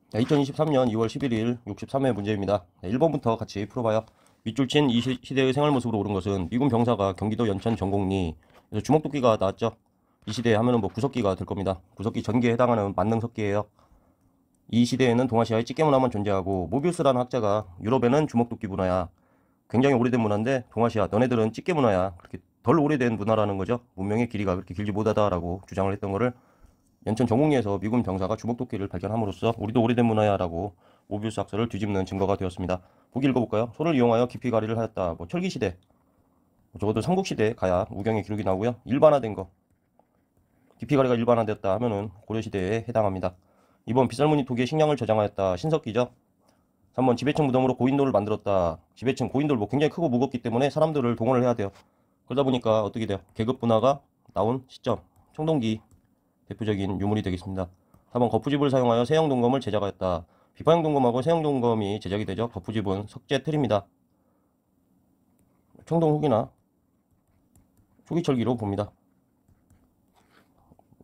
자, 2023년 2월 11일 63회 문제입니다. 1번부터 같이 풀어봐요. 밑줄 친 이 시대의 생활 모습으로 오른 것은 미군 병사가 경기도 연천 전곡리에서 주먹도끼가 나왔죠. 이 시대 하면은 뭐 구석기가 될 겁니다. 구석기 전기에 해당하는 만능석기예요. 이 시대에는 동아시아에 찌개 문화만 존재하고 모비우스라는 학자가 유럽에는 주먹도끼 문화야. 굉장히 오래된 문화인데 동아시아 너네들은 찌개 문화야. 그렇게 덜 오래된 문화라는 거죠. 문명의 길이가 그렇게 길지 못하다라고 주장을 했던 거를 연천 전곡리에서 미군 병사가 주먹도끼를 발견함으로써 우리도 오래된 문화야라고 모비우스 학설을 뒤집는 증거가 되었습니다. 보기 읽어볼까요? 손을 이용하여 깊이 가리를 하였다. 뭐 철기시대, 적어도 삼국시대 가야 우경의 기록이 나오고요. 일반화된 거, 깊이 가리가 일반화되었다 하면은 고려시대에 해당합니다. 2번 빗살무늬 토기에 식량을 저장하였다. 신석기죠. 3번 지배층 무덤으로 고인돌을 만들었다. 지배층 고인돌 뭐 굉장히 크고 무겁기 때문에 사람들을 동원을 해야 돼요. 그러다 보니까 어떻게 돼요? 계급 분화가 나온 시점, 청동기 대표적인 유물이 되겠습니다. 4번 거푸집을 사용하여 세형 동검을 제작하였다. 비파형 동검하고 세형 동검이 제작이 되죠. 거푸집은 석재 틀입니다. 청동 후기나 초기철기로 봅니다.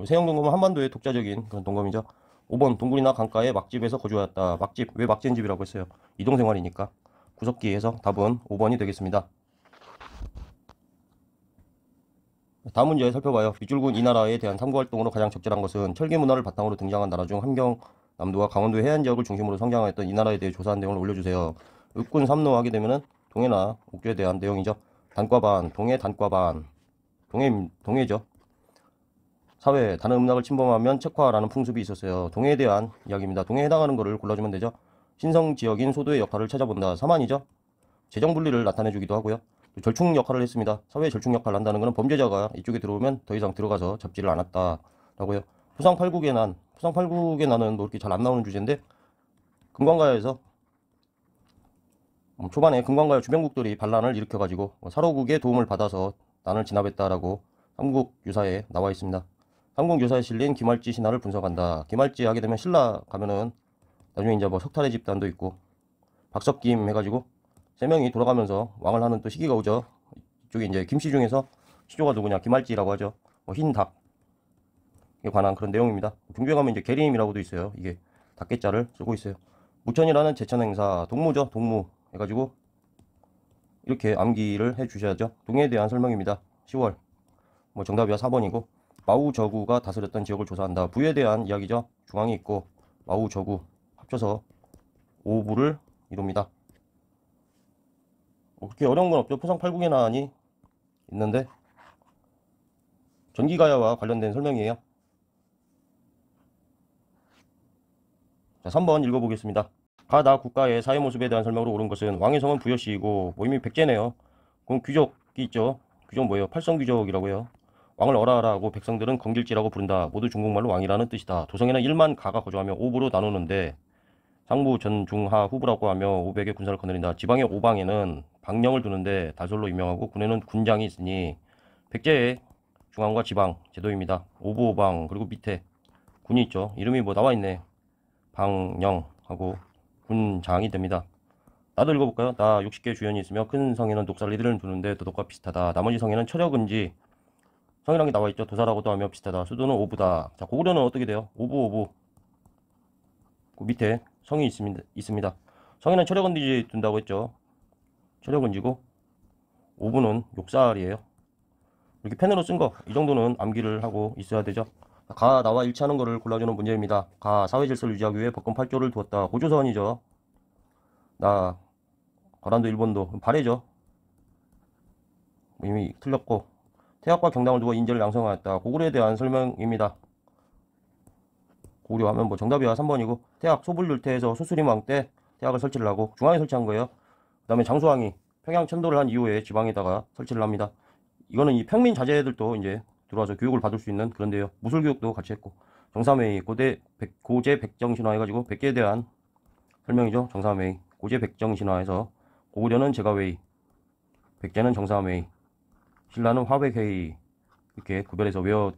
세형 동검은 한반도의 독자적인 그런 동검이죠. 5번 동굴이나 강가에 막집에서 거주하였다. 막집, 왜 막지인 집이라고 했어요? 이동생활이니까. 구석기에서 답은 5번이 되겠습니다. 다음 문제 살펴봐요. 밑줄군 이 나라에 대한 탐구활동으로 가장 적절한 것은 철기 문화를 바탕으로 등장한 나라 중 함경남도와 강원도 해안 지역을 중심으로 성장하였던 이 나라에 대해 조사한 내용을 올려주세요. 읍군 삼로 하게 되면은 동해나 옥조에 대한 내용이죠. 단과반, 동해 단과반, 동해죠. 사회, 다른 음락을 침범하면 책화라는 풍습이 있었어요. 동해에 대한 이야기입니다. 동해에 해당하는 것을 골라주면 되죠. 신성 지역인 소도의 역할을 찾아본다. 사만이죠. 재정 분리를 나타내주기도 하고요. 절충 역할을 했습니다. 사회 절충 역할을 한다는 것은 범죄자가 이쪽에 들어오면 더 이상 들어가서 잡지를 않았다라고요. 부상팔국의 난, 부상팔국의 난은 뭐 이렇게 잘 안 나오는 주제인데 금관가야에서 초반에 금관가야 주변국들이 반란을 일으켜가지고 사로국의 도움을 받아서 난을 진압했다라고 삼국 유사에 나와 있습니다. 삼국 유사에 실린 기말지 신화를 분석한다. 기말지 하게 되면 신라 가면은 나중에 이제 뭐 석탈의 집단도 있고 박석김 해가지고 세 명이 돌아가면서 왕을 하는 또 시기가 오죠. 이쪽에 이제 김씨 중에서 시조가 누구냐? 김말지라고 하죠. 흰 닭에 관한 그런 내용입니다. 중국에 가면 이제 계림이라고도 있어요. 이게 닭개자를 쓰고 있어요. 무천이라는 제천 행사, 동무죠. 동무 해가지고 이렇게 암기를 해주셔야죠. 동해에 대한 설명입니다. 10월 뭐 정답이야 4번이고 마우저구가 다스렸던 지역을 조사한다. 부에 대한 이야기죠. 중앙이 있고 마우저구 합쳐서 5부를 이룹니다. 그렇게 어려운 건 없죠. 포상팔국의 난이 있는데 전기가야와 관련된 설명이에요. 자, 3번 읽어보겠습니다. 가나 국가의 사회 모습에 대한 설명으로 옳은 것은 왕의 성은 부여씨이고 뭐 이미 백제네요. 그럼 귀족이 있죠. 귀족 뭐예요? 팔성귀족이라고 해요. 왕을 어라하라 하고 백성들은 건길지라고 부른다. 모두 중국말로 왕이라는 뜻이다. 도성에는 1만 가가 거주하며 5부로 나누는데 상부, 전, 중, 하, 후부라고 하며 500의 군사를 거느린다. 지방의 오방에는 방령을 두는데 달솔로 유명하고 군에는 군장이 있으니 백제의 중앙과 지방 제도입니다. 오부, 오방 그리고 밑에 군이 있죠. 이름이 뭐 나와 있네. 방령하고 군장이 됩니다. 나도 읽어볼까요? 나 60개 주연이 있으며 큰 성에는 녹살리들을 두는데 도덕과 비슷하다. 나머지 성에는 철역은지 성이란 게 나와 있죠. 도사라고도 하며 비슷하다. 수도는 오부다. 자, 고구려는 어떻게 돼요? 오부. 그 밑에 성이 있습니다. 성에는 철역은지 둔다고 했죠. 철역은지고 오부는 욕살이에요. 이렇게 펜으로 쓴 거 이 정도는 암기를 하고 있어야 되죠. 가 나와 일치하는 거를 골라주는 문제입니다. 가 사회 질서를 유지하기 위해 법권 8조를 두었다. 고조선이죠. 나 거란도 일본도 발해죠. 이미 틀렸고 태학과 경당을 두어 인재를 양성하였다. 고구려에 대한 설명입니다. 고구려 하면 뭐 정답이야 3번이고 태학 소불률태에서 소수림왕 때 태학을 설치를 하고 중앙에 설치한 거예요. 그 다음에 장수왕이 평양 천도를 한 이후에 지방에다가 설치를 합니다. 이거는 이 평민 자제들도 이제 들어와서 교육을 받을 수 있는 그런데요. 무술교육도 같이 했고 정삼회의 고제 백정신화 해가지고 백제에 대한 설명이죠. 정삼회의 고제 백정신화에서 고구려는 제가회의, 백제는 정삼회의, 신라는 화백회의 이렇게 구별해서 이거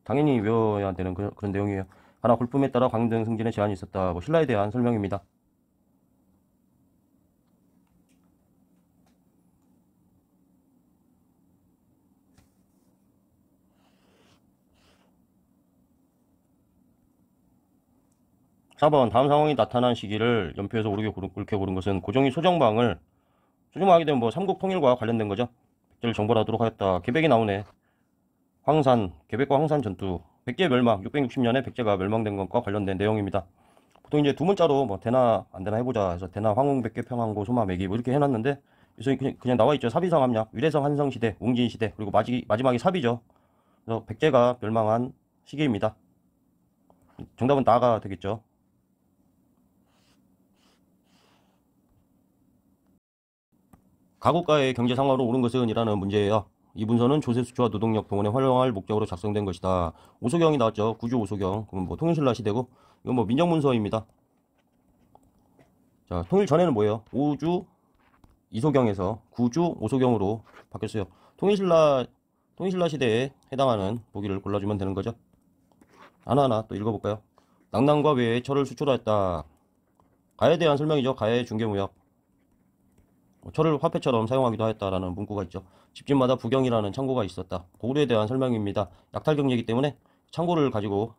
당연히 외워야 되는 그런 내용이에요. 하나 굴품에 따라 광등 승진에 제한이 있었다. 뭐 신라에 대한 설명입니다. 4번 다음 상황이 나타난 시기를 연표해서 옳게 고른 것은 고종이 소정방을 소정방하게 되면 뭐 삼국통일과 관련된 거죠. 백제를 정벌하도록 하였다. 계백이 나오네. 황산, 계백과 황산 전투, 백제 멸망, 660년에 백제가 멸망된 것과 관련된 내용입니다. 보통 이제 두 문자로 뭐 되나 안 되나 해보자 해서 되나 황웅 백개 평안고 소마 매기 뭐 이렇게 해놨는데 여기서 그냥 나와 있죠. 사비성 함약, 위례성 한성 시대, 웅진 시대, 그리고 마지막이 삽이죠. 그래서 백제가 멸망한 시기입니다. 정답은 나가 되겠죠. 가국가의 경제 상황으로 옳은 것은 이라는 문제예요. 이 문서는 조세 수출과 노동력 동원에 활용할 목적으로 작성된 것이다. 오소경이 나왔죠. 구주 오소경. 그럼 뭐 통일신라 시대고 이건 뭐 민정문서입니다. 자, 통일 전에는 뭐예요? 오주 이소경에서 구주 오소경으로 바뀌었어요. 통일신라 시대에 해당하는 보기를 골라주면 되는 거죠. 하나하나 또 읽어볼까요? 낙랑과 외에 철을 수출하였다. 가에 대한 설명이죠. 가의 중개무역. 철을 화폐처럼 사용하기도 하였다라는 문구가 있죠. 집집마다 부경이라는 창고가 있었다. 고구려에 대한 설명입니다. 약탈 경제이기 때문에 창고를 가지고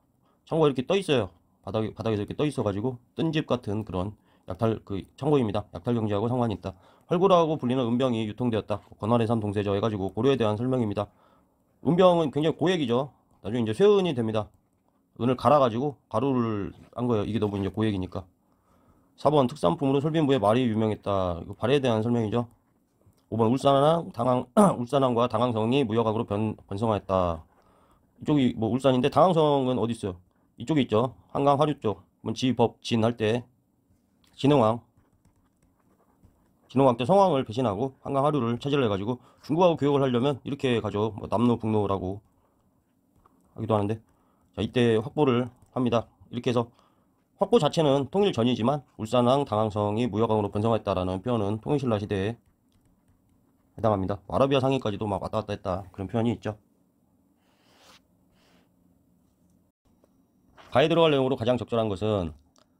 창고가 이렇게 떠 있어요. 바닥에서 이렇게 떠 있어가지고 뜬 집 같은 그런 약탈 창고입니다. 약탈 경제하고 상관이 있다. 활구라고 불리는 은병이 유통되었다. 권한의 삶 동세저 해가지고 고려에 대한 설명입니다. 은병은 굉장히 고액이죠. 나중에 이제 쇠은이 됩니다. 은을 갈아가지고 가루를 한 거예요. 이게 너무 이제 고액이니까. 4번 특산품으로 솔빈부의 말이 유명했다. 이거 발에 대한 설명이죠. 5번 울산항과 당항성이 무역학으로 번성하였다. 이쪽이 뭐 울산인데 당항성은 어디 있어요? 이쪽에 있죠. 한강 하류 쪽. 지법진 할 때 진흥왕 때 성왕을 배신하고 한강 하류를 차지를 해가지고 중국하고 교역을 하려면 이렇게 가죠. 뭐 남로 북로라고 하기도 하는데 자 이때 확보를 합니다. 이렇게 해서 확보 자체는 통일 전이지만 울산항 당항성이 무역항으로 번성했다라는 표현은 통일신라 시대에 해당합니다. 아라비아 상인까지도 막 왔다 갔다 했다 그런 표현이 있죠. 가에 들어갈 내용으로 가장 적절한 것은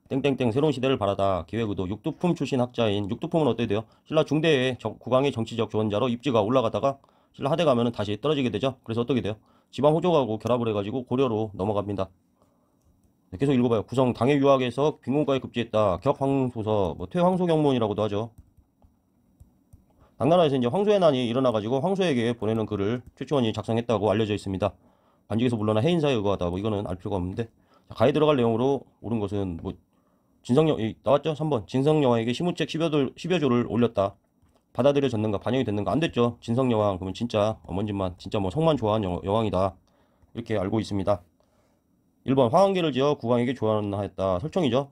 땡땡땡 새로운 시대를 바라다 기획의도 육두품 출신 학자인 육두품은 어떻게 돼요? 신라 중대의 국왕의 정치적 조언자로 입지가 올라가다가 신라 하대 가면은 다시 떨어지게 되죠. 그래서 어떻게 돼요? 지방 호족하고 결합을 해가지고 고려로 넘어갑니다. 계속 읽어봐요. 구성 당해 유학에서 빈곤가에 급제했다. 격황소서 뭐 퇴황소경문이라고도 하죠. 당나라에서 이제 황소의 난이 일어나가지고 황소에게 보내는 글을 최초원이 작성했다고 알려져 있습니다. 반직에서 물러나 해인사에 의거하다. 뭐 이거는 알 필요가 없는데 가에 들어갈 내용으로 옳은 것은 뭐 나왔죠? 3번 진성여왕에게 시무책 10여 조를 올렸다. 받아들여졌는가 반영이 됐는가 안 됐죠. 진성여왕 그러면 진짜 어머님만 진짜 뭐 성만 좋아하는 여왕이다 이렇게 알고 있습니다. 1번 화환계를 지어 국왕에게 조언하였다. 설총이죠.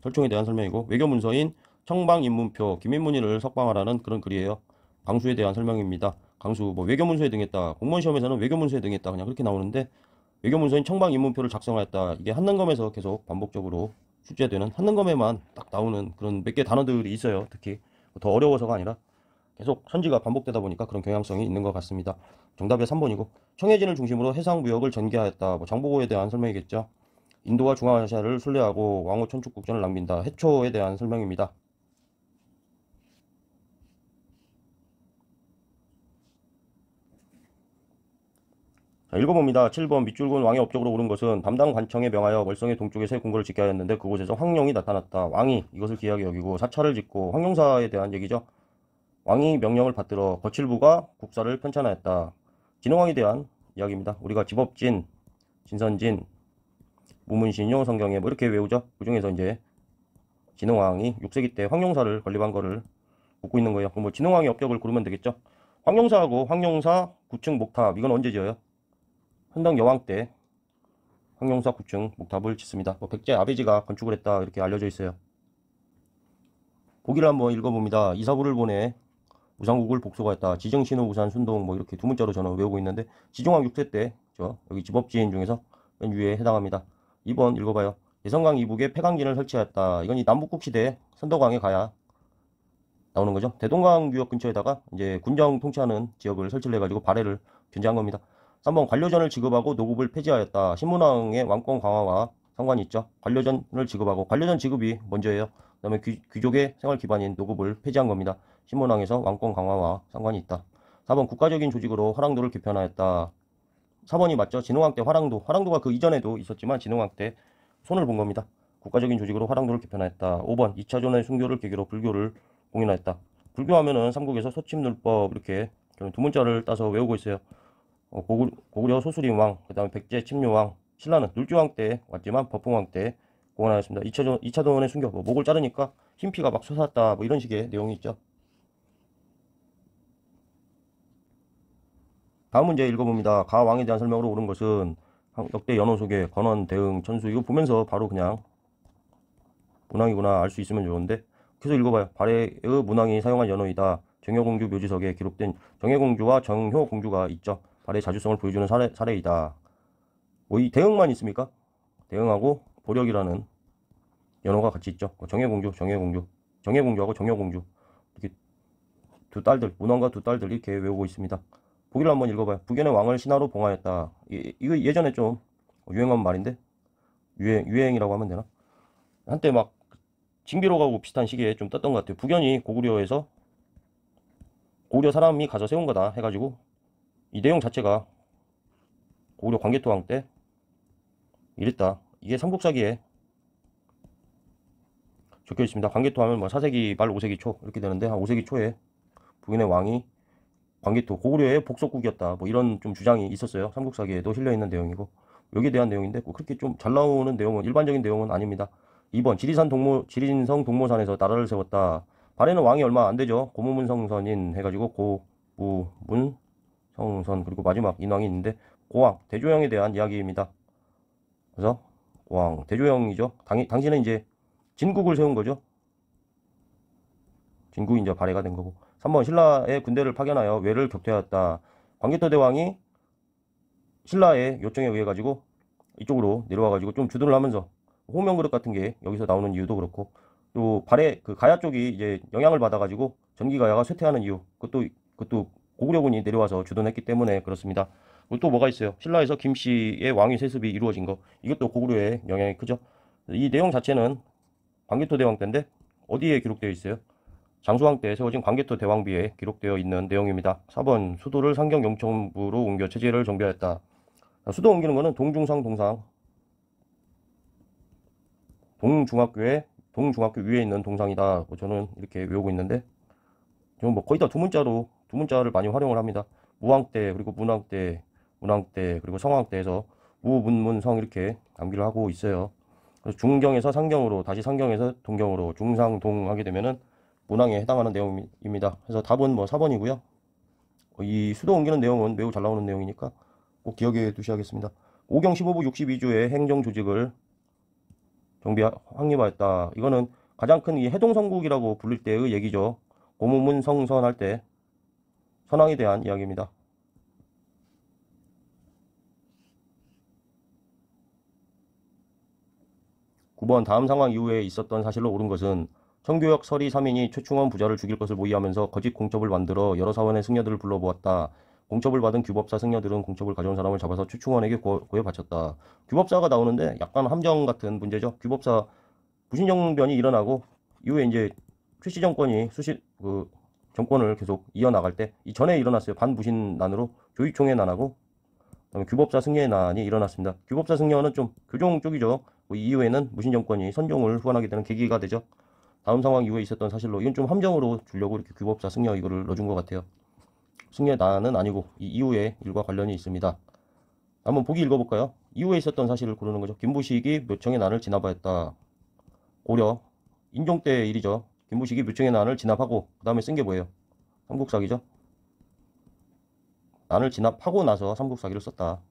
설총에 대한 설명이고 외교문서인 청방인문표 김인문의를 석방하라는 그런 글이에요. 강수에 대한 설명입니다. 강수 뭐 외교문서에 등했다. 공무원 시험에서는 외교문서에 등했다 그냥 그렇게 나오는데 외교문서인 청방인문표를 작성하였다. 이게 한능검에서 계속 반복적으로 출제되는 한능검에만 딱 나오는 그런 몇 개 단어들이 있어요. 특히 더 어려워서가 아니라 계속 선지가 반복되다 보니까 그런 경향성이 있는 것 같습니다. 정답이 3번이고 청해진을 중심으로 해상무역을 전개하였다. 뭐 장보고에 대한 설명이겠죠. 인도와 중앙아시아를 순례하고 왕호 천축국전을 남긴다. 해초에 대한 설명입니다. 자, 읽어봅니다. 7번 밑줄근 왕의 업적으로 옳은 것은 담당 관청에 명하여 월성의 동쪽에 새 궁궐을 짓게 하였는데 그곳에서 황룡이 나타났다. 왕이 이것을 귀하게 여기고 사찰을 짓고 황룡사에 대한 얘기죠. 왕이 명령을 받들어 거칠부가 국사를 편찬하였다. 진흥왕에 대한 이야기입니다. 우리가 지법진, 진선진, 무문신용 성경에 뭐 이렇게 외우죠. 그 중에서 이제 진흥왕이 6세기 때 황룡사를 건립한 거를 묻고 있는 거예요. 그럼 뭐 진흥왕의 업적을 고르면 되겠죠. 황룡사하고 황룡사 9층 목탑 이건 언제 지어요? 현당 여왕 때 황룡사 9층 목탑을 짓습니다. 뭐 백제 아베지가 건축을 했다 이렇게 알려져 있어요. 보기를 한번 읽어봅니다. 이사부를 보내 우상국을 복소하였다. 지정신우 우산 순동 뭐 이렇게 두 문자로 저는 외우고 있는데 지종왕 6세 때 여기 지법지인 중에서 맨 위에 해당합니다. 2번 읽어봐요. 예성강 이북에 폐강진을 설치하였다. 이건 이 남북국 시대 선덕왕에 가야 나오는 거죠. 대동강 유역 근처에다가 이제 군정 통치하는 지역을 설치를 해가지고 발해를 견제한 겁니다. 3번 관료전을 지급하고 노급을 폐지하였다. 신문왕의 왕권 강화와 상관이 있죠. 관료전을 지급하고 관료전 지급이 먼저예요. 그 다음에 귀족의 생활 기반인 노급을 폐지한 겁니다. 신문왕에서 왕권 강화와 상관이 있다. 4번 국가적인 조직으로 화랑도를 개편하였다. 4번이 맞죠. 진흥왕 때 화랑도가 그 이전에도 있었지만 진흥왕 때 손을 본 겁니다. 국가적인 조직으로 화랑도를 개편하였다. 5번 2차전의 순교를 계기로 불교를 공인하였다. 불교하면은 삼국에서 소침눌법 이렇게 두 문자를 따서 외우고 있어요. 고구려 소수림 왕, 그 다음에 백제 침류왕, 신라는 눌주왕 때 왔지만 법흥왕 때 공헌하였습니다. 2차전의 순교, 뭐 목을 자르니까 흰피가 막 솟았다, 뭐 이런 식의 내용이 있죠. 다음 문제 읽어봅니다. 가 왕에 대한 설명으로 옳은 것은 역대 연호 속에 건원, 대응, 천수 이거 보면서 바로 그냥 문왕이구나 알 수 있으면 좋은데 계속 읽어봐요. 발해의 문왕이 사용한 연호이다. 정효공주 묘지석에 기록된 정혜공주와 정효공주가 있죠. 발해의 자주성을 보여주는 사례이다. 뭐 이 대응만 있습니까? 대응하고 보력이라는 연호가 같이 있죠. 정혜공주, 정혜공주하고 정효공주 이렇게 두 딸들, 문왕과 두 딸들 이렇게 외우고 있습니다. 보기를 한번 읽어봐요. 북연의 왕을 신하로 봉하였다. 이거 예전에 좀 유행한 말인데 유행이라고 하면 되나? 한때 막 징비록하고 비슷한 시기에 좀 떴던 것 같아요. 북연이 고구려에서 고구려 사람이 가서 세운 거다 해가지고 이 내용 자체가 고구려 광개토왕 때 이랬다. 이게 삼국사기에 적혀 있습니다. 광개토 하면 뭐 4세기 말 5세기 초 이렇게 되는데 한 5세기 초에 북인의 왕이 광개토 고구려의 복속국이었다. 뭐 이런 좀 주장이 있었어요. 삼국사기에도 실려 있는 내용이고 여기에 대한 내용인데 그렇게 좀 잘 나오는 내용은 일반적인 내용은 아닙니다. 2번 지리성 동모산에서 나라를 세웠다. 발해는 왕이 얼마 안 되죠. 고무문성선인 해가지고 고무문성선 그리고 마지막 인왕이 있는데 고왕 대조영에 대한 이야기입니다. 그래서 고왕 대조영이죠. 당신은 이제 진국을 세운 거죠. 진국이 이제 발해가 된 거고. 3번 신라의 군대를 파견하여 외를 격퇴하였다. 광개토 대왕이 신라의 요청에 의해 가지고 이쪽으로 내려와 가지고 좀 주둔을 하면서 호명 그릇 같은 게 여기서 나오는 이유도 그렇고 또 발해 그 가야 쪽이 이제 영향을 받아 가지고 전기가야가 쇠퇴하는 이유 그것도 고구려군이 내려와서 주둔했기 때문에 그렇습니다. 그리고 또 뭐가 있어요? 신라에서 김씨의 왕위 세습이 이루어진 거 이것도 고구려의 영향이 크죠. 이 내용 자체는 광개토 대왕 때인데 어디에 기록되어 있어요? 장수왕 때 세워진 광개토 대왕비에 기록되어 있는 내용입니다. 4번 수도를 상경 영천부로 옮겨 체제를 정비하였다. 수도 옮기는 거는 동중상 동상 동중학교 위에 있는 동상이다. 저는 이렇게 외우고 있는데 저는 뭐 거의 다 두 문자를 많이 활용을 합니다. 무왕 때 그리고 문왕 때 그리고 성왕 때에서 무문문성 이렇게 암기를 하고 있어요. 그래서 중경에서 상경으로 다시 상경에서 동경으로 중상동 하게 되면은 문항에 해당하는 내용입니다. 그래서 답은 뭐 4번이고요. 이 수도 옮기는 내용은 매우 잘 나오는 내용이니까 꼭 기억해 두셔야겠습니다. 5경 15부 62주의 행정조직을 확립하였다. 이거는 가장 큰 이 해동성국이라고 불릴 때의 얘기죠. 고무문 성선할 때 선왕에 대한 이야기입니다. 9번 다음 상황 이후에 있었던 사실로 옳은 것은 청교역 서리 3인이 최충원 부자를 죽일 것을 모의하면서 거짓 공첩을 만들어 여러 사원의 승려들을 불러보았다. 공첩을 받은 규법사 승려들은 공첩을 가져온 사람을 잡아서 최충원에게 고해 바쳤다. 규법사가 나오는데 약간 함정 같은 문제죠. 규법사 부신정변이 일어나고 이후에 이제 최씨 정권이 정권을 계속 이어나갈 때 이 전에 일어났어요. 반부신난으로 조이총의 난하고 그다음에 규법사 승려의 난이 일어났습니다. 규법사 승려는 좀 교종 쪽이죠. 이후에는 무신 정권이 선종을 후원하게 되는 계기가 되죠. 다음 상황 이후에 있었던 사실로 이건 좀 함정으로 주려고 이렇게 규법사 승려 이거를 넣어준 것 같아요. 승려의 난은 아니고 이 이후의 일과 관련이 있습니다. 한번 보기 읽어볼까요? 이후에 있었던 사실을 고르는 거죠. 김부식이 묘청의 난을 진압하였다. 고려 인종 때 일이죠. 김부식이 묘청의 난을 진압하고 그 다음에 쓴 게 뭐예요? 삼국사기죠. 난을 진압하고 나서 삼국사기를 썼다.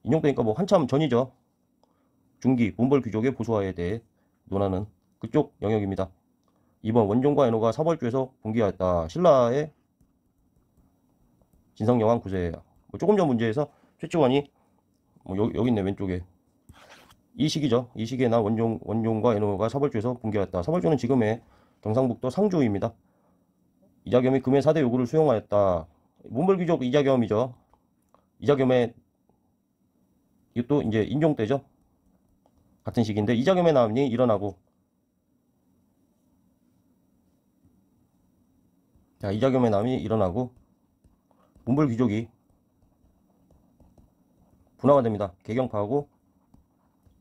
인종 때니까 뭐 한참 전이죠. 중기 문벌 귀족의 보수화에 대해 논하는 그쪽 영역입니다. 2번 원종과 애노가 사벌주에서 분기하였다. 신라의 진성여왕 9세. 뭐 조금 전 문제에서 최치원이 뭐 여기 있네 왼쪽에 이 시기죠. 이 시기에 난 원종과 애노가 사벌주에서 분기하였다. 사벌주는 지금의 경상북도 상주입니다. 이자겸이 금의 4대 요구를 수용하였다. 문벌 귀족 이자겸이죠. 이자겸의 이것도 이제 인종 때죠. 같은 시기인데 이자겸의 난이 일어나고 자 이자겸의 난이 일어나고 문벌 귀족이 분화가 됩니다. 개경파하고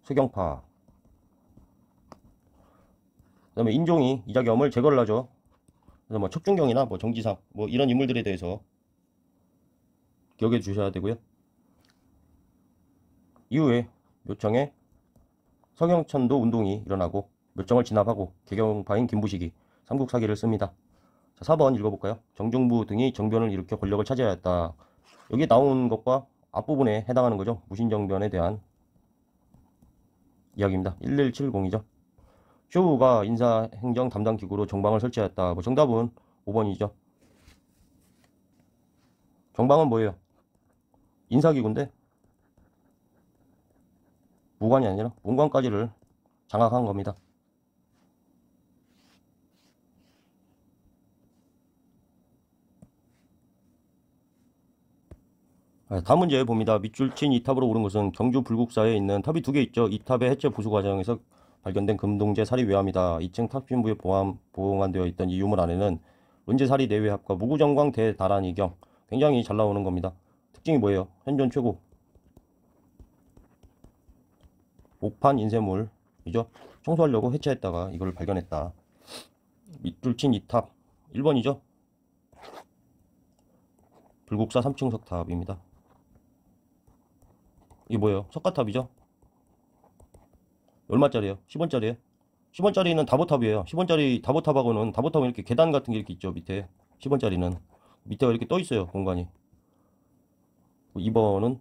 수경파 그다음에 인종이 이자겸을 제거를 하죠. 그래서 뭐 척준경이나 뭐 정지상 뭐 이런 인물들에 대해서 기억해 주셔야 되고요. 이후에 묘청에 서경천도 운동이 일어나고 묘청을 진압하고 개경파인 김부식이 삼국사기를 씁니다. 자, 4번 읽어볼까요? 정중부 등이 정변을 일으켜 권력을 차지하였다. 여기 나온 것과 앞부분에 해당하는 거죠. 무신정변에 대한 이야기입니다. 1170이죠. 쇼우가 인사행정 담당 기구로 정방을 설치하였다. 뭐 정답은 5번이죠. 정방은 뭐예요? 인사기구인데 무관이 아니라 문관까지를 장악한 겁니다. 다음 문제 봅니다. 밑줄 친 이 탑으로 오른 것은 경주 불국사에 있는 탑이 2개 있죠. 이 탑의 해체 부수 과정에서 발견된 금동제 사리 외암이다. 2층 탑 신부에 보관되어 있던 이 유물 안에는 은제 사리 내외합과 무구정광 대다란이경 굉장히 잘 나오는 겁니다. 특징이 뭐예요? 현존 최고 옥판 인쇄물이죠. 청소하려고 해체했다가 이걸 발견했다. 밑줄 친 이 탑 1번이죠. 불국사 3층 석탑입니다. 이게 뭐예요? 석가탑이죠. 얼마짜리예요? 10원짜리예요? 10원짜리는 다보탑이에요. 10원짜리 다보탑하고는 다보탑은 이렇게 계단 같은 게 이렇게 있죠. 밑에 10원짜리는 밑에가 이렇게 떠 있어요. 공간이. 2번은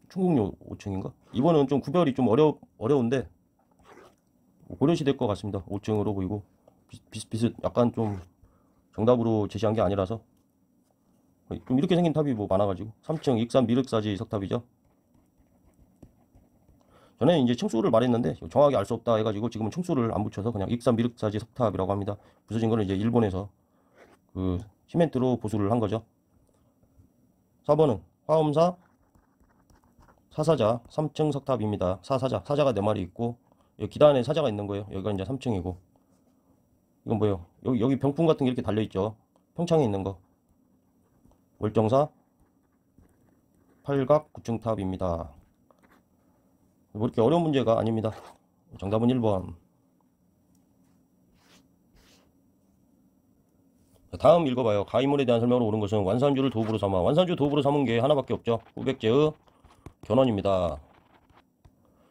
충국료 5층인가? 2번은 좀 구별이 좀 어려운데 고려시될 것 같습니다. 5층으로 보이고 비슷 약간 좀 정답으로 제시한 게 아니라서 좀 이렇게 생긴 탑이 뭐 많아가지고 3층 익산 미륵사지 석탑이죠. 전에 이제 층수를 말했는데 정확하게 알 수 없다 해가지고 지금은 층수를 안 붙여서 그냥 익산 미륵사지 석탑이라고 합니다. 부서진 거는 이제 일본에서 그 시멘트로 보수를 한 거죠. 4번은 화엄사 사사자 3층 석탑입니다. 사사자가 4마리 있고 여기 기단에 사자가 있는 거예요. 여기가 이제 3층이고 이건 뭐예요? 여기 병풍 같은 게 이렇게 달려 있죠. 평창에 있는 거 월정사 팔각 9층 탑입니다. 뭐 이렇게 어려운 문제가 아닙니다. 정답은 1번. 다음 읽어봐요. 가인물에 대한 설명으로 옳은 것은 완산주를 도읍으로 삼아. 완산주 도읍으로 삼은 게 하나밖에 없죠. 후백제의 견훤입니다.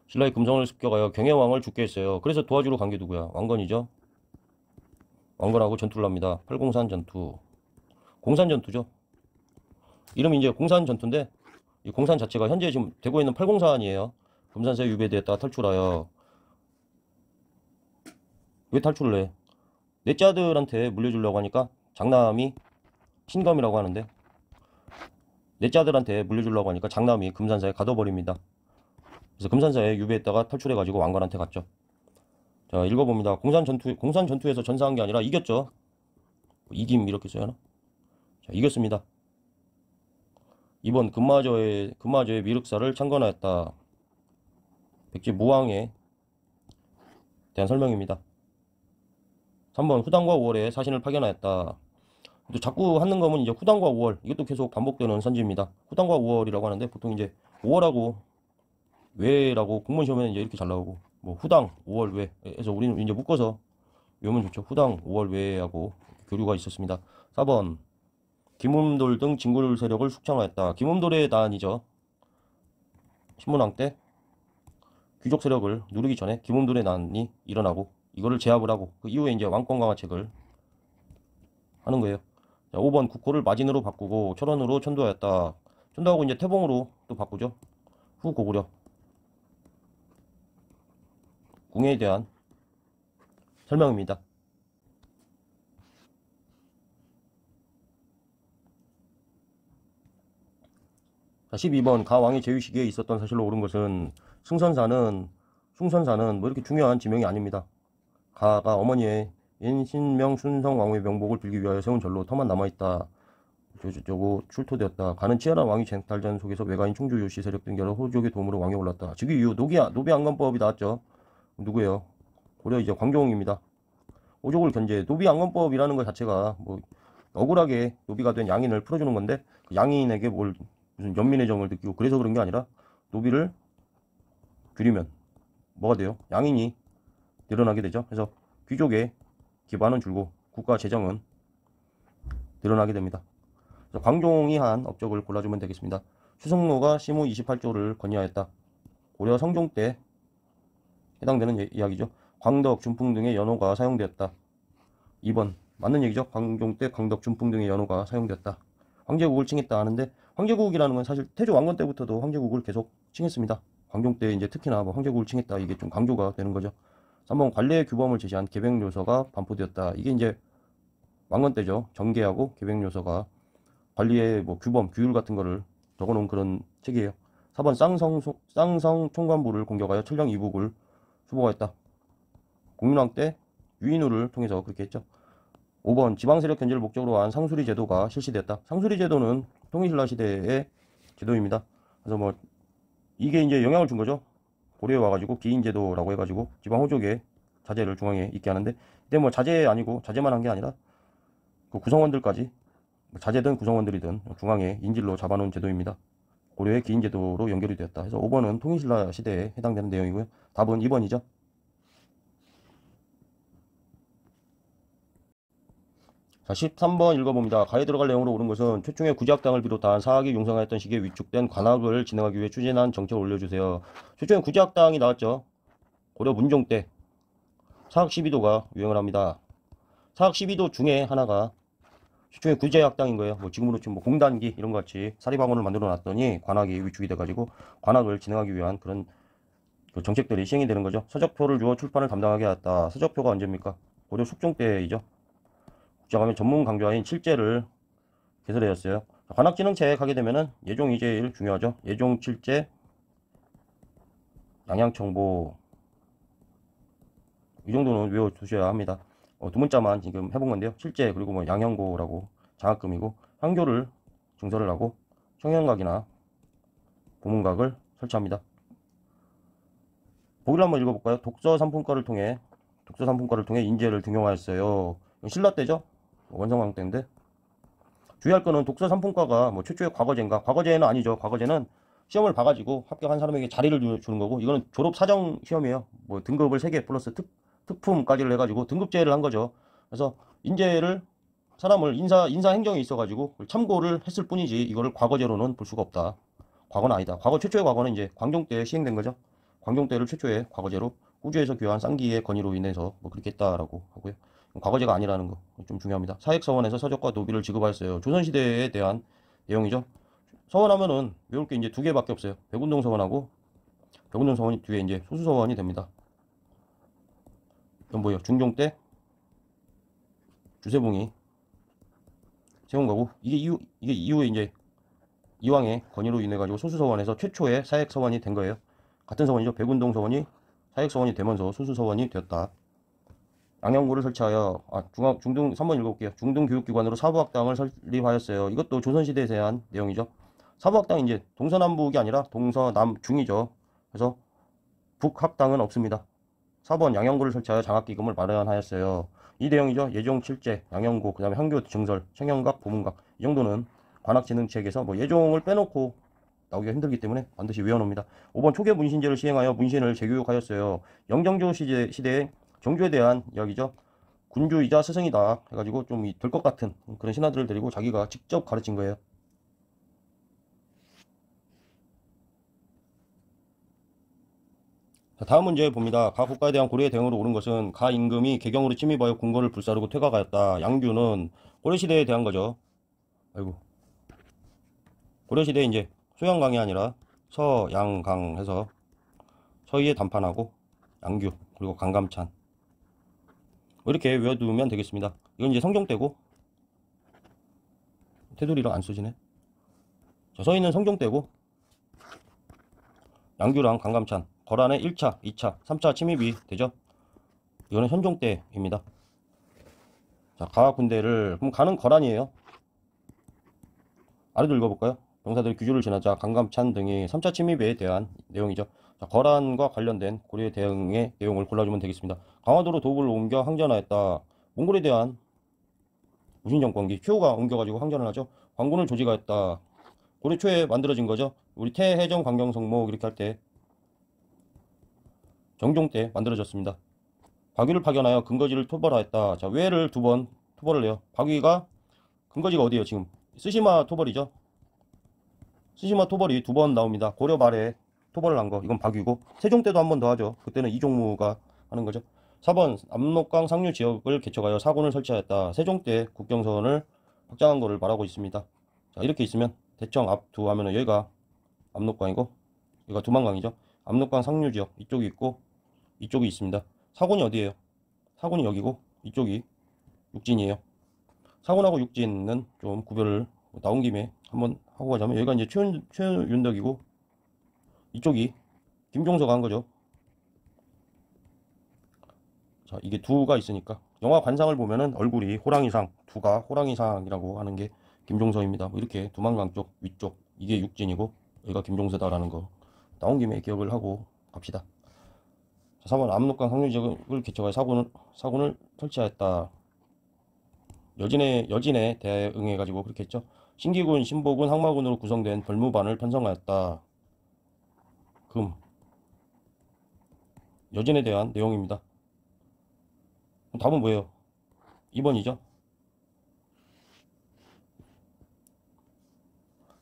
신라의 금성을 습격하여 경혜왕을 죽게 했어요. 그래서 도와주러 간 게 누구야? 왕건이죠. 왕건하고 전투를 합니다. 팔공산 전투. 공산 전투죠. 이름이 이제 공산 전투인데 이 공산 자체가 현재 지금 되고 있는 팔공산이에요. 금산사에 유배되었다가 탈출하여 왜 탈출을 해? 넷째 아들한테 물려주려고 하니까 장남이 신검이라고 하는데 넷째 아들한테 물려주려고 하니까 장남이 금산사에 가둬버립니다. 그래서 금산사에 유배했다가 탈출해가지고 왕건한테 갔죠. 자, 읽어봅니다. 공산 전투에서 전사한 게 아니라 이겼죠. 이김 이렇게 써야하나? 자, 이겼습니다. 2번 금마저의 미륵사를 창건하였다. 백제 무왕에 대한 설명입니다. 3번 후당과 5월에 사신을 파견하였다. 또 자꾸 하는 거면 이제 후당과 5월 이것도 계속 반복되는 선지입니다. 후당과 5월이라고 하는데 보통 이제 5월하고 외라고 공무원 시험에는 이제 이렇게 잘 나오고 뭐 후당 5월 외 해서 우리는 이제 묶어서 외우면 좋죠. 후당 5월 외하고 교류가 있었습니다. 4번 김음돌 등 진골 세력을 숙청하였다. 김음돌의 난이죠. 신문왕 때 귀족 세력을 누르기 전에 김음돌의 난이 일어나고 이거를 제압을 하고 그 이후에 이제 왕권 강화책을 하는 거예요. 자, 5번 국호를 마진으로 바꾸고 철원으로 천도하였다. 천도하고 이제 태봉으로 또 바꾸죠. 후 고구려 궁에 대한 설명입니다. 자, 12번 가왕의 제위 시기에 있었던 사실로 옳은 것은 숭선사는 뭐 이렇게 중요한 지명이 아닙니다. 가가 어머니의 인신명 순성 왕후의 명복을 빌기 위하여 세운 절로 터만 남아있다. 저거 출토되었다. 가는 치열한 왕위 쟁탈전 속에서 외가인 충주 유씨 세력 등 여러 호족의 도움으로 왕에 올랐다. 즉위 이후 노비 안건법이 나왔죠. 누구예요? 고려 이제 광종입니다. 호족을 견제. 노비 안건법이라는 것 자체가 뭐 억울하게 노비가 된 양인을 풀어주는 건데 그 양인에게 뭘 무슨 연민의 정을 느끼고 그래서 그런 게 아니라 노비를 줄이면 뭐가 돼요? 양인이 늘어나게 되죠. 그래서 귀족의 기반은 줄고 국가 재정은 늘어나게 됩니다. 광종이 한 업적을 골라주면 되겠습니다. 추승로가 시무 28조를 건의하였다. 고려 성종 때 해당되는 이야기죠. 광덕, 준풍 등의 연호가 사용되었다. 2번 맞는 얘기죠. 광종 때 광덕, 준풍 등의 연호가 사용되었다. 황제국을 칭했다 하는데 황제국이라는 건 사실 태조 왕건 때부터도 황제국을 계속 칭했습니다. 광종 때 이제 특히나 뭐 황제국을 칭했다 이게 좀 강조가 되는 거죠. 3번 관례의 규범을 제시한 계백요서가 반포되었다. 이게 이제 왕건 때죠. 정계하고 계백요서가 관리의 뭐 규범, 규율 같은 거를 적어놓은 그런 책이에요. 4번 쌍성 총관부를 공격하여 천령 이북을 수복하였다. 공민왕 때 유인우를 통해서 그렇게 했죠. 5번 지방세력 견제를 목적으로 한 상수리 제도가 실시되었다. 상수리 제도는 통일신라 시대의 제도입니다. 그래서 뭐 이게 이제 영향을 준 거죠. 고려에 와가지고 기인제도라고 해가지고 지방 호족의 자제를 중앙에 있게 하는데, 근데 뭐 자제 아니고 자제만 한 게 아니라 그 구성원들까지 자제든 구성원들이든 중앙에 인질로 잡아놓은 제도입니다. 고려의 기인제도로 연결이 되었다. 그래서 5번은 통일신라 시대에 해당되는 내용이고요. 답은 2번이죠. 자, 13번 읽어봅니다. 가에 들어갈 내용으로 옳은 것은 최충의 구제학당을 비롯한 사학이 융성하였던 시기에 위축된 관학을 진행하기 위해 추진한 정책을 올려주세요. 최충의 구제학당이 나왔죠. 고려 문종 때 사학 12도가 유행을 합니다. 사학 12도 중에 하나가 최충의 구제학당인 거예요. 뭐 지금으로 치면 뭐 공단기 이런 것 같이 사립학원을 만들어 놨더니 관학이 위축이 돼가지고 관학을 진행하기 위한 그런 그 정책들이 시행이 되는 거죠. 서적표를 주어 출판을 담당하게 하였다. 서적표가 언제입니까? 고려 숙종 때이죠. 국정하면 전문 강좌인 칠제를 개설하였어요. 관학진흥책 하게 되면은 예종이 제일 중요하죠. 예종, 칠제, 양양청보 이 정도는 외워두셔야 합니다. 두 문자만 지금 해본 건데요. 칠제 그리고 뭐 양형고라고 장학금이고, 향교를 증설을 하고 청년각이나 보문각을 설치합니다. 보기를 한번 읽어볼까요? 독서 상품과를 통해 인재를 등용하였어요. 신라 때죠. 원성왕 때인데 주의할 거는 독서 상품과가 뭐 최초의 과거제인가? 과거제는 아니죠. 과거제는 시험을 봐가지고 합격한 사람에게 자리를 주는 거고, 이거는 졸업 사정 시험이에요. 뭐 등급을 3개 플러스 특품까지를 해가지고 등급제를 한 거죠. 그래서 인재를 사람을 인사 행정에 있어가지고 참고를 했을 뿐이지 이거를 과거제로는 볼 수가 없다. 과거는 아니다. 최초의 과거는 이제 광종 때 시행된 거죠. 광종 때를 최초의 과거제로 꾸주에서 교환 쌍기의 건의로 인해서 뭐 그렇게 했다라고 하고요. 과거제가 아니라는 거 좀 중요합니다. 사익서원에서 서적과 노비를 지급하였어요. 조선시대에 대한 내용이죠. 서원하면은 외울 게 이제 2개밖에 없어요. 백운동 서원하고 백운동 서원이 뒤에 이제 소수서원이 됩니다. 이건 뭐예요? 중종 때 주세봉이 세운 거고, 이게 이후에 이제 이왕의 건의로 인해 가지고 소수서원에서 최초의 사익서원이 된 거예요. 같은 서원이죠. 백운동 서원이 사익서원이 되면서 소수서원이 되었다. 양형고를 설치하여 중등 3번 읽어볼게요. 중등교육기관으로 사부학당을 설립하였어요. 이것도 조선시대에 대한 내용이죠. 사부학당이 이제 동서남북이 아니라 동서남중이죠. 그래서 북학당은 없습니다. 4번 양형고를 설치하여 장학기금을 마련하였어요. 이 내용이죠. 예종, 칠제, 양형고, 그 다음에 향교, 증설, 청형각, 보문각, 이 정도는 관학진흥책에서 뭐 예종을 빼놓고 나오기가 힘들기 때문에 반드시 외워놓습니다. 5번 초계 문신제를 시행하여 문신을 재교육하였어요. 영정조 시대에 정조에 대한 이야기죠. 군주이자 스승이다 해가지고 좀 될 것 같은 그런 신하들을 데리고 자기가 직접 가르친 거예요. 자, 다음 문제 봅니다. 가 국가에 대한 고려의 대응으로 옳은 것은 가 임금이 개경으로 침입하여 궁궐을 불사르고 퇴각하였다. 양규는 고려시대에 대한 거죠. 아이고. 고려시대에 이제 소양강이 아니라 서양강 해서 서희의 단판하고 양규 그리고 강감찬 이렇게 외워두면 되겠습니다. 이건 이제 성종 때고, 테두리랑 안 써지네. 자, 서희는 성종 때고, 양규랑 강감찬 거란의 1차, 2차, 3차 침입이 되죠. 이거는 현종 때입니다. 자, 가 군대를 그럼 가는 거란이에요. 아래도 읽어볼까요? 병사들이 규주를 지나자 강감찬 등이 3차 침입에 대한 내용이죠. 자, 거란과 관련된 고려의 대응의 내용을 골라주면 되겠습니다. 강화도로 도읍을 옮겨 항전하였다. 몽골에 대한 무신정권기 최후가 옮겨가지고 항전을 하죠. 관군을 조직하였다. 고려 초에 만들어진 거죠. 우리 태해정 광경성목 이렇게 할 때 정종 때 만들어졌습니다. 박위를 파견하여 근거지를 토벌하였다. 자, 왜를 두 번 토벌을 해요. 박위가 근거지가 어디예요? 지금 쓰시마 토벌이죠. 쓰시마 토벌이 두 번 나옵니다. 고려 말에 토벌을 한 거, 이건 박위고, 세종 때도 한 번 더 하죠. 그때는 이종무가 하는 거죠. 4번 압록강 상류 지역을 개척하여 사군을 설치하였다. 세종 때 국경선을 확장한 거를 말하고 있습니다. 자, 이렇게 있으면 대청 앞두 하면은 여기가 압록강이고 여기가 두만강이죠. 압록강 상류 지역 이쪽이 있고 이쪽이 있습니다. 사군이 어디예요? 사군이 여기고 이쪽이 육진이에요. 사군하고 육진은 좀 구별을 나온 김에 한번 하고 가자면, 여기가 이제 최윤덕이고 이쪽이 김종서가 한 거죠. 자, 이게 두가 있으니까 영화 관상을 보면은 얼굴이 호랑이상, 두가 호랑이상이라고 하는 게 김종서입니다. 뭐 이렇게 두만강 쪽 위쪽 이게 육진이고 여기가 김종서다라는 거 나온 김에 기억을 하고 갑시다. 자, 4번 압록강 상류 지역을 개척하여 사군을 설치하였다. 여진에 대응해 가지고 그렇게 했죠. 신기군, 신보군, 항마군으로 구성된 별무반을 편성하였다. 금. 여진에 대한 내용입니다. 답은 뭐예요? 2번이죠.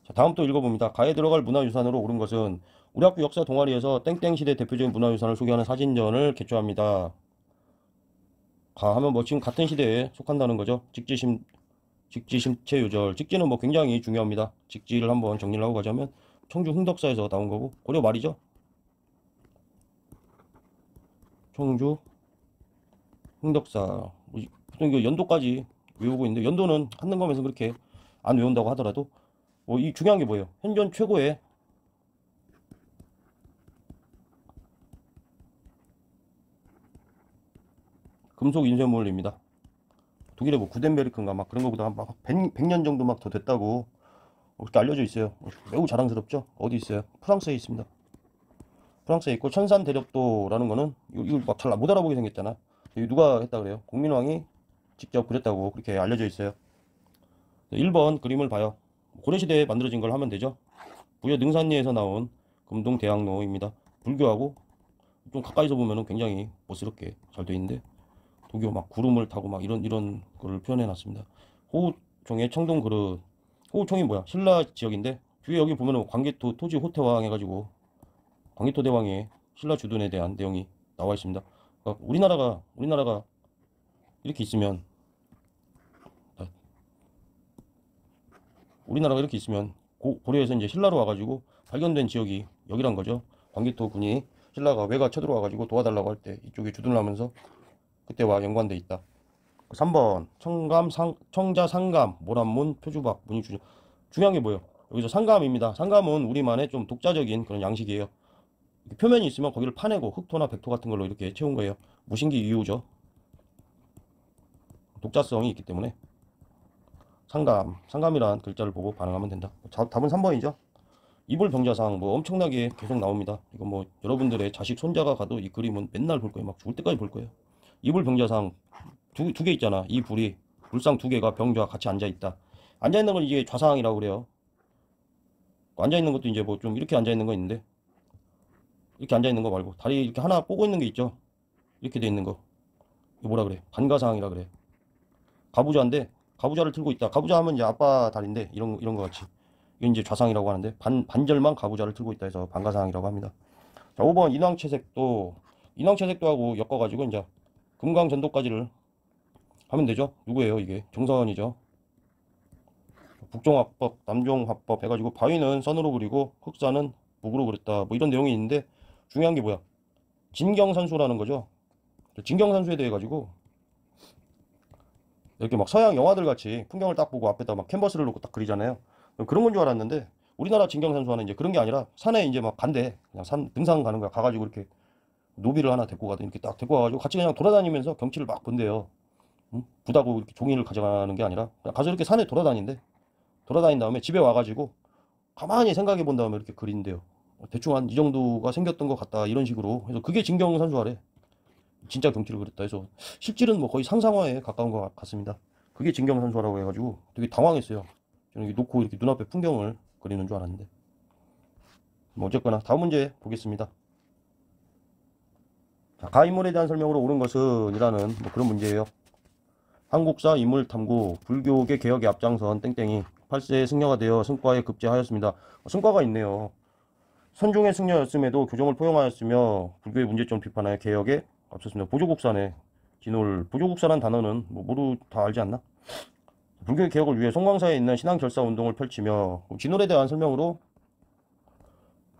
자, 다음 또 읽어봅니다. 가에 들어갈 문화유산으로 오른 것은 우리 학교 역사 동아리에서 땡땡 시대 대표적인 문화유산을 소개하는 사진전을 개최합니다. 가 하면 뭐 지금 같은 시대에 속한다는 거죠. 직지심체유절. 직지는 뭐 굉장히 중요합니다. 직지를 한번 정리를 하고 가자면 청주 흥덕사에서 나온 거고, 고려 말이죠. 청주 흥덕사. 보통 이거 연도까지 외우고 있는데, 연도는 한능검에서 그렇게 안 외운다고 하더라도 이 중요한 게 뭐예요? 현존 최고의 금속 인쇄물입니다. 독일의 뭐 구덴베르크인가 막 그런 거보다 막 100년 정도 막 더 됐다고 그렇게 알려져 있어요. 매우 자랑스럽죠. 어디 있어요? 프랑스에 있습니다. 프랑스에 있고, 천산 대렵도라는 거는 이거 막 잘 못 알아보게 생겼잖아. 이거 누가 했다 그래요? 공민왕이 직접 그렸다고 그렇게 알려져 있어요. 1번 그림을 봐요. 고려시대에 만들어진 걸 하면 되죠. 부여 능산리에서 나온 금동대학로입니다. 불교하고 좀 가까이서 보면은 굉장히 멋스럽게 잘 돼 있는데, 도교 막 구름을 타고 막 이런 거를 표현해 놨습니다. 호우총의 청동 그릇. 호우총이 뭐야? 신라 지역인데 뒤에 여기 보면은 광개토 토지 호태왕 해가지고 광개토 대왕의 신라 주둔에 대한 내용이 나와 있습니다. 그러니까 우리나라가 이렇게 있으면 고려에서 이제 신라로 와가지고 발견된 지역이 여기란 거죠. 광개토 군이 신라가 외가 쳐들어와가지고 도와달라고 할 때 이쪽에 주둔을 하면서 그때와 연관돼 있다. 3번 청자 상감 모란문 표주박 문이 중요한 게 뭐예요? 여기서 상감입니다. 상감은 우리만의 좀 독자적인 그런 양식이에요. 표면이 있으면 거기를 파내고 흑토나 백토 같은 걸로 이렇게 채운 거예요. 무신기 이유죠. 독자성이 있기 때문에 상감이란 글자를 보고 반응하면 된다. 답은 3번이죠. 이불병자상 뭐 엄청나게 계속 나옵니다. 이거 뭐 여러분들의 자식 손자가 가도 이 그림은 맨날 볼 거예요. 막 죽을 때까지 볼 거예요. 이불병자상 두 개 있잖아. 이 불이 불상 두 개가 병좌 같이 앉아 있다. 앉아 있는 건 이게 좌상이라고 그래요. 앉아 있는 것도 이제 뭐 좀 이렇게 앉아 있는 거 있는데, 이렇게 앉아 있는 거 말고 다리 이렇게 하나 꼬고 있는 게 있죠. 이렇게 돼 있는 거. 이거 뭐라 그래? 반가상이라 그래. 가부좌인데 가부좌를 틀고 있다. 가부좌 하면 이제 아빠 다리인데 이런 거 같이. 이건 이제 좌상이라고 하는데 반절만 가부좌를 틀고 있다 해서 반가상이라고 합니다. 자, 5번 인왕채색도 하고 엮어가지고 이제 금강전도까지를 하면 되죠. 누구예요? 이게 정선이죠. 북종화법, 남종화법 해가지고 바위는 선으로 그리고 흑사는 북으로 그렸다. 뭐 이런 내용이 있는데, 중요한 게 뭐야? 진경산수라는 거죠. 진경산수에 대해 가지고 이렇게 막 서양 영화들 같이 풍경을 딱 보고 앞에다 막 캔버스를 놓고 딱 그리잖아요. 그런 건 줄 알았는데, 우리나라 진경산수화는 이제 그런 게 아니라 산에 이제 막 간대. 그냥 산 등산 가는 거야. 가가지고 이렇게 노비를 하나 데리고 가든 이렇게 딱 데리고 와가지고 같이 그냥 돌아다니면서 경치를 막 본대요. 응? 부다고 이렇게 종이를 가져가는 게 아니라 그냥 가서 이렇게 산에 돌아다닌 다음에 집에 와가지고 가만히 생각해 본 다음에 이렇게 그린대요. 대충 한 이 정도가 생겼던 것 같다 이런 식으로 해서 그게 진경산수화래. 진짜 경치를 그렸다 해서 실질은 뭐 거의 상상화에 가까운 것 같습니다. 그게 진경산수화라고 해가지고 되게 당황했어요. 저는 이렇게 놓고 이렇게 눈앞에 풍경을 그리는 줄 알았는데. 뭐 어쨌거나 다음 문제 보겠습니다. 자, 가인물에 대한 설명으로 옳은 것은 이라는 뭐 그런 문제예요. 한국사 인물 탐구, 불교계 개혁에 앞장선 땡땡이 8세의 승려가 되어 승과에 급제하였습니다. 승과가 있네요. 선종의 승려였음에도 교정을 포용하였으며 불교의 문제점 비판하여 개혁에 앞섰습니다. 보조국사네. 진홀. 보조국사란 단어는 뭐 모두 다 알지 않나? 불교의 개혁을 위해 송광사에 있는 신앙 결사 운동을 펼치며 진홀에 대한 설명으로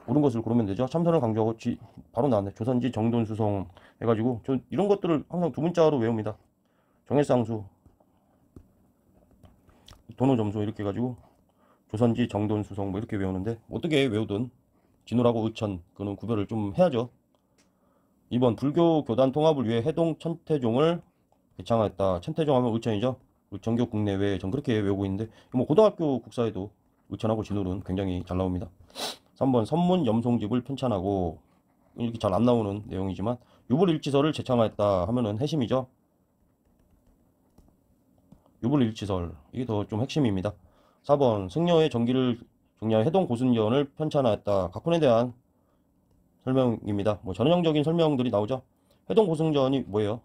옳은 것을 고르면 되죠. 참선을 강조하고 바로 나왔네. 조선지 정돈수성 해가지고 저 이런 것들을 항상 두 문자로 외웁니다. 정해쌍수, 도노점수 이렇게 해가지고 조선지 정돈수성 뭐 이렇게 외우는데 어떻게 외우든 진홀하고 의천 그는 구별을 좀 해야죠. 2번 불교 교단 통합을 위해 해동 천태종을 개창하였다. 천태종 하면 의천이죠. 의천교 국내외 전 그렇게 외우고 있는데 뭐 고등학교 국사에도 의천하고 진홀은 굉장히 잘 나옵니다. 3번 선문 염송집을 편찬하고 이렇게 잘 안 나오는 내용이지만 유불일치설을 제창하였다 하면은 해심이죠. 유불일치설 이게 더 좀 핵심입니다. 4번 승려의 정기를 정리한 해동 고순전을 편찬하였다. 각본에 대한 설명입니다. 뭐 전형적인 설명들이 나오죠. 해동 고승전이 뭐예요?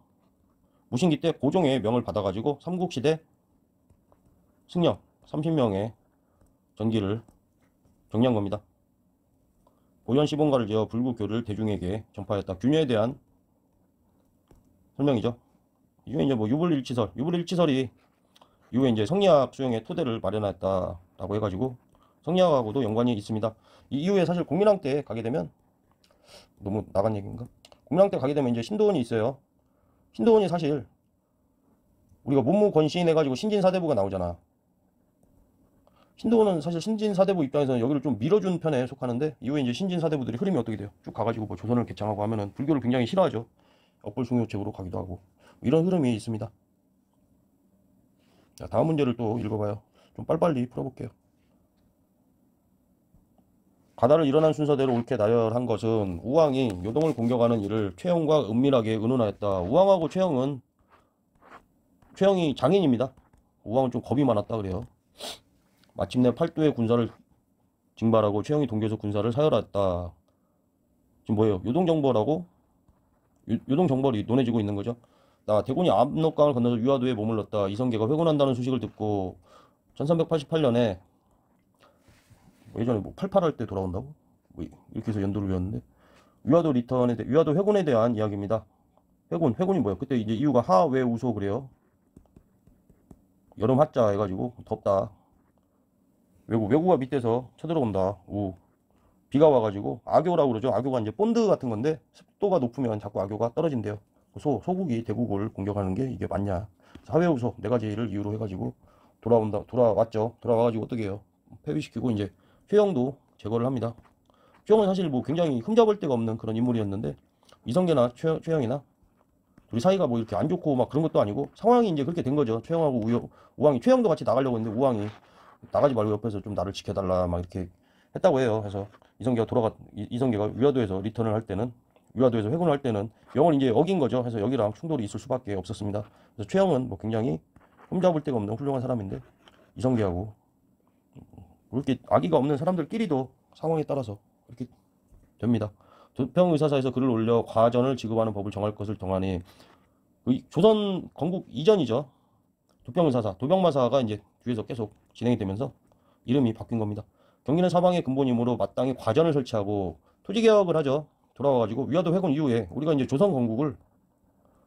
무신기 때 고종의 명을 받아가지고 삼국시대 승려 30명의 전기를 정리한 겁니다. 보현 시본가를 지어 불구교를 대중에게 전파했다. 균열에 대한 설명이죠. 이게 이제 뭐 유불일치설이 이후에 이제 성리학 수용의 토대를 마련했다라고 해가지고 성리학하고도 연관이 있습니다. 이 이후에 사실 공민왕 때 가게 되면 너무 나간 얘기인가? 공민왕 때 가게 되면 이제 신도원이 있어요. 신도원이 사실 우리가 문무권신 해가지고 신진사대부가 나오잖아. 신도원은 사실 신진사대부 입장에서는 여기를 좀 밀어준 편에 속하는데 이후에 이제 신진사대부들이 흐름이 어떻게 돼요? 쭉 가가지고 뭐 조선을 개창하고 하면은 불교를 굉장히 싫어하죠. 업벌숭요책으로 가기도 하고 이런 흐름이 있습니다. 자, 다음 문제를 또 읽어봐요. 좀 빨리빨리 풀어볼게요. 가다를 일어난 순서대로 옳게 나열한 것은 우왕이 요동을 공격하는 일을 최영과 은밀하게 의논하였다. 우왕하고 최영이 장인입니다. 우왕은 좀 겁이 많았다 그래요. 마침내 팔도의 군사를 징발하고 최영이 동교에서 군사를 사열하였다. 지금 뭐예요? 요동정벌하고 요동정벌이 논해지고 있는 거죠. 나 대군이 압록강을 건너서 유화도에 머물렀다. 이성계가 회군한다는 소식을 듣고 1388년에 예전에 뭐 88할 때 돌아온다고? 뭐 이렇게 해서 연도를 외웠는데 유화도 회군에 대한 이야기입니다. 회군이 뭐예요? 그때 이제 이유가 하외우소 그래요. 여름 하자 해가지고 덥다. 외구가 밑에서 쳐들어온다. 비가 와가지고 악교라고 그러죠. 악교가 이제 본드 같은 건데 습도가 높으면 자꾸 악교가 떨어진대요. 소국이 대국을 공격하는 게 이게 맞냐? 하회우소 네 가지를 이유로 해가지고 돌아왔죠. 돌아와가지고 어떻게 해요? 폐위시키고 이제 최영도 제거를 합니다. 최영은 사실 뭐 굉장히 흠잡을 데가 없는 그런 인물이었는데 이성계나 최영이나 둘이 사이가 뭐 이렇게 안 좋고 막 그런 것도 아니고 상황이 이제 그렇게 된 거죠. 최영하고 우왕이 최영도 같이 나가려고 했는데 우왕이 나가지 말고 옆에서 좀 나를 지켜달라 막 이렇게 했다고 해요. 그래서 이성계가 위화도에서 리턴을 할 때는 위화도에서 회군을 할 때는 영을 이제 어긴 거죠. 그래서 여기랑 충돌이 있을 수밖에 없었습니다. 그래서 최영은 뭐 굉장히 흠잡을 데가 없는 훌륭한 사람인데 이성계하고 그렇게 악의가 없는 사람들끼리도 상황에 따라서 이렇게 됩니다. 도평의사사에서 글을 올려 과전을 지급하는 법을 정할 것을 정하니 조선 건국 이전이죠. 도평의사사, 도병마사가 이제 뒤에서 계속 진행이 되면서 이름이 바뀐 겁니다. 경기는 사방의 근본이므로 마땅히 과전을 설치하고 토지개혁을 하죠. 돌아와가지고 위화도 회군 이후에 우리가 이제 조선 건국을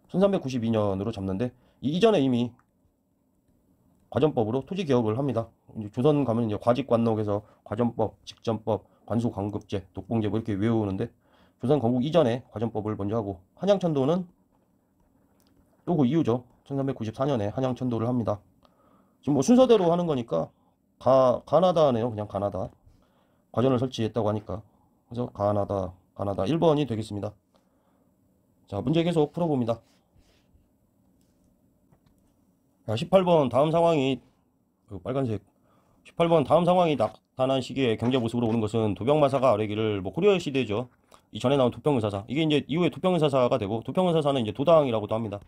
1392년으로 잡는데 이전에 이미 과전법으로 토지개혁을 합니다. 이제 조선 가면 이제 과직관록에서 과전법, 직전법, 관수관급제, 독봉제 뭐 이렇게 외우는데 조선 건국 이전에 과전법을 먼저 하고 한양천도는 또 그 이후죠. 1394년에 한양천도를 합니다. 지금 뭐 순서대로 하는 거니까 가나다네요. 그냥 가나다. 과전을 설치했다고 하니까. 그래서 가나다 1번이 되겠습니다. 자, 문제 계속 풀어봅니다. 자, 18번 다음 상황이 빨간색 18번 다음 상황이 나타난 시기에 경제 모습으로 오는 것은 도병마사가 아래기를 뭐 고려 시대죠. 이전에 나온 도평의사사 이게 이제 이후에 도평의사사가 되고 도평의사사는 이제 도당이라고도 합니다.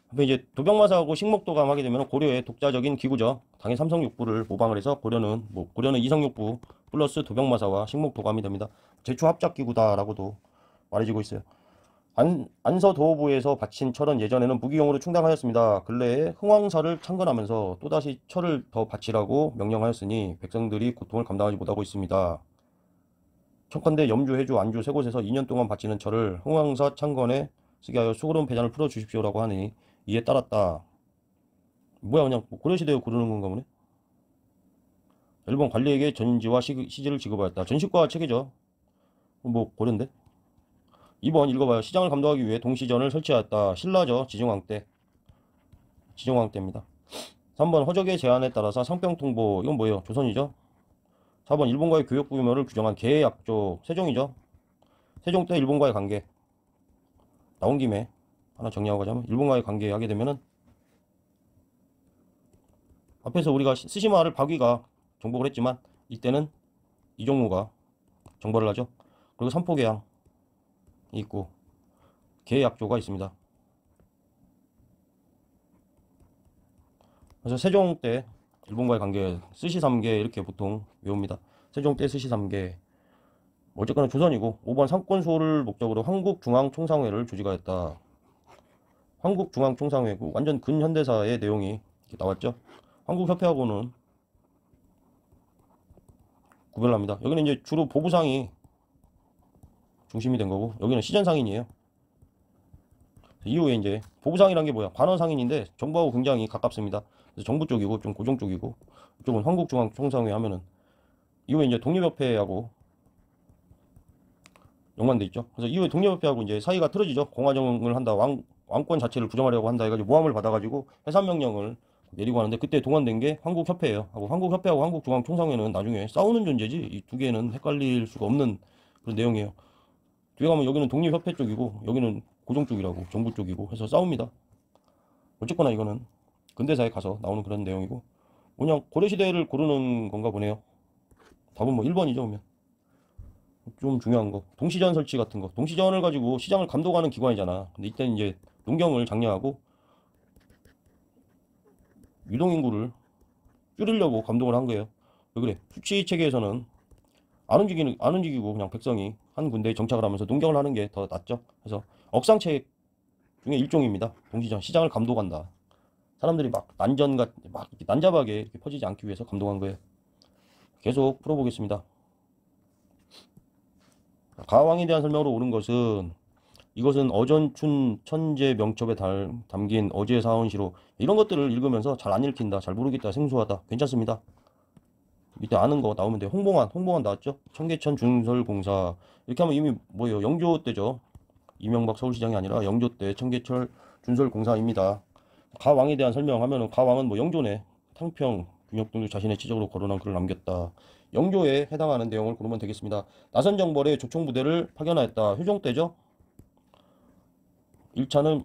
근데 이제 도병마사하고 식목도감 하게 되면 고려의 독자적인 기구죠. 당의 삼성육부를 모방을 해서 고려는 이성육부 플러스 도병마사와 식목도감이 됩니다. 제추합작기구다라고도 말해지고 있어요. 안서도부에서 바친 철은 예전에는 무기용으로 충당하였습니다. 근래에 흥왕사를 창건하면서 또다시 철을 더 바치라고 명령하였으니 백성들이 고통을 감당하지 못하고 있습니다. 청컨대 염주, 해주, 안주 세 곳에서 2년 동안 바치는 철을 흥왕사 창건에 쓰게 하여 수고로운 배잔을 풀어 주십시오라고 하니 이에 따랐다. 뭐야, 그냥 고려시대에 고르는 건가 보네. 일본 관리에게 전지와 시지를 지급하였다. 전시과 체계죠. 뭐 고려인데. 2번 읽어봐요. 시장을 감독하기 위해 동시전을 설치하였다. 신라죠. 지정왕 때. 지정왕 때입니다. 3번 허적의 제안에 따라서 상병통보. 이건 뭐예요? 조선이죠. 4번 일본과의 교역 규모를 규정한 계약조. 세종이죠. 세종 때 일본과의 관계. 나온 김에 하나 정리하고 가자면 일본과의 관계하게 되면은 앞에서 우리가 스시마를 박위가 정복을 했지만 이때는 이종무가 정벌을 하죠. 그리고 삼포계양이 있고 계약조가 있습니다. 그래서 세종 때 일본과의 관계 스시 3개 이렇게 보통 외웁니다. 세종 때 스시 3개. 어쨌거나 조선이고 5번 상권 수호를 목적으로 한국중앙총상회를 조직하였다. 한국중앙총상회고 완전 근현대사의 내용이 이렇게 나왔죠. 한국협회하고는 구별을 합니다. 여기는 이제 주로 보부상이 중심이 된 거고 여기는 시전상인이에요. 이후에 이제 보부상이란 게 뭐야? 관원상인인데 정부하고 굉장히 가깝습니다. 그래서 정부 쪽이고 좀 고정 쪽이고 이쪽은 한국중앙총상회 하면은 이후에 이제 독립협회하고 연관돼 있죠. 그래서 이후에 독립협회하고 이제 사이가 틀어지죠. 공화정을 한다, 왕권 자체를 부정하려고 한다 해가지고 모함을 받아가지고 해산명령을 내리고 하는데 그때 동원된 게 한국협회예요. 하고 한국협회하고 한국중앙총상회는 나중에 싸우는 존재지 이 두 개는 헷갈릴 수가 없는 그런 내용이에요. 뒤에 가면 여기는 독립협회 쪽이고 여기는 고정 쪽이라고 정부 쪽이고 해서 싸웁니다. 어쨌거나 이거는 근대사에 가서 나오는 그런 내용이고 그냥 고려시대를 고르는 건가 보네요. 답은 뭐 1번이죠 그러면. 좀 중요한 거 동시전 설치 같은 거 동시전을 가지고 시장을 감독하는 기관이잖아. 근데 이때는 이제 농경을 장려하고 유동인구를 줄이려고 감독을 한 거예요. 왜 그래? 수치 체계에서는 안 움직이고 그냥 백성이 한 군데에 정착을 하면서 농경을 하는 게 더 낫죠. 그래서 억상책 중에 일종입니다. 동시전 시장을 감독한다. 사람들이 막 막 이렇게 난잡하게 이렇게 퍼지지 않기 위해서 감독한 거예요. 계속 풀어보겠습니다. 가왕에 대한 설명으로 옳은 것은 이것은 어전춘 천재 명첩에 담긴 어제 사원시로 이런 것들을 읽으면서 잘 안 읽힌다, 잘 모르겠다, 생소하다, 괜찮습니다. 밑에 아는 거 나오면 돼요. 홍봉안 나왔죠? 청계천 준설공사 이렇게 하면 이미 뭐예요? 영조 때죠. 이명박 서울시장이 아니라 영조 때 청계천 준설공사입니다. 가왕에 대한 설명하면은 가왕은 뭐 영조네. 탕평, 균역 등을 자신의 지적으로 거론한 글을 남겼다. 영조에 해당하는 내용을 고르면 되겠습니다. 나선정벌의 조총부대를 파견하였다. 효종 때죠. 1차는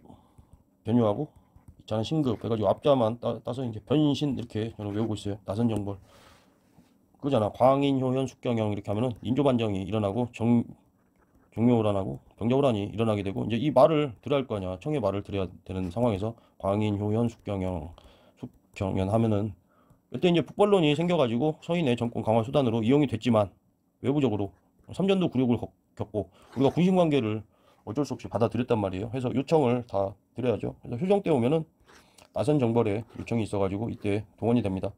변유하고 2차는 신급 해가지고 앞자만 따서 이제 변신 이렇게 저는 외우고 있어요. 나선정벌 그잖아. 광인, 효현, 숙경영 이렇게 하면은 인조반정이 일어나고 종묘호란하고 병자호란이 일어나게 되고 이제 이 말을 들어야 할 거 아니야. 청의 말을 들어야 되는 상황에서 광인, 효현, 숙경연 하면은 이때 이제 북벌론이 생겨가지고 서인의 정권 강화 수단으로 이용이 됐지만 외부적으로 삼전도 굴욕을 겪고 우리가 군신관계를 어쩔 수 없이 받아들였단 말이에요. 그래서 요청을 다 드려야죠. 그래서 효정 때 오면은 나선 정벌에 요청이 있어가지고 이때 동원이 됩니다.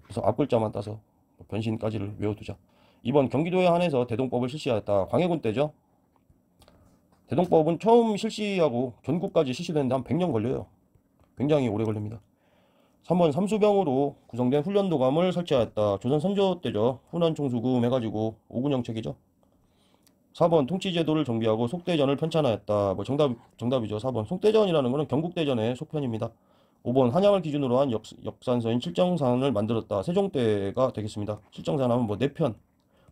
그래서 앞글자만 따서 변신까지를 외워두자. 이번 경기도에 한해서 대동법을 실시하였다. 광해군 때죠. 대동법은 처음 실시하고 전국까지 실시되는데 한 100년 걸려요. 굉장히 오래 걸립니다. 3번 삼수병으로 구성된 훈련도감을 설치하였다. 조선 선조 때죠. 훈원총수금 해가지고 5군형책이죠. 4번 통치제도를 정비하고 속대전을 편찬하였다. 뭐 정답이죠. 4번 속대전이라는 것은 경국대전의 속편입니다. 5번 한양을 기준으로 한 역산서인 칠정산을 만들었다. 세종 때가 되겠습니다. 칠정산 하면 뭐 내편,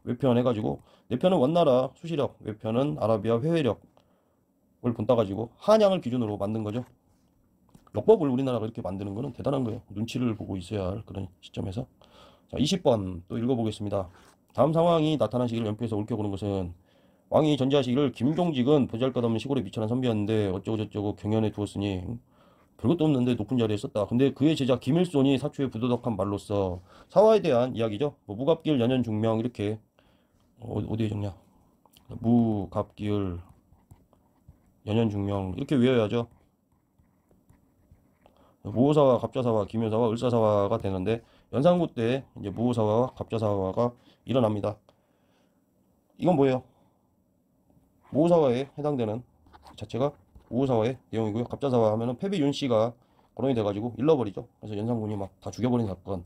외편 해가지고 내편은 원나라 수시력, 외편은 아라비아 회회력을 본따가지고 한양을 기준으로 만든 거죠. 역법을 우리나라가 이렇게 만드는 거는 대단한 거예요. 눈치를 보고 있어야 할 그런 시점에서. 자, 20번 또 읽어보겠습니다. 다음 상황이 나타난 시기를 연표해서 옳게 보는 것은 왕이 전제하시기를 김종직은 보잘것없는 시골에 미천한 선비였는데 어쩌고저쩌고 경연에 두었으니 별것도 없는데 높은 자리에 썼다. 근데 그의 제자 김일손이 사초에 부도덕한 말로써 사화에 대한 이야기죠. 뭐 무갑길 연연중명 이렇게 어디에 적냐. 무갑길 연연중명 이렇게 외워야죠. 무호사와 갑자사와 기묘사와 을사사화가 되는데 연산구 때 이제 무호사와 갑자사화가 일어납니다. 이건 뭐예요? 무호사화에 해당되는 자체가 무호사화의 내용이고요. 갑자사화 하면은 패비 윤씨가 거론이 돼가지고 일러버리죠. 그래서 연산군이 막 다 죽여버린 사건.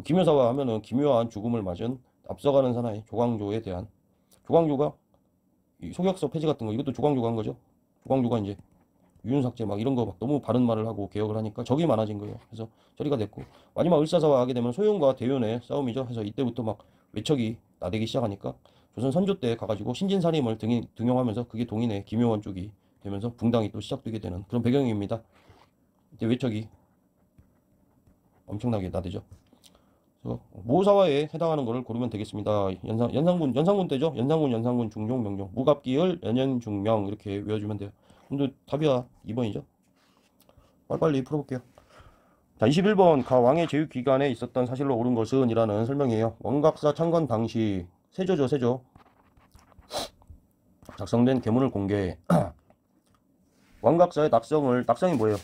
기묘사화 하면은 기묘한 죽음을 맞은 앞서가는 사나이 조광조에 대한, 조광조가 이 소격서 폐지 같은 거 이것도 조광조가 한 거죠. 조광조가 이제 유윤삭제 막 이런 거 막 너무 바른 말을 하고 개혁을 하니까 적이 많아진 거예요. 그래서 처리가 됐고, 마지막 을사사화 하게 되면 소윤과 대윤의 싸움이죠. 그래서 이때부터 막 외척이 나대기 시작하니까 조선 선조 때 가가지고 신진사림을 등용하면서 그게 동인의 김효원 쪽이 되면서 붕당이 또 시작되게 되는 그런 배경입니다. 이때 외척이 엄청나게 나대죠. 그래서 모사화에 해당하는 것을 고르면 되겠습니다. 연산군 때죠. 연산군, 중종, 명종, 무갑기을, 연연중명 이렇게 외워주면 돼요. 근데 답이야 2번이죠. 빨리빨리 풀어볼게요. 자, 21번 가 왕의 제위 기간에 있었던 사실로 옳은 것은 이라는 설명이에요. 원각사 창건 당시 세조죠, 세조. 작성된 계문을 공개. 왕각사의 낙성이 뭐예요?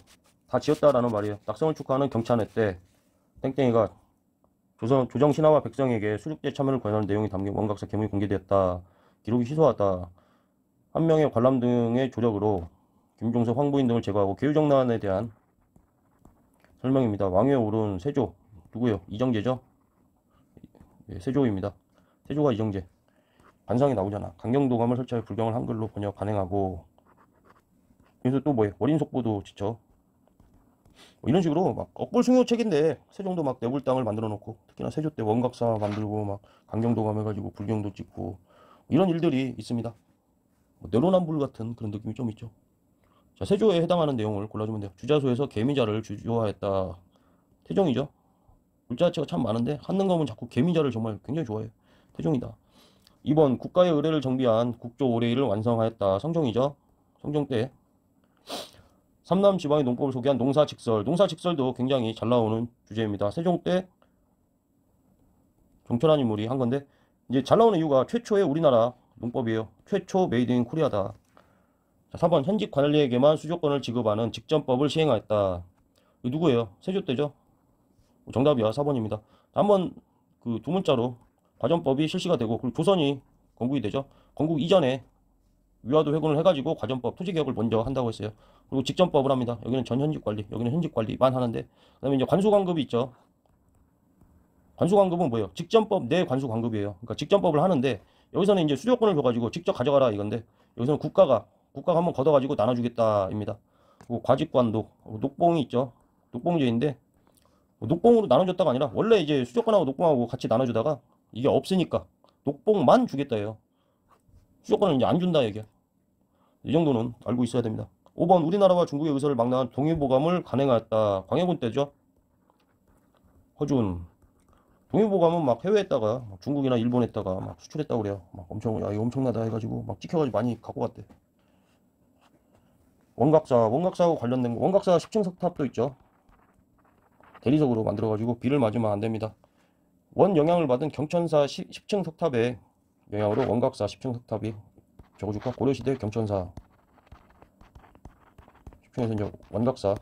다 지었다라는 말이에요. 낙성을 축하하는 경찬회 때 땡땡이가 조정 신하와 백성에게 수륙제 참여를 권하는 내용이 담긴 원각사 계문이 공개되었다. 기록이 희소하다. 한 명의 관람 등의 조력으로 김종석, 황부인 등을 제거하고 계유정난에 대한 설명입니다. 왕위에 오른 세조 누구예요? 이정재죠? 예, 세조입니다. 세조가 이정재. 관상이 나오잖아. 강경도감을 설치하여 불경을 한글로 번역 간행하고, 그래서 또 뭐예요? 월인속보도 지쳐. 뭐 이런 식으로 막 억불숭요책인데 세종도 막 내불당을 만들어 놓고, 특히나 세조 때 원각사 만들고 막 강경도감 해가지고 불경도 찍고 이런 일들이 있습니다. 뭐 내로남불 같은 그런 느낌이 좀 있죠. 자, 세조에 해당하는 내용을 골라주면 돼요. 주자소에서 개미자를 주조하였다. 태종이죠. 물자 자체가 참 많은데 한능검은 자꾸 개미자를 정말 굉장히 좋아해요. 태종이다. 2번 국가의 의례를 정비한 국조 오레일을 완성하였다. 성종이죠. 성종 때. 삼남 지방의 농법을 소개한 농사직설. 농사직설도 굉장히 잘 나오는 주제입니다. 세종 때 정철한 인물이 한 건데, 이제 잘 나오는 이유가 최초의 우리나라 농법이에요. 최초 메이드 인 코리아다. 자, 4번 현직 관리에게만 수조권을 지급하는 직전법을 시행하였다. 이거 누구예요? 세조 때죠. 정답이야. 4번입니다. 한번 그 두 문자로 과전법이 실시가 되고, 그리고 조선이 건국이 되죠. 건국 이전에 위화도 회군을 해가지고 과전법, 토지개혁을 먼저 한다고 했어요. 그리고 직전법을 합니다. 여기는 전현직관리, 여기는 현직관리만 하는데, 그 다음에 이제 관수관급이 있죠. 관수관급은 뭐예요? 직전법 내 관수관급이에요. 그러니까 직전법을 하는데, 여기서는 이제 수조권을 줘가지고 직접 가져가라 이건데, 여기서는 국가가 한번 걷어가지고 나눠주겠다입니다. 그리고 과직관독, 녹봉이 있죠. 녹봉제인데, 녹봉으로 나눠줬다가 아니라 원래 이제 수조권하고 녹봉하고 같이 나눠주다가 이게 없으니까 녹봉만 주겠다예요. 수조권을 이제 안 준다 얘기야. 이 정도는 알고 있어야 됩니다. 5번 우리나라와 중국의 의사를 망라한 동의보감을 간행하였다. 광해군 때죠. 허준. 동의보감은 막 해외에다가 막 중국이나 일본에다가 막 수출했다고 그래요. 막 엄청, 야 이거 엄청나다 해가지고 막 찍혀가지고 많이 갖고 갔대. 원각사하고 관련된 거, 원각사 10층 석탑도 있죠. 대리석으로 만들어가지고 비를 맞으면 안 됩니다. 원 영향을 받은 경천사 10층 석탑의 영향으로 원각사 10층 석탑이 적어줄까? 고려시대 경천사 10층에서 이제 원각사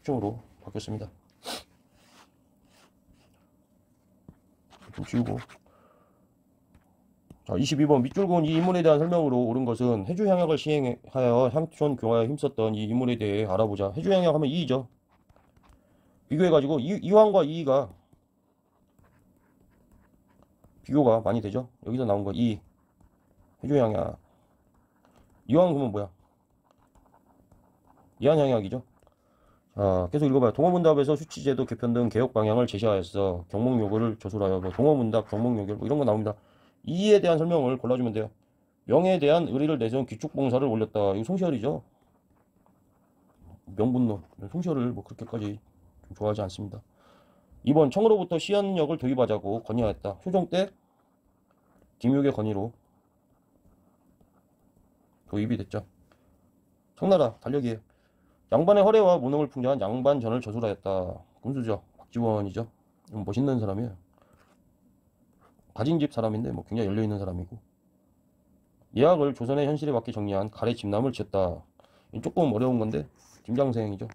10층으로 바뀌었습니다. 좀 지우고. 자, 22번 밑줄근 이 인물에 대한 설명으로 옳은 것은 해주향약을 시행하여 향촌 교화에 힘썼던 이 인물에 대해 알아보자. 해주향약 하면 이이죠. 비교해가지고 이황과 이이가 비교가 많이 되죠. 여기서 나온 거 이 해주향약. 이황은 그러면 뭐야? 이한향약이죠. 자, 계속 읽어봐요. 동어문답에서 수치제도 개편 등 개혁 방향을 제시하였어. 경목요구를 조술하여 뭐 동어문답, 경목요결 뭐 이런 거 나옵니다. 이에 대한 설명을 골라주면 돼요. 명에 대한 의리를 내세운 귀축봉사를 올렸다. 이거 송시열이죠. 명분론. 송시열을 뭐 그렇게까지 좀 좋아하지 않습니다. 2번 청으로부터 시연력을 도입하자고 건의하였다. 효종 때 딩욕의 건의로 도입이 됐죠. 청나라 달력이에요. 양반의 활애와 무능을 풍자한 양반전을 저술하였다. 군수죠. 박지원이죠. 멋있는 사람이에요. 가진 집 사람인데 뭐 굉장히 열려있는 사람이고. 예학을 조선의 현실에 맞게 정리한 가래 집남을 지었다. 조금 어려운 건데 김장생이죠.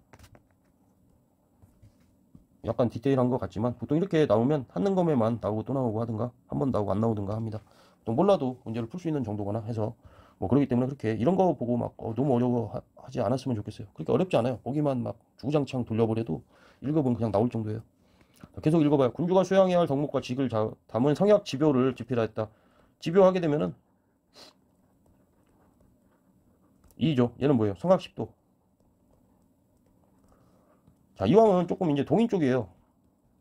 약간 디테일한 것 같지만 보통 이렇게 나오면 한능 검에만 나오고 또 나오고 하든가 한 번 나오고 안 나오든가 합니다. 또 몰라도 문제를 풀 수 있는 정도거나 해서 뭐 그러기 때문에 그렇게 이런 거 보고 막 너무 어려워하지 않았으면 좋겠어요. 그렇게 어렵지 않아요. 보기만 막 주구장창 돌려버려도 읽어보면 그냥 나올 정도예요. 계속 읽어봐요. 군주가 수양해야 할 덕목과 직을 담은 성약 지묘를 집필하 했다. 지묘하게 되면은 2죠. 얘는 뭐예요? 성악 10도. 자, 이왕은 조금 이제 동인 쪽이에요.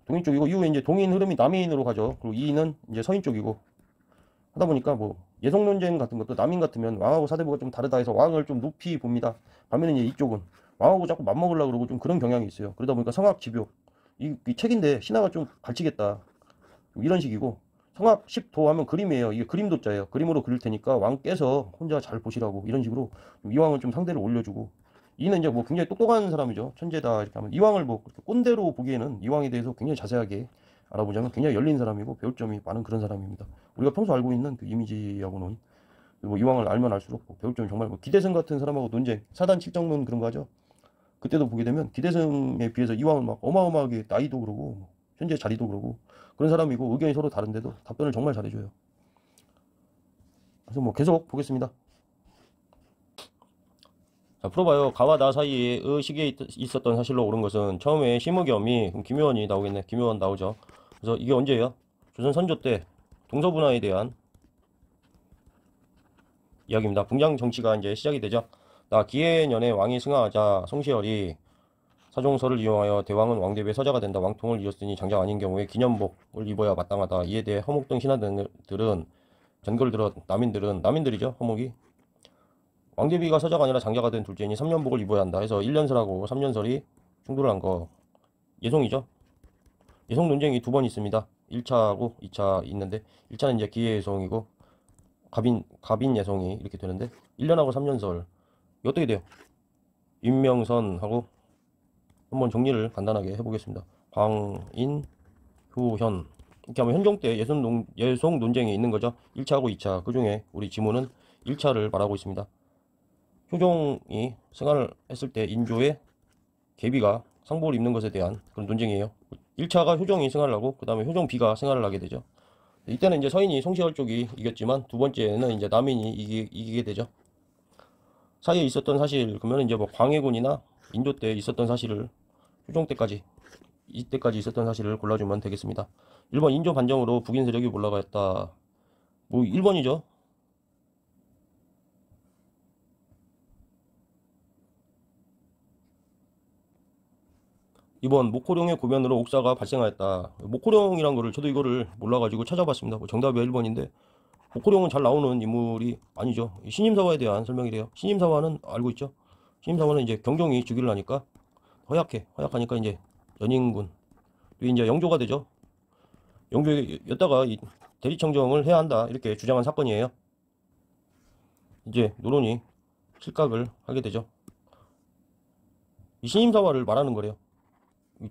동인 쪽이고, 이후에 이제 동인 흐름이 남인으로 가죠. 그리고 이는 이제 서인 쪽이고, 하다 보니까 뭐, 예속 논쟁 같은 것도 남인 같으면 왕하고 사대부가 좀 다르다 해서 왕을 좀 높이 봅니다. 반면에 이제 이쪽은 왕하고 자꾸 맞먹으려고 그러고 좀 그런 경향이 있어요. 그러다 보니까 성악 집요. 이 책인데 신하가 좀 갈치겠다. 이런 식이고, 성악 10도 하면 그림이에요. 이게 그림도자예요. 그림으로 그릴 테니까 왕 깨서 혼자 잘 보시라고. 이런 식으로 이왕은 좀 상대를 올려주고, 이는 이제 뭐 굉장히 똑똑한 사람이죠. 천재다 이렇게 하면 이왕을 뭐 꼰대로 보기에는 이왕에 대해서 굉장히 자세하게 알아보자면 굉장히 열린 사람이고 배울 점이 많은 그런 사람입니다. 우리가 평소 알고 있는 그 이미지하고는 뭐 이왕을 알면 알수록 뭐 배울 점이 정말 뭐 기대승 같은 사람하고 논쟁, 사단 칠정론 그런 거 하죠. 그때도 보게 되면 기대승에 비해서 이왕은 막 어마어마하게 나이도 그러고 뭐 현재 자리도 그러고 그런 사람이고 의견이 서로 다른데도 답변을 정말 잘해줘요. 그래서 뭐 계속 보겠습니다. 자, 풀어봐요. 가와 나 사이에 시기에 있었던 사실로 옳은 것은 처음에 심의겸이 그럼 김효원이 나오겠네. 김효원 나오죠. 그래서 이게 언제예요? 조선 선조 때 동서분화에 대한 이야기입니다. 분량 정치가 이제 시작이 되죠. 나 기해년에 왕이 승하하자 송시열이 사종서를 이용하여 대왕은 왕대비의 서자가 된다. 왕통을 이었으니 장작 아닌 경우에 기념복을 입어야 마땅하다. 이에 대해 허목 등 신하들은 전걸 들어 남인들이죠. 허목이 왕대비가 서자가 아니라 장자가 된 둘째니 3년복을 입어야 한다 해서 1년설하고 3년설이 충돌을 한 거 예송이죠. 예송 논쟁이 두 번 있습니다. 1차하고 2차 있는데 1차는 이제 기해 예송이고 갑인 예송이 이렇게 되는데 1년하고 3년설 이거 어떻게 돼요? 임명선하고 한번 정리를 간단하게 해보겠습니다. 광인, 효현 이렇게 하면 현종 때 예송 논쟁이 있는 거죠. 1차하고 2차 그 중에 우리 지문은 1차를 말하고 있습니다. 효종이 생활을 했을 때 인조의 계비가 상복을 입는 것에 대한 그런 논쟁이에요. 1차가 효종이 생활을 하고 그 다음에 효종비가 생활을 하게 되죠. 이때는 이제 서인이 송시열 쪽이 이겼지만 두 번째는 이제 남인이 이기게 되죠. 사이에 있었던 사실 그러면 이제 뭐 광해군이나 인조 때 있었던 사실을 효종 때까지 이때까지 있었던 사실을 골라주면 되겠습니다. 1번 인조 반정으로 북인 세력이 올라갔다. 뭐 1번이죠. 이번 목호룡의 고변으로 옥사가 발생하였다. 목호룡이란 거를 저도 이거를 몰라가지고 찾아봤습니다. 뭐 정답이 1번인데 목호룡은 잘 나오는 인물이 아니죠. 신임사화에 대한 설명이래요. 신임사화는 알고 있죠. 신임사화는 이제 경종이 즉위를 하니까 허약하니까 이제 연인군 또 이제 영조가 되죠. 영조였다가 대리청정을 해야 한다 이렇게 주장한 사건이에요. 이제 노론이 실각을 하게 되죠. 이 신임사화를 말하는 거래요.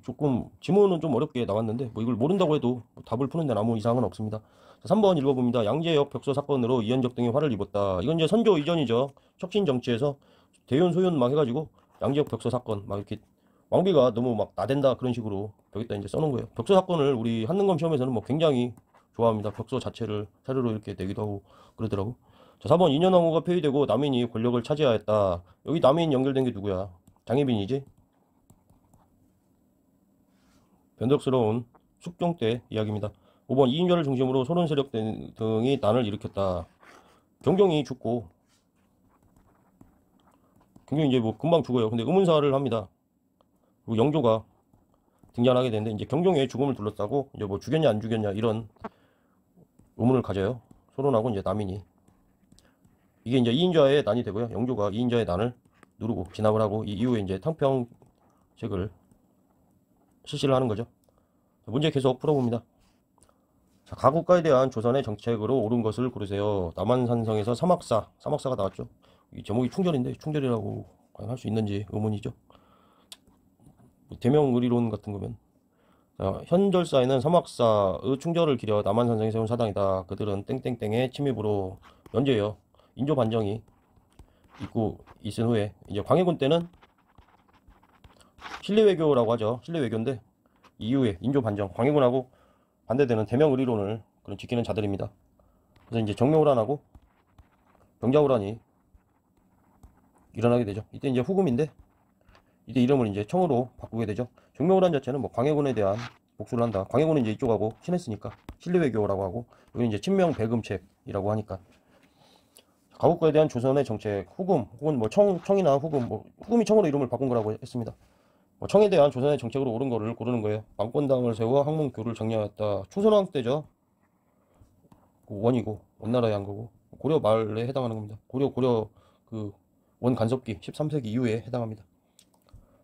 조금 지문은 좀 어렵게 나왔는데 뭐 이걸 모른다고 해도 뭐 답을 푸는 데는 아무 이상은 없습니다. 자, 3번 읽어봅니다. 양재역 벽서 사건으로 이현적 등이 화를 입었다. 이건 이제 선조 이전이죠. 혁신 정치에서 대윤 소윤 막 해가지고 양재역 벽서 사건 막 이렇게 왕비가 너무 막 나댄다 그런 식으로 벽에다 이제 써놓은 거예요. 벽서 사건을 우리 한능검 시험에서는 뭐 굉장히 좋아합니다. 벽서 자체를 사료로 이렇게 내기도 하고 그러더라고. 자, 4번 인현왕후가 폐위되고 남인이 권력을 차지하였다. 여기 남인 연결된 게 누구야? 장혜빈이지? 변덕스러운 숙종 때 이야기입니다. 5번 이인자를 중심으로 소론 세력 등이 난을 일으켰다. 경종이 죽고 경종이 이제 뭐 금방 죽어요. 근데 의문사를 합니다. 그리고 영조가 등장하게 되는데 이제 경종의 죽음을 둘러싸고 이제 뭐 죽였냐 안 죽였냐 이런 의문을 가져요. 소론하고 이제 남인이 이게 이제 이인자의 난이 되고요. 영조가 이인자의 난을 누르고 진압을 하고 이 이후에 이제 탕평책을 실시를 하는 거죠. 문제 계속 풀어봅니다. 자, 가국가에 대한 조선의 정책으로 옳은 것을 고르세요. 남한산성에서 사막사가 나왔죠. 이 제목이 충절인데 충절이라고 할 수 있는지 의문이죠. 대명의리론 같은 거면 자, 현절사에는 사막사의 충절을 기려 남한산성에 세운 사당이다. 그들은 땡땡땡의 침입으로 연재예요. 인조 반정이 있고 있은 후에 이제 광해군 때는 실리 외교라고 하죠. 실리 외교인데 이후에 인조 반정, 광해군하고 반대되는 대명의리론을 그런 지키는 자들입니다. 그래서 이제 정명호란하고 병자호란이 일어나게 되죠. 이때 이제 후금인데 이때 이름을 이제 청으로 바꾸게 되죠. 정명호란 자체는 뭐 광해군에 대한 복수를 한다. 광해군은 이제 이쪽하고 친했으니까 실리외교라고 하고, 여기 이제 친명 배금책이라고 하니까 가국거에 대한 조선의 정책, 후금 혹은 뭐 청이나 후금, 뭐 후금이 청으로 이름을 바꾼 거라고 했습니다. 뭐 청에 대한 조선의 정책으로 옳은 거를 고르는 거예요. 망권당을 세워 항문교를 정리하였다. 초선왕 때죠. 그 원이고 원나라의 한 거고 고려 말에 해당하는 겁니다. 고려 그 원간섭기 13세기 이후에 해당합니다.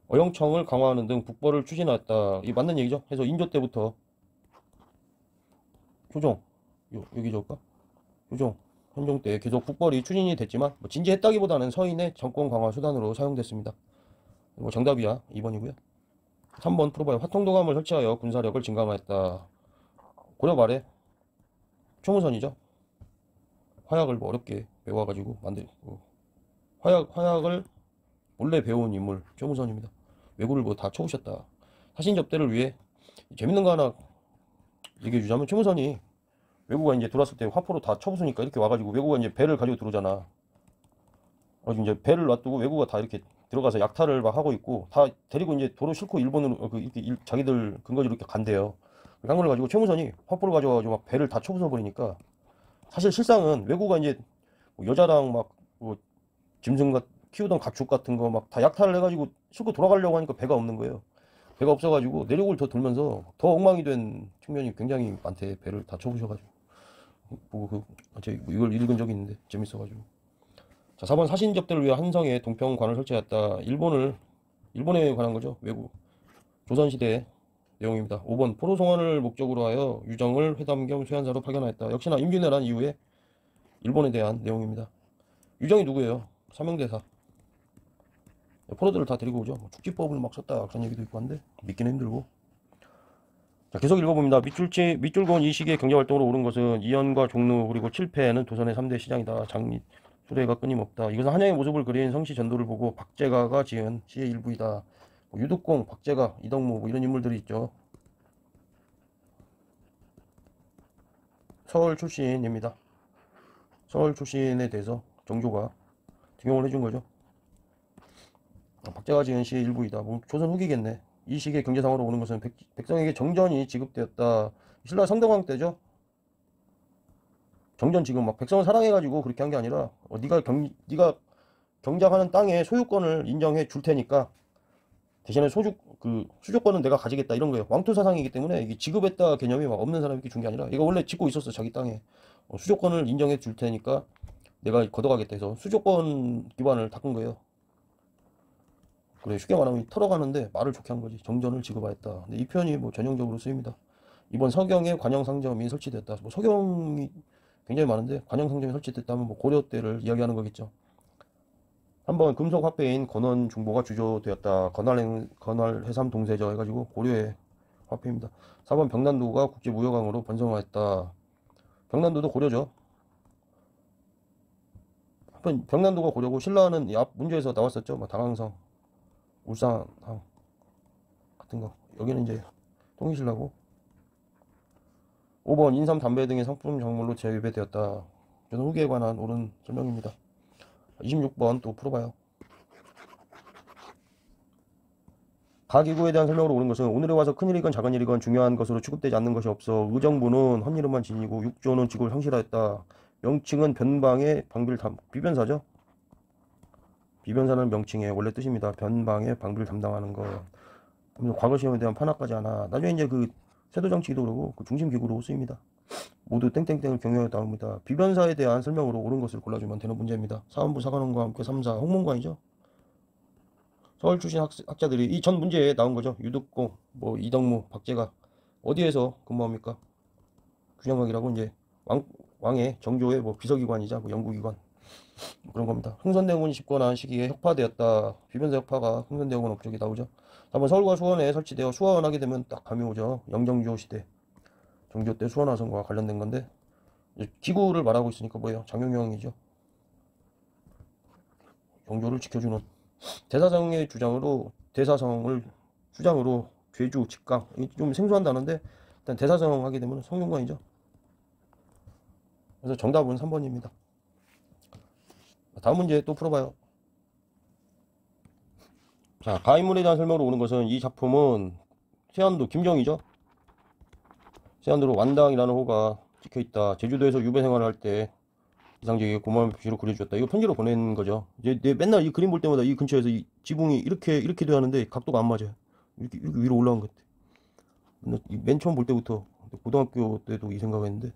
어영청을 강화하는 등 북벌을 추진하였다. 이 맞는 얘기죠. 그래서 인조 때부터 효종, 여기 적을까? 효종, 현종 때 계속 북벌이 추진이 됐지만 뭐 진지했다기보다는 서인의 정권 강화 수단으로 사용됐습니다. 뭐 정답이야 2번이고요. 3번 풀어봐요. 화통도감을 설치하여 군사력을 증강하였다. 고려 말에 총무선이죠. 화약을 뭐 어렵게 배워가지고 만든 화약을 몰래 배운 인물 총무선입니다. 외구를 뭐 다 쳐오셨다. 사신 접대를 위해 재밌는 거 하나 얘기해 주자면, 총무선이 외구가 이제 들어왔을 때 화포로 다 쳐부수니까 이렇게 와가지고 외구가 이제 배를 가지고 들어오잖아. 그래서 이제 배를 놔두고 외구가 다 이렇게 들어가서 약탈을 막 하고 있고, 다 데리고 이제 도로 싣고 일본으로 이렇게 자기들 근거지로 이렇게 간대요. 간 걸 가지고 최무선이 화포를 가져와가지고 막 배를 다 쳐부숴 버리니까, 사실 실상은 외구가 이제 뭐 여자랑 막 뭐 짐승 키우던 가축 같은 거 막 다 약탈을 해가지고 싣고 돌아가려고 하니까 배가 없는 거예요. 배가 없어가지고 내륙을 더 돌면서 더 엉망이 된 측면이 굉장히 많대. 배를 다 쳐부셔가지고. 보고 이걸 읽은 적이 있는데 재밌어가지고. 자, 4번 사신 접대를 위해 한성에 동평관을 설치했다. 일본에 관한 거죠. 외국 조선시대 내용입니다. 5번 포로 송환을 목적으로 하여 유정을 회담 겸 수ян사로 파견하였다. 역시나 임진왜란 이후에 일본에 대한 내용입니다. 유정이 누구예요? 사명대사. 포로들을 다 데리고 오죠. 뭐 축지법을 막 썼다 그런 얘기도 있고 한데 믿기는 힘들고. 자, 계속 읽어봅니다. 밑줄곤 이 시기에 경제활동으로 오른 것은 이연과 종로 그리고 칠패는 조선의 3대 시장이다. 장리 수레가 끊임없다. 이것은 한양의 모습을 그린 성시 전도를 보고 박제가가 지은 시의 일부이다. 뭐 유득공, 박제가, 이덕무 뭐 이런 인물들이 있죠. 서울 출신입니다. 서울 출신에 대해서 정조가 등용을 해준 거죠. 박제가 지은 시의 일부이다. 뭐 조선 후기겠네. 이 시기에 경제상으로 오는 것은 백성에게 정전이 지급되었다. 신라 성덕왕 때죠. 정전 지금 막 백성을 사랑해가지고 그렇게 한 게 아니라 네가 경작하는 땅의 소유권을 인정해 줄 테니까 대신에 수조권은 내가 가지겠다 이런 거예요. 왕투 사상이기 때문에 이게 지급했다 개념이 막 없는 사람이 이렇게 준 게 아니라 이거 원래 짓고 있었어 자기 땅에. 수조권을 인정해 줄 테니까 내가 걷어가겠다 해서 수조권 기반을 닦은 거예요. 그래 쉽게 말하면 털어가는데 말을 좋게 한 거지. 정전을 지급하였다. 근데 이 표현이 뭐 전형적으로 쓰입니다. 이번 서경에 관영상점이 설치됐다. 뭐 서경이 굉장히 많은데 관영상점이 설치됐다면 뭐 고려 때를 이야기하는 거겠죠. 한번 금속 화폐인 건원 중보가 주조되었다. 건활 해삼 동세저 해가지고 고려의 화폐입니다. 4번 병난도가 국제무역왕으로 번성하였다. 병난도도 고려죠. 병난도가 고려고 신라는 이 앞 문제에서 나왔었죠. 뭐 당항성, 울산항 같은 거. 여기는 이제 통일신라고. 5번 인삼, 담배 등의 상품 작물로 재배되었다. 저는 후기에 관한 옳은 설명입니다. 26번 또 풀어봐요. 가기구에 대한 설명으로 옳은 것은 오늘에 와서 큰일이건 작은일이건 중요한 것으로 취급되지 않는 것이 없어. 의정부는 헛이름만 지니고 육조는 직을 상실하였다. 명칭은 변방의 비변사죠. 비변사는 명칭의 원래 뜻입니다. 변방의 방비를 담당하는 것. 과거 시험에 대한 판화까지 하나. 나중에 이제 그 세도정치기도 그러고 그 중심기구로 쓰입니다. 모두 땡땡땡을 경영해 나옵니다. 비변사에 대한 설명으로 옳은 것을 골라주면 되는 문제입니다. 사원부 사관원과 함께 3사 홍문관이죠. 서울 출신 학자들이 이 전 문제에 나온 거죠. 유득공, 뭐 이덕무, 박제가 어디에서 근무합니까? 균형학이라고 이제 왕의 정조의 뭐 비서기관이자 뭐 연구기관 뭐 그런 겁니다. 흥선대원군이 집권한 시기에 혁파되었다. 비변사 혁파가 흥선대원군 업적이 나오죠. 한번 서울과 수원에 설치되어 수원하게 되면 딱 감이 오죠. 영정조 시대 정조 때 수원화성과 관련된 건데 기구를 말하고 있으니까 뭐예요? 장용영이죠. 종교를 지켜주는 대사성의 주장으로 대사성을 주장으로 죄주 직강 좀 생소한 단어인데 일단 대사성 하게 되면 성균관이죠. 그래서 정답은 3번입니다. 다음 문제 또 풀어봐요. 자, 가인물에 대한 설명으로 오는 것은 이 작품은 세안도 김정희죠. 세안도로 완당이라는 호가 찍혀있다. 제주도에서 유배 생활을 할 때 이상적이게 고마운 표시로 그려주었다. 이거 편지로 보낸 거죠. 이제 맨날 이 그림 볼 때마다 이 근처에서 이 지붕이 이렇게 돼야 하는데 각도가 안 맞아요. 이렇게 위로 올라온 것 같아. 맨 처음 볼 때부터 고등학교 때도 이 생각했는데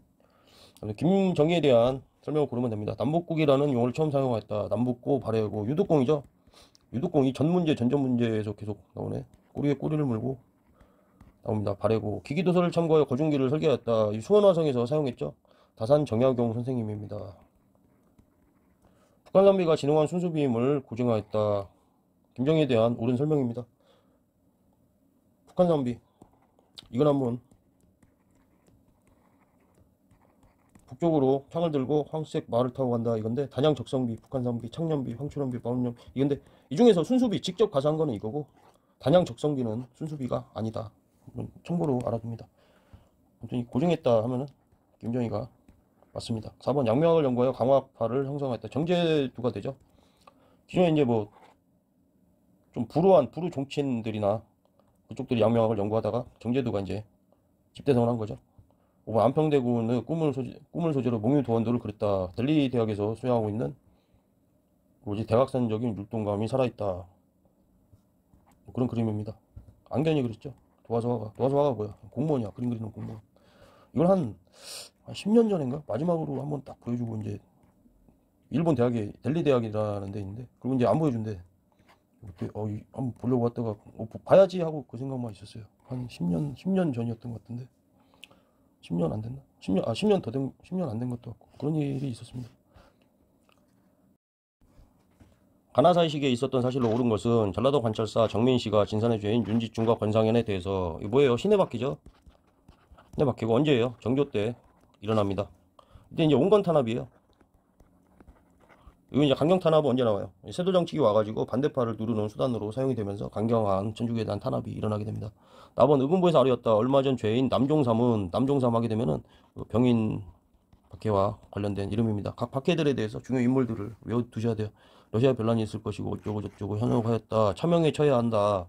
김정희에 대한 설명을 고르면 됩니다. 남북국이라는 용어를 처음 사용했다. 남북고 발해고 유독공이죠. 유독공이 전 문제 전전 문제에서 계속 나오네. 꼬리에 꼬리를 물고 나옵니다. 발해고 기기도서를 참고하여 거중기를 설계하였다. 이 수원화성에서 사용했죠. 다산 정약용 선생님입니다. 북한산비가 진흥한 순수비임을 고증하였다. 김정희에 대한 옳은 설명입니다. 북한산비 이건 한번 북쪽으로 창을 들고 황색 말을 타고 간다 이건데 단양 적성비, 북한산비, 창년비, 황초련비, 마운령 이건데 이 중에서 순수비 직접 가서 한 거는 이거고 단양 적성비는 순수비가 아니다. 참고로 알아둡니다. 아무튼 고증했다 하면은 김정희가 맞습니다. 4번 양명학을 연구하여 강화파를 형성했다. 정제두가 되죠. 기존에 이제 뭐 좀 불우한 불우 종친들이나 그쪽들이 양명학을 연구하다가 정제두가 이제 집대성을 한 거죠. 5번 안평대군의 꿈을 소재로 몽유도원도를 그렸다. 델리 대학에서 수행하고 있는 대각선적인 율동감이 살아있다. 그런 그림입니다. 안견이 그렸죠. 도화서화가 뭐야? 공무원이야. 그림 그리는 공무원. 이걸 한 10년 전인가 마지막으로 한번 딱 보여주고 이제 일본 대학에 델리 대학이라는 데 있는데 그리고 이제 안 보여준대. 그때 한번 보려고 왔다가 봐야지 하고 그 생각만 있었어요. 한 10년 전이었던 것 같은데 10년 안 됐나? 10년 안 된 것도 같고 그런 일이 있었습니다. 가나사이식에 있었던 사실로 옳은 것은 전라도 관찰사 정민씨가 진산의 죄인 윤지중과 권상현에 대해서 이거 뭐예요? 시내바퀴죠? 시내바퀴고 언제예요? 정조 때 일어납니다. 이때 이제 온건 탄압이에요. 이거 이제 강경 탄압은 언제 나와요? 세도 정책이 와가지고 반대파를 누르는 수단으로 사용이 되면서 강경한 천주교에 대한 탄압이 일어나게 됩니다. 나번 의금부에서 아뢰었다. 얼마 전 죄인 남종삼은 남종삼 하게 되면은 병인 박해와 관련된 이름입니다. 각 박해들에 대해서 중요 인물들을 외워두셔야 돼요. 러시아 변란이 있을 것이고 어쩌고 저쩌고 현혹하였다. 차명에 처해야 한다.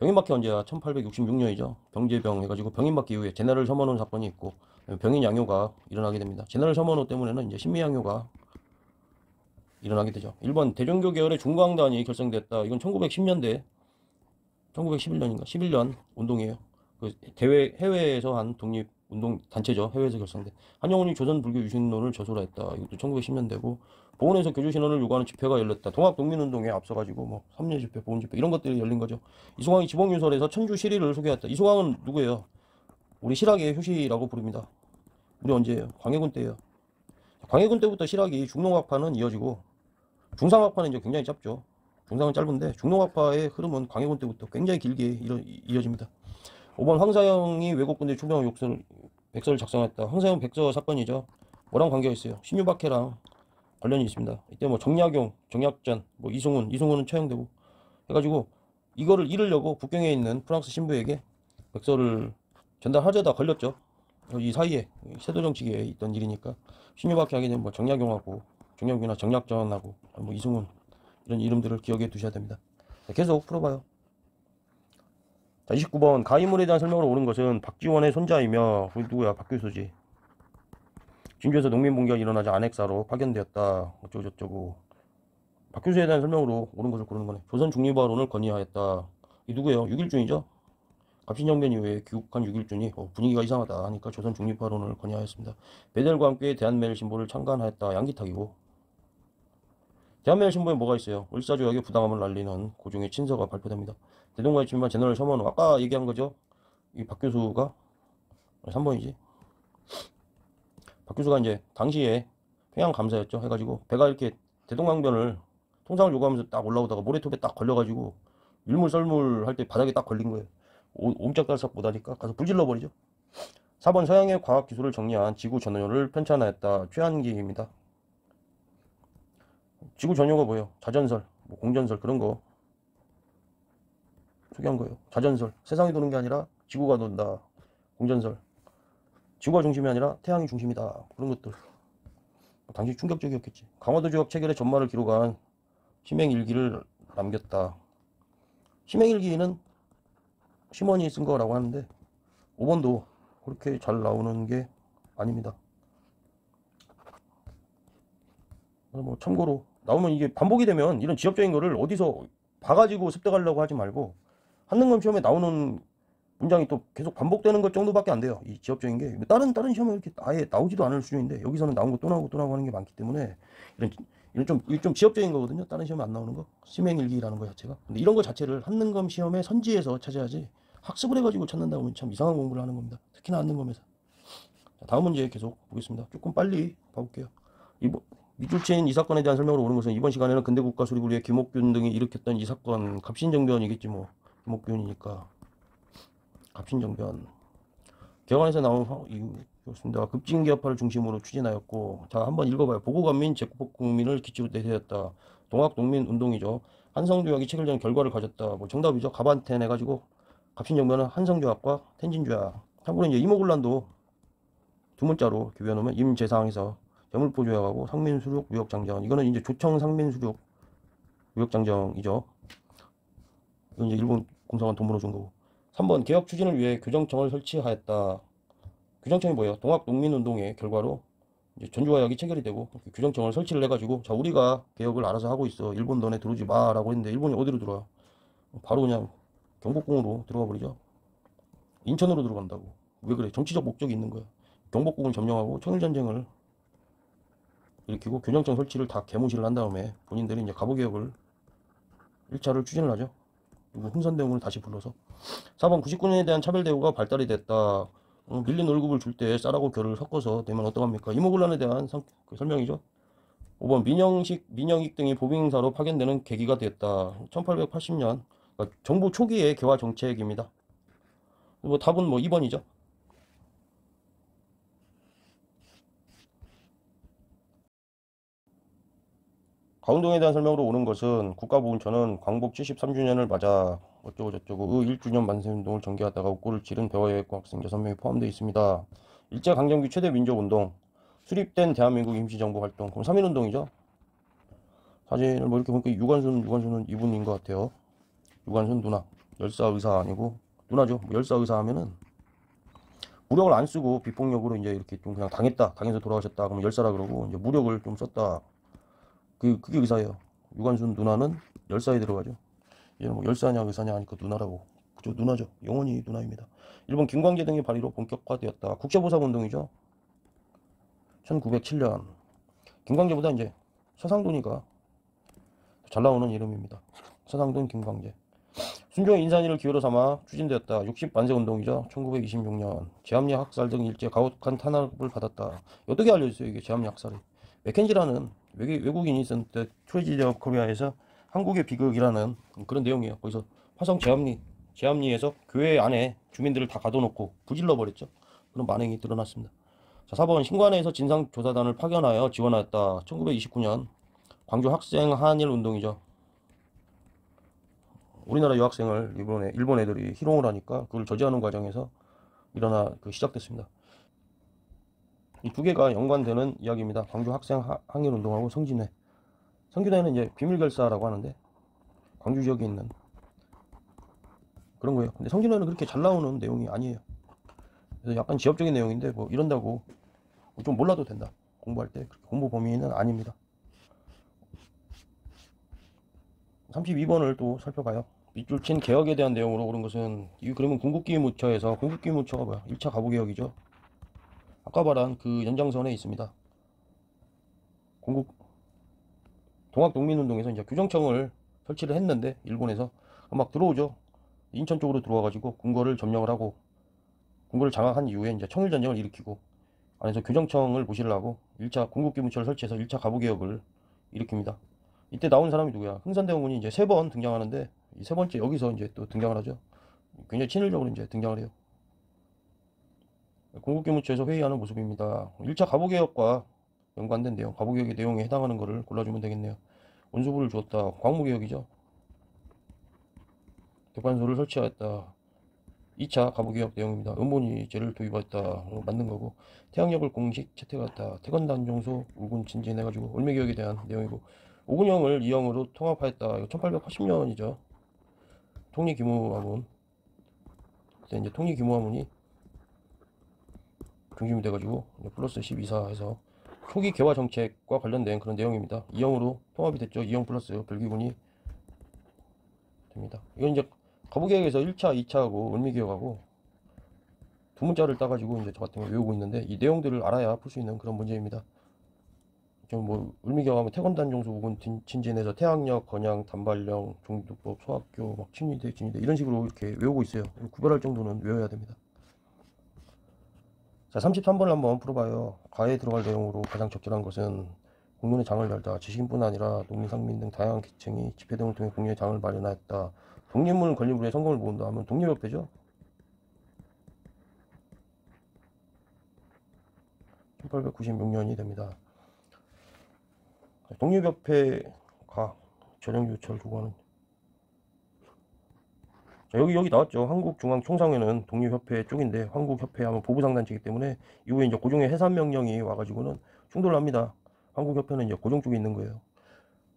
병인 박해 언제야? 1866년이죠. 병제병 해가지고 병인 박해 이후에 제네럴 셔먼호 사건이 있고 병인 양요가 일어나게 됩니다. 제네럴 셔먼호 때문에는 이제 신미 양요가 일어나게 되죠. 1번 대종교 계열의 중광단이 결성됐다. 이건 1910년대 1911년인가 11년 운동이에요. 그 해외에서 한 독립 운동 단체죠. 해외에서 결성된 한영훈이 조선 불교 유신론을 저술했다. 이것도 1910년대고 보훈에서 교주 신원을 요구하는 집회가 열렸다. 동학 독민운동에 앞서가지고 뭐 삼례 집회, 보훈 집회 이런 것들이 열린 거죠. 이소광이 지봉유설에서 천주 시리를 소개했다. 이소광은 누구예요? 우리 실학의 효시라고 부릅니다. 우리 언제예요? 광해군 때예요. 광해군 때부터 실학이 중농학파는 이어지고 중상학파는 이제 굉장히 짧죠. 중상은 짧은데 중농학파의 흐름은 광해군 때부터 굉장히 길게 이어집니다. 5번 황사영이 외국군대 출병 백서를 작성했다. 황사영 백서 사건이죠. 뭐랑 관계가 있어요? 신유박해랑 관련이 있습니다. 이때 뭐 정약용, 정약전, 뭐 이승훈은 처형되고 해가지고 이거를 잃으려고 북경에 있는 프랑스 신부에게 백서를 전달하려다 걸렸죠. 이 사이에 세도정치계에 있던 일이니까 신유박해 하게 되면 뭐 정약용이나 정약전하고 뭐 이승훈 이런 이름들을 기억해 두셔야 됩니다. 계속 풀어봐요. 자, 29번 가인물에 대한 설명으로 옳은 것은 박지원의 손자이며 누구야? 박규수지. 진주에서 농민봉기가 일어나자 안핵사로 파견되었다. 어쩌고저쩌고. 박규수에 대한 설명으로 옳은 것을 고르는 거네. 조선 중립화론을 건의하였다. 이 누구예요? 6.1준이죠? 갑신정변 이후에 귀국한 6.1준이 분위기가 이상하다 하니까 조선 중립화론을 건의하였습니다. 베델과 함께 대한매일 신보를 창간하였다. 양기탁이고. 대한매일 신보에 뭐가 있어요? 을사조약의 부당함을 날리는 고종의 친서가 발표됩니다. 대동가의 친만 제너럴 셔먼호 아까 얘기한 거죠. 이 박교수가 3번이지. 박교수가 이제 당시에 평양 감사였죠. 해가지고 배가 이렇게 대동강변을 통상을 요구하면서 딱 올라오다가 모래톱에 딱 걸려가지고 율물 썰물 할 때 바닥에 딱 걸린 거예요. 옴짝달싹 못하니까 가서 불질러버리죠. 4번 서양의 과학기술을 정리한 지구 전원을 편찬하였다. 최한기입니다. 지구 전용어 뭐예요? 자전설, 뭐 공전설 그런 거 소개한 거예요. 자전설. 세상이 도는 게 아니라 지구가 돈다. 공전설. 지구가 중심이 아니라 태양이 중심이다. 그런 것들. 당시 충격적이었겠지. 강화도 지역 체결의 전말을 기록한 심행일기를 남겼다. 심행일기는 심원이 쓴 거라고 하는데 5번도 그렇게 잘 나오는 게 아닙니다. 뭐 참고로 나오면 이게 반복이 되면 이런 지엽적인 거를 어디서 봐가지고 습득하려고 하지 말고 한능검 시험에 나오는 문장이 또 계속 반복되는 것 정도밖에 안 돼요. 이 지엽적인 게 다른 시험에 이렇게 아예 나오지도 않을 수준인데 여기서는 나온 거 또 나오고 또 나오고 하는 게 많기 때문에 이런 좀 지엽적인 거거든요. 다른 시험에 안 나오는 거 심행일기라는 거 자체가. 근데 이런 거 자체를 한능검 시험에 선지에서 찾아야지 학습을 해가지고 찾는다 보면 참 이상한 공부를 하는 겁니다. 특히나 한능검에서. 자, 다음 문제 계속 보겠습니다. 조금 빨리 봐볼게요. 밑줄친 이 사건에 대한 설명으로 오는 것은 이번 시간에는 근대국가 수립을 위해 김옥균 등이 일으켰던 이 사건 갑신정변이겠지 뭐. 김옥균이니까 갑신정변. 개헌에서 나온 이유였습니다. 급진개혁파를 중심으로 추진하였고, 자 한번 읽어봐요. 보고관민 제국민을 기초로 내세웠다. 동학농민운동이죠. 한성조약이 체결된 결과를 가졌다. 뭐 정답이죠. 가반텐 해가지고 갑신정변은 한성조약과 텐진조약. 참고로 이제 이모군란도 두 문자로 교비해놓으면 임재상에서 재물포조약하고 상민수륙 무역장정. 이거는 이제 조청 상민수륙 무역장정이죠. 이건 이제 일본 공사관 돈 물어준 거고. 3번 개혁 추진을 위해 교정청을 설치하였다. 규정청이 뭐예요? 동학농민운동의 결과로 이제 전주화약이 체결이 되고 규정청을 설치를 해가지고 자 우리가 개혁을 알아서 하고 있어. 일본 너네 들어오지 마라고 했는데 일본이 어디로 들어와? 바로 그냥 경복궁으로 들어가 버리죠. 인천으로 들어간다고. 왜 그래? 정치적 목적이 있는 거야. 경복궁을 점령하고 청일전쟁을 일으키고 교정청 설치를 다 개무시를 한 다음에 본인들이 이제 갑오개혁을 1차를 추진을 하죠. 그리고 흥선대원을 다시 불러서. 4번 99년에 대한 차별 대우가 발달이 됐다. 밀린 월급을 줄 때 쌀하고 겨를 섞어서 되면 어떡합니까? 이모군란에 대한 그 설명이죠. 5번 민영익 등이 보빙사로 파견되는 계기가 됐다. 1880년 그러니까 정부 초기의 개화 정책입니다. 뭐 답은 뭐 2번이죠. 가운동에 대한 설명으로 오는 것은 국가보훈처는 광복 73주년을 맞아 어쩌고 저쩌고 1주년 만세운동을 전개하다가 옥고를 치른 배화여학과 학생 6명이 포함되어 있습니다. 일제강점기 최대 민족운동, 수립된 대한민국 임시정부 활동, 그럼 3.1운동이죠. 사진을 뭐 이렇게 보니까 유관순은 이분인 것 같아요. 유관순 누나, 열사의사 아니고 누나죠. 뭐 열사의사 하면은 무력을 안 쓰고 비폭력으로 이제 이렇게 좀 그냥 당해서 돌아가셨다. 그러면 열사라 그러고 이제 무력을 좀 썼다. 그게 의사예요. 유관순 누나는 열사에 들어가죠. 얘는 뭐 열사냐 의사냐 하니까 누나라고. 그죠? 누나죠. 영원히 누나입니다. 일본 김광재 등의 발의로 본격화되었다. 국제보상운동이죠. 1907년. 김광재보다 이제 서상돈이가 잘 나오는 이름입니다. 서상돈 김광재. 순종의 인산이를 기회로 삼아 추진되었다. 60만세 운동이죠. 1926년. 제압리 학살 등 일제 가혹한 탄압을 받았다. 어떻게 알려졌어요? 이게 제압리 학살이. 맥켄지라는 외국인이 있었는데 트레지디 오브 코리아에서 한국의 비극이라는 그런 내용이에요. 거기서 화성 제압리에서 교회 안에 주민들을 다 가둬놓고 부질러 버렸죠. 그런 반응이 드러났습니다. 자, 4번 신관에서 진상조사단을 파견하여 지원하였다. 1929년 광주 학생 한일 운동이죠. 우리나라 유학생을 일본 애들이 희롱을 하니까 그걸 저지하는 과정에서 시작됐습니다. 이 두 개가 연관되는 이야기입니다. 광주 학생 항일 운동하고 성진회. 성진회는 이제 비밀결사라고 하는데 광주 지역에 있는 그런 거예요. 근데 성진회는 그렇게 잘 나오는 내용이 아니에요. 그래서 약간 지역적인 내용인데 뭐 이런다고 좀 몰라도 된다. 공부할 때 공부 범위는 아닙니다. 32번을 또 살펴봐요. 밑줄친 개혁에 대한 내용으로 옳은 것은 이 그러면 궁극기무처에서 궁극기무처가 뭐야? 1차 가부개혁이죠. 아까 말한 그 연장선에 있습니다. 동학농민운동에서 이제 규정청을 설치를 했는데 일본에서 막 들어오죠. 인천 쪽으로 들어와가지고 궁궐을 점령을 하고 궁궐을 장악한 이후에 이제 청일전쟁을 일으키고 안에서 규정청을 무시를 하고 1차 궁극기무처를 설치해서 1차 가부개혁을 일으킵니다. 이때 나온 사람이 누구야? 흥선대원군이 이제 3번 등장하는데 이 3번째 여기서 이제 또 등장을 하죠. 굉장히 친일적으로 이제 등장을 해요. 궁극기무처에서 회의하는 모습입니다. 1차 가부개혁과 연관된 내용, 가부개혁의 내용에 해당하는 것을 골라주면 되겠네요. 원수부를 주었다. 광무개혁이죠. 객관소를 설치하였다. 2차 가부개혁 내용입니다. 음본이제를 도입하였다. 만든 거고, 태양력을 공식 채택하였다. 태건단종소 우군 진진해가지고 을미개혁에 대한 내용이고, 오군형을 이형으로 통합하였다. 이거 1880년이죠. 통리기무화문. 그때 이제 통리기무화문이 중심이 돼가지고 플러스 12사 해서 초기 개화 정책과 관련된 그런 내용입니다. 이형으로 통합이 됐죠. 이형 플러스 별기군이 됩니다. 이건 이제 거부개혁에서 1차, 2차하고 을미개혁하고 두 문자를 따가지고 이제 저 같은 거 외우고 있는데, 이 내용들을 알아야 풀 수 있는 그런 문제입니다. 좀 뭐 을미개혁하면 태건단종소 우군 진진해서 태양력, 건양, 단발령, 종두법, 소학교, 막 친위대, 진위대 이런 식으로 이렇게 외우고 있어요. 구별할 정도는 외워야 됩니다. 자, 33번을 한번 풀어봐요. 가에 들어갈 내용으로 가장 적절한 것은 공론의 장을 열다. 지식인뿐 아니라 농민, 상민 등 다양한 계층이 집회 등을 통해 공론의 장을 마련하였다. 독립문을 건립으로 해 성공을 모은다 하면 독립협회죠. 1896년이 됩니다. 독립협회가 전형규철 구간은 여기 나왔죠. 한국중앙총상회는 독립협회 쪽인데, 한국협회 하면 보부상단체이기 때문에 이후에 이제 고종의 해산명령이 와가지고는 충돌을 합니다. 한국협회는 이제 고종 쪽에 있는 거예요.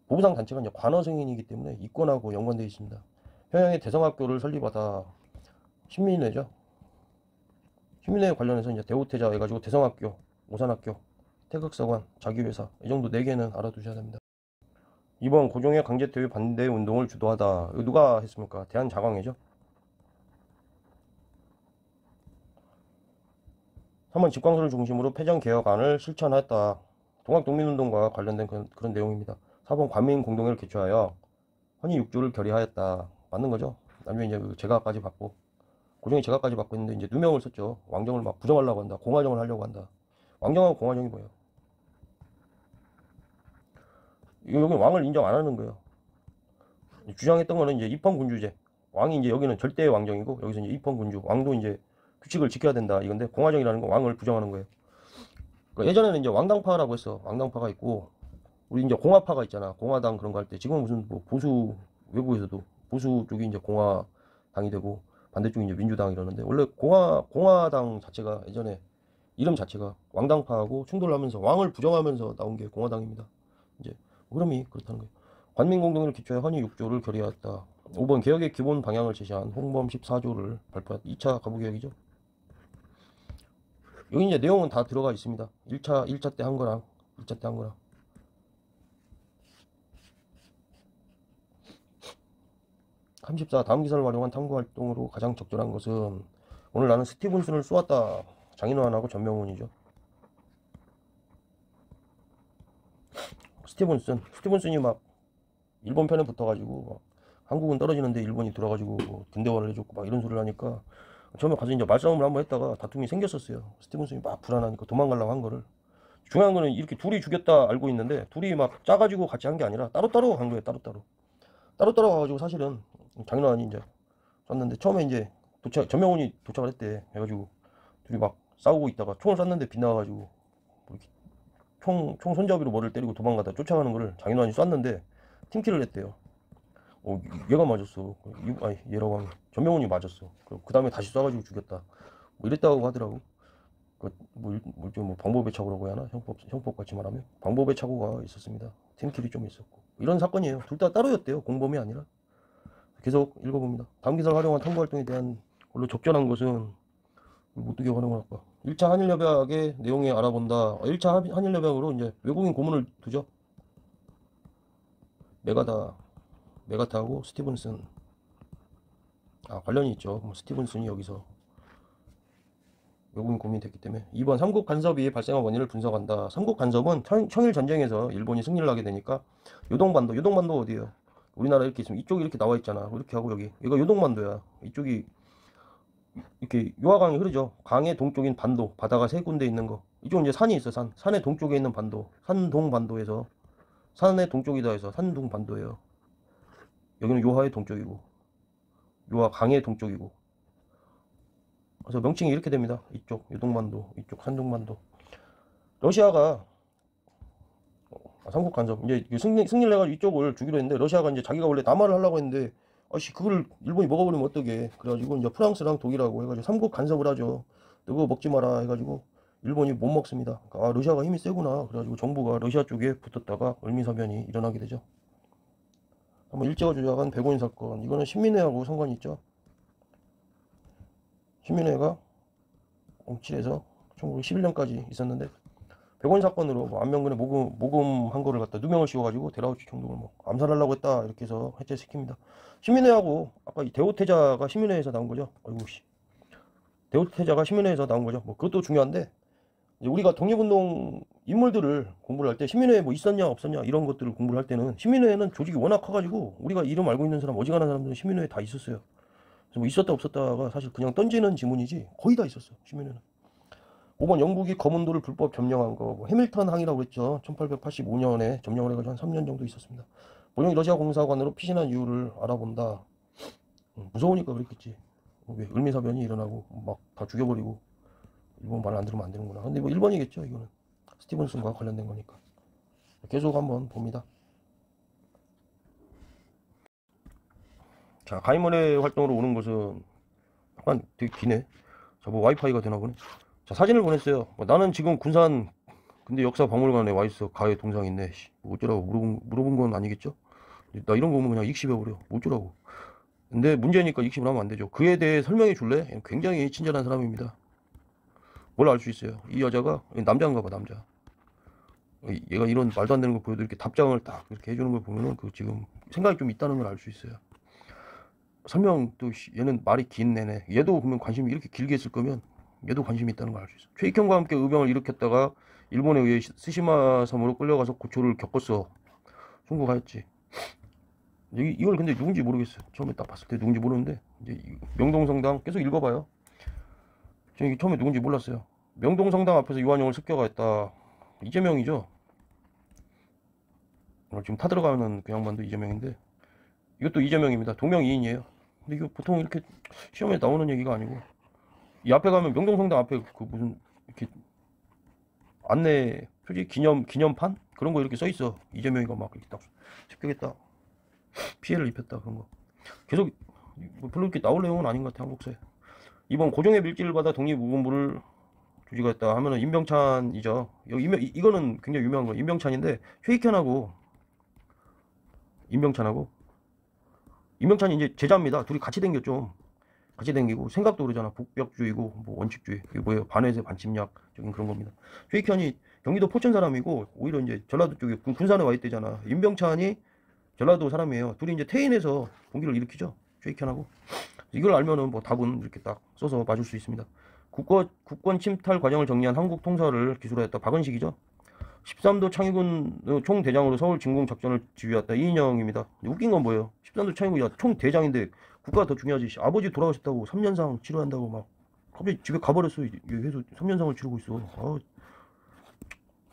보부상 단체가 이제 관어승인이기 때문에 이권하고 연관되어 있습니다. 평양에 대성학교를 설립하다. 신민회죠. 신민회 관련해서 이제 대우태자 해가지고 대성학교, 오산학교, 태극사관, 자기회사 이 정도 4개는 알아두셔야 됩니다. 2번 고종의 강제퇴위 반대 운동을 주도하다. 이거 누가 했습니까? 대한자광회죠. 3번 집광소를 중심으로 패전개혁안을 실천하였다. 동학독민운동과 관련된 그런 내용입니다. 4번 관민공동회를 개최하여 헌의육조를 결의하였다. 맞는 거죠. 나중에 이제 그 제가까지 받고, 고종이 제가까지 받고 있는데 이제 누명을 썼죠. 왕정을 막 부정하려고 한다. 공화정을 하려고 한다. 왕정하고 공화정이 뭐예요? 여기 왕을 인정 안 하는 거예요. 주장했던 거는 이제 입헌군주제. 왕이 이제 여기는 절대 왕정이고, 여기서 이제 입헌군주. 왕도 이제 규칙을 지켜야 된다. 이건데, 공화정이라는 건 왕을 부정하는 거예요. 그러니까 예전에는 이제 왕당파라고 했어. 왕당파가 있고, 우리 이제 공화파가 있잖아. 공화당 그런 거 할 때. 지금은 무슨 뭐 보수, 외국에서도 보수 쪽이 이제 공화당이 되고, 반대쪽이 이제 민주당 이러는데, 원래 공화당 자체가 예전에 이름 자체가 왕당파하고 충돌하면서 왕을 부정하면서 나온 게 공화당입니다. 이제 흐름이 그렇다는 거예요. 관민공동회를 기초해 헌의육조를 결의하였다. 5번 개혁의 기본 방향을 제시한 홍범 14조를 발표했다. 2차 가부개혁이죠. 여기 이제 내용은 다 들어가 있습니다. 1차 때 한 거랑 2차 때 한 거랑. 34. 다음 기사를 활용한 탐구활동으로 가장 적절한 것은, 오늘 나는 스티븐슨을 쏘았다. 장인환하고 전명훈이죠. 스티븐슨이 막 일본 편에 붙어가지고 막 한국은 떨어지는데 일본이 들어가지고 뭐 근대화를 해줬고 막 이런 소리를 하니까, 처음에 가서 이제 말싸움을 한번 했다가 다툼이 생겼었어요. 스티븐슨이 막 불안하니까 도망가려고 한 거를. 중요한 거는 이렇게 둘이 죽였다 알고 있는데, 둘이 막 짜가지고 같이 한 게 아니라 따로따로 간 거예요. 따로따로 가가지고 사실은 장인환이 이제 쐈는데, 처음에 이제 전명훈이 도착을 했대. 해가지고 둘이 막 싸우고 있다가 총을 쐈는데 빗나가가지고 뭐 이렇게 총 손잡이로 머리를 때리고 도망가다 쫓아가는 거를 장인환이 쐈는데 팀킬을 했대요. 얘가 맞았어. 아니, 얘라고 하면 전명훈이 맞았어. 그 다음에 다시 쏴가지고 죽였다. 뭐 이랬다고 하더라고. 뭐 방법의 착오라고 해야 하나? 형법 같이 말하면 방법의 착오가 있었습니다. 팀킬이 좀 있었고 이런 사건이에요. 둘 다 따로였대요. 공범이 아니라. 계속 읽어봅니다. 다음 기사를 활용한 탐구활동에 대한 걸로 적절한 것은 어떻게 활용을 할까? 1차 한일협약의 내용에 알아본다. 1차 한일협약으로 이제 외국인 고문을 두죠. 메가타하고 스티븐슨. 관련이 있죠. 스티븐슨이 여기서 외국인 고문이 됐기 때문에. 2번 삼국 간섭이 발생한 원인을 분석한다. 삼국 간섭은 청일 전쟁에서 일본이 승리를 하게 되니까, 요동반도 어디예요? 우리나라 이렇게 있으면 이쪽이 이렇게 나와 있잖아. 이렇게 하고 여기 이거 요동반도야. 이쪽이 이렇게 요하강이 흐르죠. 강의 동쪽인 반도, 바다가 세 군데 있는 거. 이쪽은 이제 산이 있어. 산의 동쪽에 있는 반도, 산동반도에서, 산의 동쪽이다 해서 산동반도예요. 여기는 요하의 동쪽이고, 요하 강의 동쪽이고. 그래서 명칭이 이렇게 됩니다. 이쪽 요동반도, 이쪽 산동반도. 러시아가 삼국 간섭. 이제 승리를 해가지고 이쪽을 주기로 했는데 러시아가 이제 자기가 원래 남하를 하려고 했는데 아씨 그걸 일본이 먹어버리면 어떡해. 그래가지고 이제 프랑스랑 독일하고 해가지고 삼국 간섭을 하죠. 너 그거 먹지 마라 해가지고 일본이 못 먹습니다. 아 러시아가 힘이 세구나. 그래가지고 정부가 러시아 쪽에 붙었다가 을미사변이 일어나게 되죠. 한번 일제가 조작한 백오인 사건. 이거는 신민회하고 상관이 있죠. 신민회가 07에서 1911년까지 있었는데 백오인 사건으로 뭐 안명근에 모금한 거를 갖다 누명을 씌워가지고 데라우치 총독을 뭐 암살하려고 했다 이렇게 해서 해체시킵니다. 신민회하고 아까 이 대우태자가 신민회에서 나온 거죠. 아이고 씨. 대우태자가 신민회에서 나온 거죠. 뭐 그것도 중요한데 이제 우리가 독립운동 인물들을 공부를 할 때 신민회에 뭐 있었냐 없었냐 이런 것들을 공부를 할 때는 신민회에는 조직이 워낙 커가지고 우리가 이름 알고 있는 사람 어지간한 사람들은 신민회에 다 있었어요. 그래서 뭐 있었다 없었다가 사실 그냥 던지는 지문이지 거의 다 있었어 신민회는. 5번 영국이 거문도를 불법 점령한 거, 뭐 해밀턴 항이라고 했죠. 1885년에 점령을 해가지고 한 3년 정도 있었습니다. 본영이 러시아 공사관으로 피신한 이유를 알아본다. 무서우니까 그랬겠지. 왜 을미사변이 일어나고 막 다 죽여버리고 일본 말 안 들으면 안 되는구나. 근데 뭐 1번이겠죠 이거는. 스티븐슨과 관련된 거니까. 계속 한번 봅니다. 자 가이머네 활동으로 오는 것은 약간 되게 기네. 자 뭐 와이파이가 되나 보네. 자 사진을 보냈어요. 나는 지금 군산 근데 역사 박물관에 와있어. 가해 동상 있네. 뭐 어쩌라고 물어본 건 아니겠죠? 나 이런 거 보면 그냥 익십해버려. 어쩌라고. 근데 문제니까 익십을 하면 안 되죠. 그에 대해 설명해 줄래? 굉장히 친절한 사람입니다. 뭘 알 수 있어요? 이 여자가 남자인가 봐 남자. 얘가 이런 말도 안 되는 거 보여도 이렇게 답장을 딱 이렇게 해주는 걸 보면은 그 지금 생각이 좀 있다는 걸 알 수 있어요. 설명도 얘는 말이 긴 내내. 얘도 보면 관심이 이렇게 길게 있을 거면 얘도 관심이 있다는 걸 알 수 있어. 최익형과 함께 의병을 일으켰다가 일본에 의해 스시마 섬으로 끌려가서 고초를 겪었어. 송구하였지. 이걸 근데 누군지 모르겠어요. 처음에 딱 봤을 때 누군지 모르는데 이제 명동성당 계속 읽어봐요. 저는 처음에 누군지 몰랐어요. 명동성당 앞에서 유한용을 습격하였다. 이재명이죠. 지금 타들어가는 그 양반도 이재명인데 이것도 이재명입니다. 동명이인이에요. 근데 이거 보통 이렇게 시험에 나오는 얘기가 아니고 이 앞에 가면 명동성당 앞에 그 무슨 이렇게 안내 표지 기념판 그런 거 이렇게 써 있어. 이재명이가 막 이렇게 딱 습격했다. 피해를 입혔다 그런 거. 계속 뭐 별로 이렇게 나올 내용은 아닌 것 같아 한국사에. 이번 고종의 밀지를 받아 독립무금부를 조직했다 하면은 임병찬이죠. 이거는 굉장히 유명한 거. 임병찬인데 최익현하고 임병찬이 이제 제자입니다. 둘이 같이 댕겼죠. 같이 댕기고 생각도 그러잖아. 북벽주의고 뭐 원칙주의. 이게 뭐예요? 반회세 반침략적인 그런 겁니다. 최익현이 경기도 포천 사람이고 오히려 이제 전라도 쪽에 군산에 와 있대잖아. 임병찬이 전라도 사람이에요. 둘이 이제 태인에서 봉기를 일으키죠. 최익현하고. 이걸 알면은 뭐 답은 이렇게 딱 써서 맞을 수 있습니다. 국권 침탈 과정을 정리한 한국 통사를 기술하였다. 박은식이죠. 13도 창의군 총대장으로 서울 진공 작전을 지휘했다. 이인영입니다. 웃긴 건 뭐예요? 13도 창의군 야 총대장인데 국가가 더 중요하지. 아버지 돌아가셨다고 3년상 치료한다고 막 갑자기 집에 가버렸어. 해서 3년상을 치르고 있어. 아,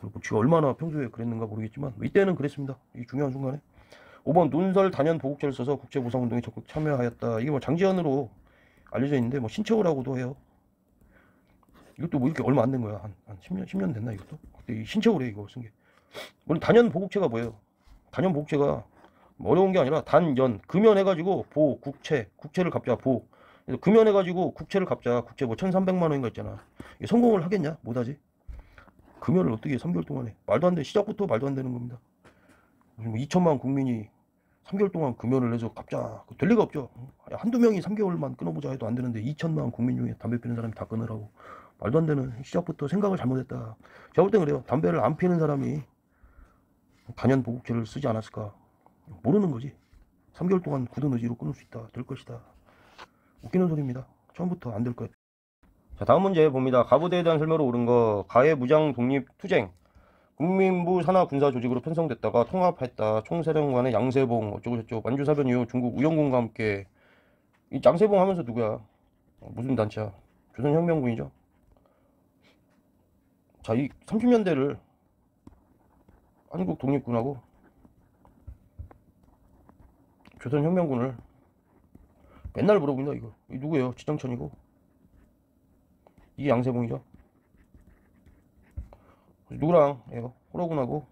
뭐 지가 얼마나 평소에 그랬는가 모르겠지만 이때는 그랬습니다. 이 중요한 순간에. 5번 논설 단연 보국제를 써서 국제보상운동에 적극 참여하였다. 이게 뭐 장지연으로 알려져 있는데 뭐 신척이라고도 해요. 이것도 뭐 이렇게 얼마 안 된 거야. 한 10년 됐나 이것도? 그때 신척을 해 이거 쓴 게. 물론 단연 보국채가 뭐예요? 단연 보국채가 뭐 어려운 게 아니라 단연 금연 해가지고 국채를 갚자 보. 그래서 금연 해가지고 국채를 갚자 국채 뭐 1,300만 원인가 있잖아. 이게 성공을 하겠냐? 못하지. 금연을 어떻게 3개월 동안 해? 말도 안 돼. 시작부터 말도 안 되는 겁니다. 뭐 2천만 국민이 3개월 동안 금연을 해서 갚자. 될 리가 없죠. 한두 명이 3개월만 끊어보자 해도 안 되는데 2천만 국민 중에 담배 피는 사람이 다 끊으라고. 말도 안 되는. 시작부터 생각을 잘못했다. 제가 볼 땐 그래요. 담배를 안 피는 사람이 단연 보국제를 쓰지 않았을까. 모르는 거지. 3개월 동안 굳은 의지로 끊을 수 있다. 될 것이다. 웃기는 소리입니다. 처음부터 안 될 거예요. 자, 다음 문제 봅니다. 가부대에 대한 설명으로 옳은 거. 가해 무장 독립 투쟁. 국민부 산하 군사 조직으로 편성됐다가 통합했다. 총사령관의 양세봉 어쩌고저쩌고 만주사변 이후 중국 우영군과 함께. 이 양세봉 하면서 누구야? 무슨 단체야? 조선혁명군이죠. 자, 이 30년대를 한국 독립군하고 조선혁명군을 맨날 물어봅니다. 이거 이 누구예요? 지정천이고 이게 양세봉이죠. 누구랑 해요? 호로군하고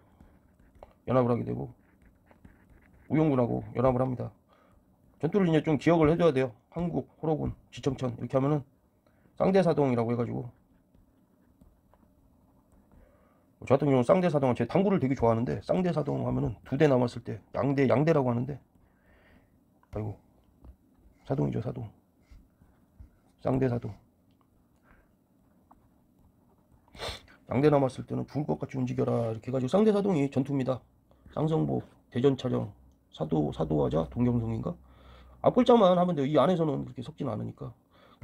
연합을 하게 되고 우용군하고 연합을 합니다. 전투를 이제 좀 기억을 해줘야 돼요. 한국, 호로군, 지청천 이렇게 하면은 쌍대사동이라고 해가지고, 저 같은 경우는 쌍대사동은 제 당구를 되게 좋아하는데, 쌍대사동 하면은 2대 남았을 때 양대라고 하는데, 아이고 사동이죠, 사동. 쌍대사동. 양대 남았을 때는 죽을 것 같이 움직여라 이렇게 해가지고 쌍대사동이 전투입니다. 쌍성보, 대전차령, 사도하자, 동경성인가? 앞글자만 하면 돼요. 이 안에서는 그렇게 섞지는 않으니까.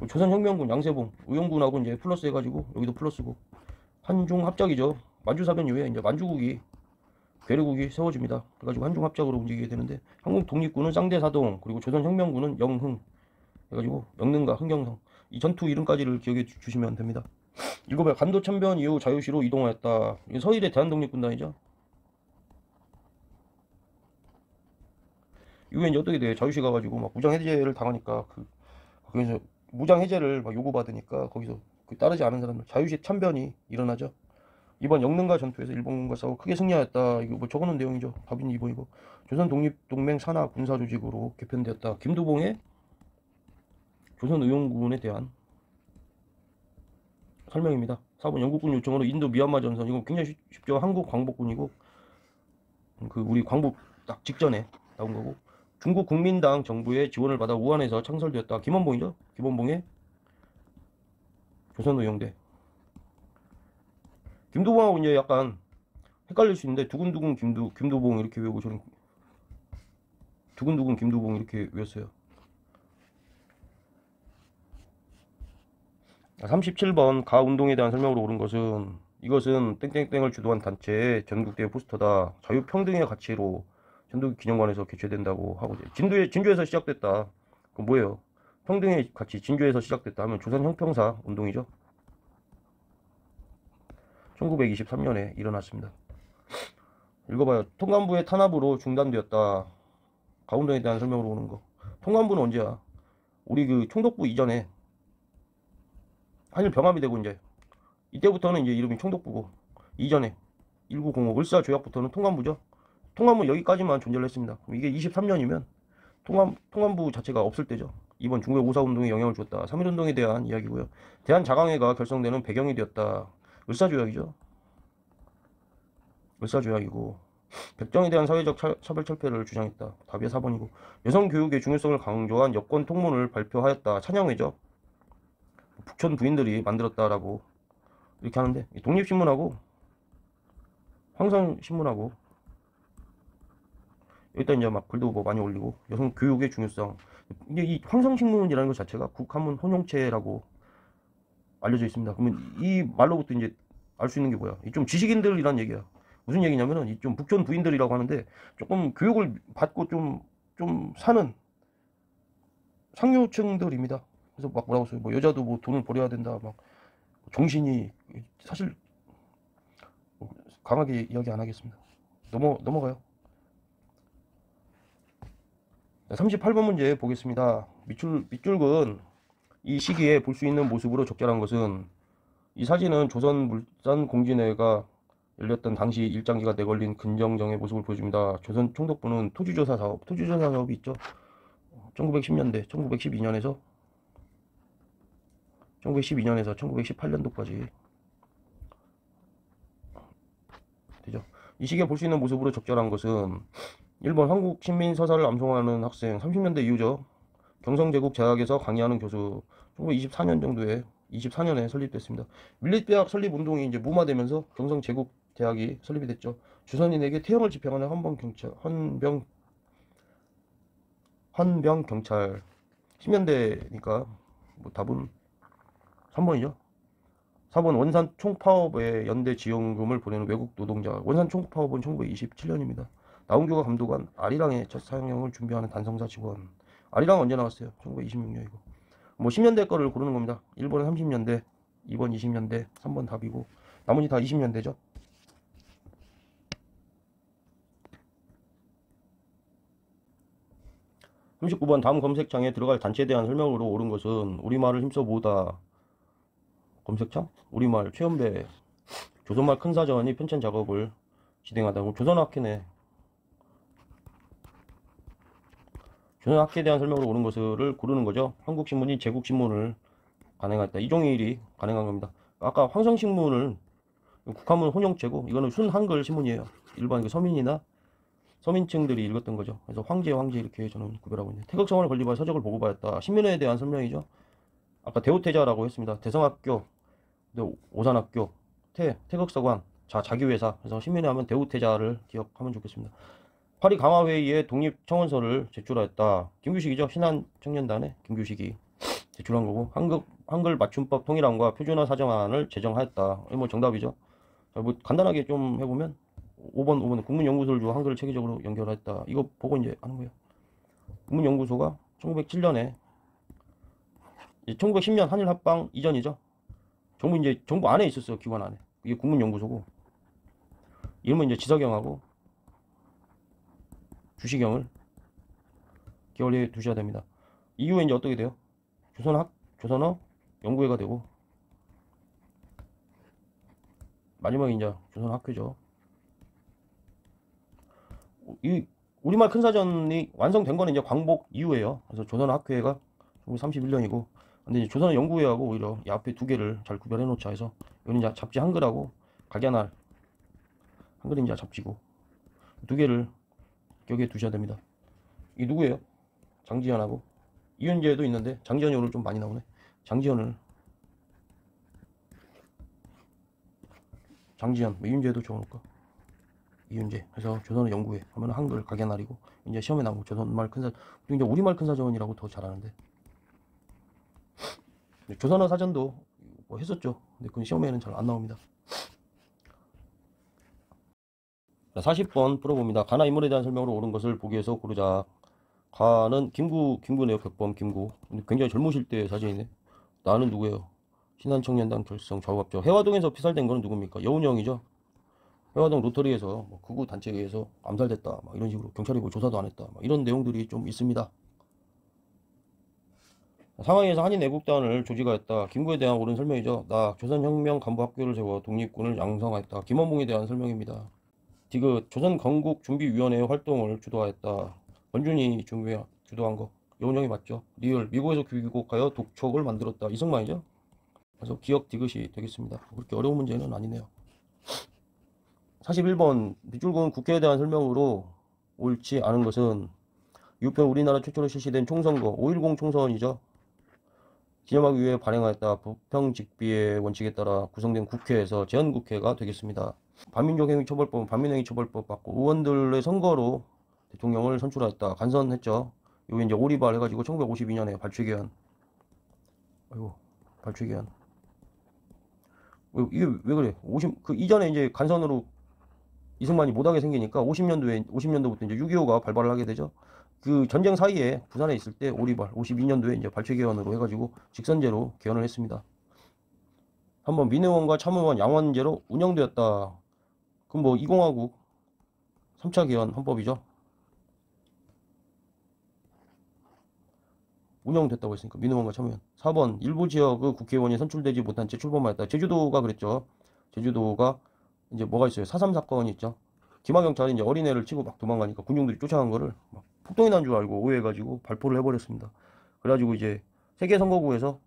조선혁명군 양세봉, 의용군하고 이제 플러스 해가지고 여기도 플러스고, 한중 합작이죠. 만주사변 이후에 이제 만주국이, 괴뢰국이 세워집니다. 그래가지고 한중 합작으로 움직이게 되는데, 한국 독립군은 쌍대사동, 그리고 조선혁명군은 영흥 해가지고 영능과 흥경성, 이 전투 이름까지를 기억해 주시면 됩니다. 읽어봐요. 간도 참변 이후 자유시로 이동하였다. 이게 서일의 대한독립군단이죠. 이후에 이제 어떻게 돼? 자유시 가가지고 막 무장 해제를 당하니까, 거기서 무장 해제를 막 요구받으니까 거기서 따르지 않은 사람들, 자유시 참변이 일어나죠. 이번 영능가 전투에서 일본군과 싸워 크게 승리하였다. 이거 뭐 적어놓은 내용이죠. 답인 2번이고, 조선 독립동맹 산하 군사 조직으로 개편되었다. 김두봉의 조선의용군에 대한 설명입니다. 4번 영국군 요청으로 인도 미얀마 전선, 이거 굉장히 쉽죠. 한국 광복군이고, 우리 광복 딱 직전에 나온 거고, 중국 국민당 정부의 지원을 받아 우한에서 창설되었다. 김원봉이죠. 김원봉의 조선의용대. 김두봉하고 이제 약간 헷갈릴 수 있는데, 두근두근 김두봉 이렇게 외우고, 저는 두근두근 김두봉 이렇게 외웠어요. 37번 가운동에 대한 설명으로 옳은 것은, 이것은 땡땡땡을 주도한 단체의 전국대회 포스터다. 자유평등의 가치로 전국기념관에서 개최된다고 하고, 진주에서 시작됐다. 그럼 뭐예요? 평등의 가치, 진주에서 시작됐다 하면 조선형평사 운동이죠. 1923년에 일어났습니다. 읽어봐요. 통감부의 탄압으로 중단되었다. 가운동에 대한 설명으로 오는 거. 통감부는 언제야? 우리 총독부 이전에 한일 병합이 되고, 이때부터는 이제 이름이 총독부고, 이전에 1905 을사조약부터는 통감부죠. 통감부 여기까지만 존재를 했습니다. 그럼 이게 23년이면 통감부 자체가 없을 때죠. 이번 중국의 오사운동에 영향을 줬다. 3.1운동에 대한 이야기고요. 대한자강회가 결성되는 배경이 되었다. 을사조약이죠. 을사조약이고, 백정에 대한 사회적 차별철폐를 주장했다. 답이 4번이고, 여성교육의 중요성을 강조한 여권 통문을 발표하였다. 찬양회죠. 북촌 부인들이 만들었다라고 이렇게 하는데, 독립신문하고 황성신문하고 일단 이제 막 글도 뭐 많이 올리고, 여성 교육의 중요성. 이게 이 황성신문이라는 것 자체가 국한문 혼용체라고 알려져 있습니다. 그러면 이 말로부터 이제 알 수 있는 게 뭐야? 이 좀 지식인들이란 얘기야. 무슨 얘기냐면은, 이 좀 북촌 부인들이라고 하는데, 조금 교육을 받고 좀 사는 상류층들입니다. 그래서 막 뭐라고 써요? 뭐 여자도 뭐 돈을 벌여야 된다. 막 정신이, 사실 강하게 이야기 안 하겠습니다. 넘어가요. 38번 문제 보겠습니다. 밑줄근 이 시기에 볼 수 있는 모습으로 적절한 것은, 이 사진은 조선물산공진회가 열렸던 당시 일장기가 내걸린 근정정의 모습을 보여줍니다. 조선 총독부는 토지조사 사업이 있죠. 1910년대, 1912년에서 1918년도까지 되죠. 이 시기에 볼 수 있는 모습으로 적절한 것은, 1번 한국 신민 서사를 암송하는 학생, 30년대 이후죠. 경성제국 대학에서 강의하는 교수, 1924년 정도에 24년에 설립됐습니다. 밀립대학 설립 운동이 이제 무마되면서 경성제국 대학이 설립이 됐죠. 주선인에게 태형을 집행하는 헌병경찰. 10년대니까 뭐 답은 3번이죠. 4번 원산 총파업에 연대 지원금을 보내는 외국 노동자. 원산 총파업은 1927년입니다. 나운규가 감독한 아리랑의 첫 상영을 준비하는 단성사 직원. 아리랑 언제 나왔어요? 1926년이고. 뭐 10년대 거를 고르는 겁니다. 1번은 30년대, 2번 20년대, 3번 답이고, 나머지 다 20년대죠. 39번 다음 검색창에 들어갈 단체에 대한 설명으로 옳은 것은, 우리말을 힘써 모으다. 검색창? 우리말 최연배 조선말 큰사전이 편찬 작업을 진행하다고. 조선학회네. 조선학회에 대한 설명으로 옳은 것을 고르는 거죠. 한국신문이 제국신문을 간행했다. 이종일이 간행한 겁니다. 아까 황성신문을 국한문 혼용체고, 이거는 순한글 신문이에요. 일반 그 서민이나 서민층들이 읽었던 거죠. 그래서 황제 이렇게 저는 구별하고 있네요. 태극성을 건립하여 서적을 보고받았다. 신민회에 대한 설명이죠. 아까 대우태자라고 했습니다. 대성학교, 오산학교, 태극서관, 자기회사. 그래서 신민회 하면 대우태자를 기억하면 좋겠습니다. 파리 강화회의에 독립청원서를 제출하였다. 김규식이죠. 신한청년단의 김규식이 제출한 거고, 한글 맞춤법 통일안과 표준화 사정안을 제정하였다. 뭐 정답이죠. 자, 뭐 간단하게 좀 해보면 5번 국문연구소를 주고 한글을 체계적으로 연결했다. 이거 보고 이제 하는 거예요. 국문연구소가 1907년에 1910년 한일 합방 이전이죠. 정부 안에 있었어요. 기관 안에. 이게 국문연구소고, 이름은 이제 지석영하고 주시경을 기억해 두셔야 됩니다. 이후에 이제 어떻게 돼요? 조선어 연구회가 되고, 마지막에 이제 조선학회죠. 이 우리말 큰사전이 완성된 거는 이제 광복 이후에요. 그래서 조선학회가 1931년이고, 근데 이제 조선 연구회하고 오히려 이 앞에 두 개를 잘 구별해 놓자 해서, 이건 이제 잡지 한글하고 각야날 한글은 이제 잡지고, 두 개를 기억해 두셔야 됩니다. 이 누구예요? 장지현하고 이윤재도 있는데, 장지현이 오늘 좀 많이 나오네. 장지현, 이윤재도 적어놓을까? 이윤재. 그래서 조선어 연구회 하면 한글 각야날이고, 이제 시험에 나오고 조선말 큰사, 이제 우리말 큰사전이라고 더 잘하는데, 조선어 사전도 뭐 했었죠. 근데 그건 시험에는 잘 안 나옵니다. 자, 40번 풀어봅니다. 가나 인물에 대한 설명으로 옳은 것을 보기에서 고르자. 가는 김구네요. 백범 김구. 굉장히 젊으실 때 사진이네. 나는 누구예요? 신한청년단 결성 좌우합죠. 해화동에서 피살된 거는 누굽니까? 여운형이죠. 해화동 로터리에서 뭐 극우 단체에 의해서 암살됐다, 막 이런 식으로 경찰이 뭐 조사도 안 했다, 막 이런 내용들이 좀 있습니다. 상하이에서 한인 애국단을 조직하였다. 김구에 대한 옳은 설명이죠. 나 조선혁명 간부학교를 세워 독립군을 양성하였다. 김원봉에 대한 설명입니다. 디귿 조선건국준비위원회의 활동을 주도하였다. 권준이 주도한 거. 여운형이 맞죠. 리을 미국에서 귀국하여 독촉을 만들었다. 이승만이죠. 그래서 기억 디귿이 되겠습니다. 그렇게 어려운 문제는 아니네요. 41번 밑줄근 국회에 대한 설명으로 옳지 않은 것은, 유편 우리나라 최초로 실시된 총선거 5.10 총선이죠. 기념하기 위해 발행하였다. 부평직비의 원칙에 따라 구성된 국회에서 제헌국회가 되겠습니다. 반민족행위처벌법은 반민행위처벌법 받고, 의원들의 선거로 대통령을 선출하였다. 간선했죠. 요게 이제 오리발 해가지고 1952년에 발췌개헌. 아이고, 발췌개헌. 이게 왜 그래? 그 이전에 이제 간선으로 이승만이 못하게 생기니까 50년도부터 이제 6.25가 발발을 하게 되죠. 그 전쟁 사이에 부산에 있을 때 오리발, 52년도에 이제 발췌개헌으로 해가지고 직선제로 개헌을 했습니다. 한번 민의원과 참의원 양원제로 운영되었다. 그럼 뭐 2공화국 3차 개헌 헌법이죠. 운영됐다고 했으니까 민의원과 참의원. 4번 일부 지역의 국회의원이 선출되지 못한 채 출범하였다. 제주도가 그랬죠. 제주도가 이제 뭐가 있어요? 4.3 사건이 있죠. 기마경찰이 이제 어린애를 치고 막 도망가니까 군중들이 쫓아간 거를 막 폭동이 난 줄 알고 오해해가지고 발포를 해버렸습니다. 그래가지고 이제 세개 선거구에서